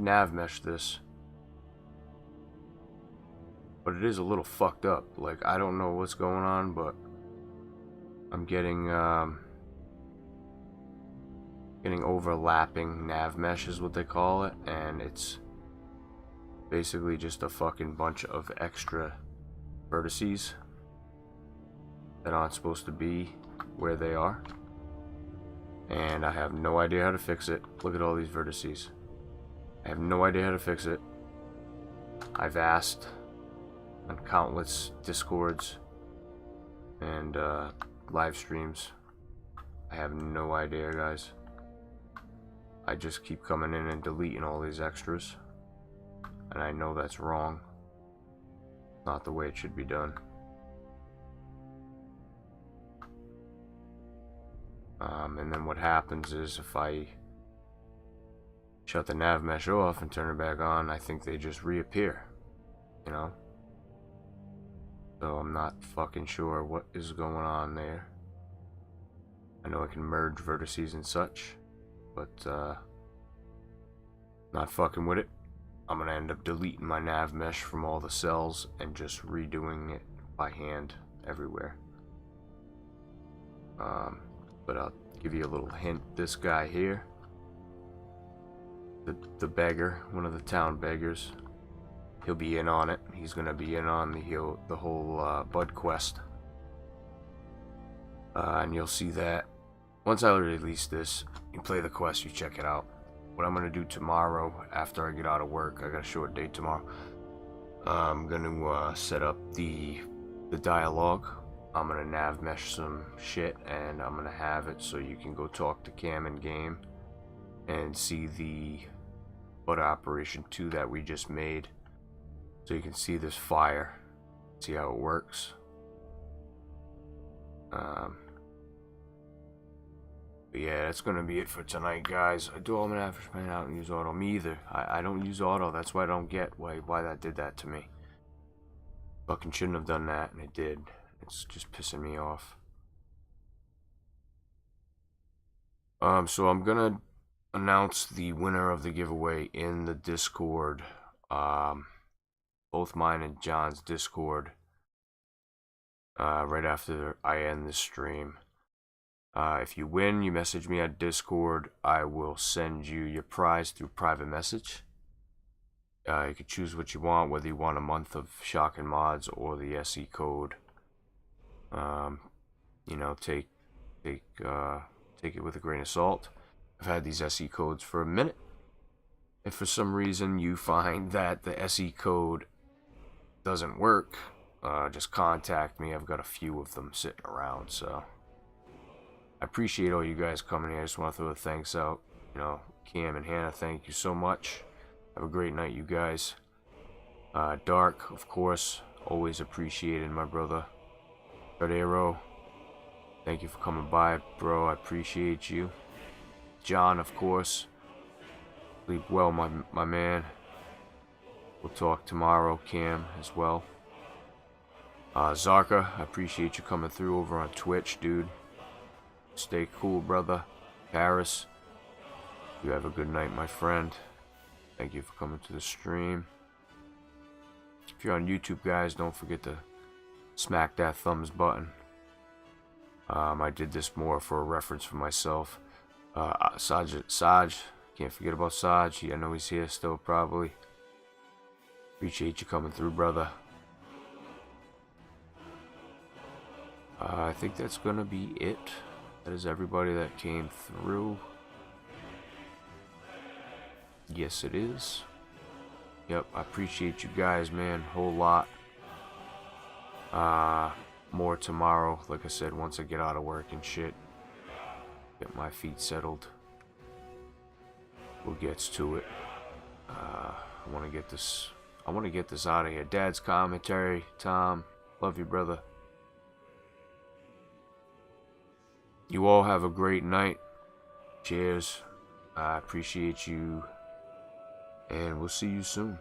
[SPEAKER 1] nav mesh this, but it is a little fucked up. Like, I don't know what's going on, but I'm getting overlapping nav mesh is what they call it, and it's basically just a fucking bunch of extra vertices that aren't supposed to be where they are, and I have no idea how to fix it. Look at all these vertices. I have no idea how to fix it. I've asked on countless Discords and live streams. I have no idea, guys. I just keep coming in and deleting all these extras, and I know that's wrong. Not the way it should be done. And then what happens is, if I shut the nav mesh off and turn it back on, I think they just reappear, you know? So I'm not fucking sure what is going on there. I know I can merge vertices and such, but not fucking with it. I'm gonna end up deleting my nav mesh from all the cells and just redoing it by hand everywhere. But I'll give you a little hint. This guy here, the beggar, one of the town beggars, he'll be in on it. He's gonna be in on the whole bud quest, and you'll see that once I release this. You play the quest, you check it out. What I'm gonna do tomorrow after I get out of work, I got a short day tomorrow. I'm gonna set up the dialogue. I'm gonna nav mesh some shit, and I'm gonna have it so you can go talk to Cam in game and see the bud operation 2 that we just made, so you can see this fire, see how it works. But yeah, that's gonna be it for tonight, guys. I'm gonna have to find out and use auto. Me either. I don't use auto. That's why I don't get why that did that to me. Fucking shouldn't have done that, and it did. It's just pissing me off. So I'm gonna announce the winner of the giveaway in the Discord. Both mine and John's Discord. Right after I end this stream. If you win, you message me at Discord. I will send you your prize through private message. You can choose what you want, whether you want a month of Shock and Mods or the SE code. You know, take it with a grain of salt. I've had these SE codes for a minute. If for some reason you find that the SE code doesn't work, just contact me. I've got a few of them sitting around, so I appreciate all you guys coming here. I just want to throw the thanks out. You know, Cam and Hannah, thank you so much. Have a great night, you guys. Dark, of course, always appreciated, my brother. Arrow, thank you for coming by, bro. I appreciate you. John, of course. Sleep well, my man. We'll talk tomorrow, Cam, as well. Zarka, I appreciate you coming through over on Twitch, dude. Stay cool, brother. Paris, you have a good night, my friend. Thank you for coming to the stream. If you're on YouTube, guys, don't forget to smack that thumbs button. I did this more for a reference for myself. Saj, can't forget about Saj. I know he's here still, probably. Appreciate you coming through, brother. I think that's gonna be it. That is everybody that came through. Yes, it is. Yep, I appreciate you guys, man. Whole lot. More tomorrow, like I said, once I get out of work and shit. Get my feet settled. We'll get to it. I want to get this out of here. Dad's commentary. Tom, love you, brother. You all have a great night. Cheers. I appreciate you. And we'll see you soon.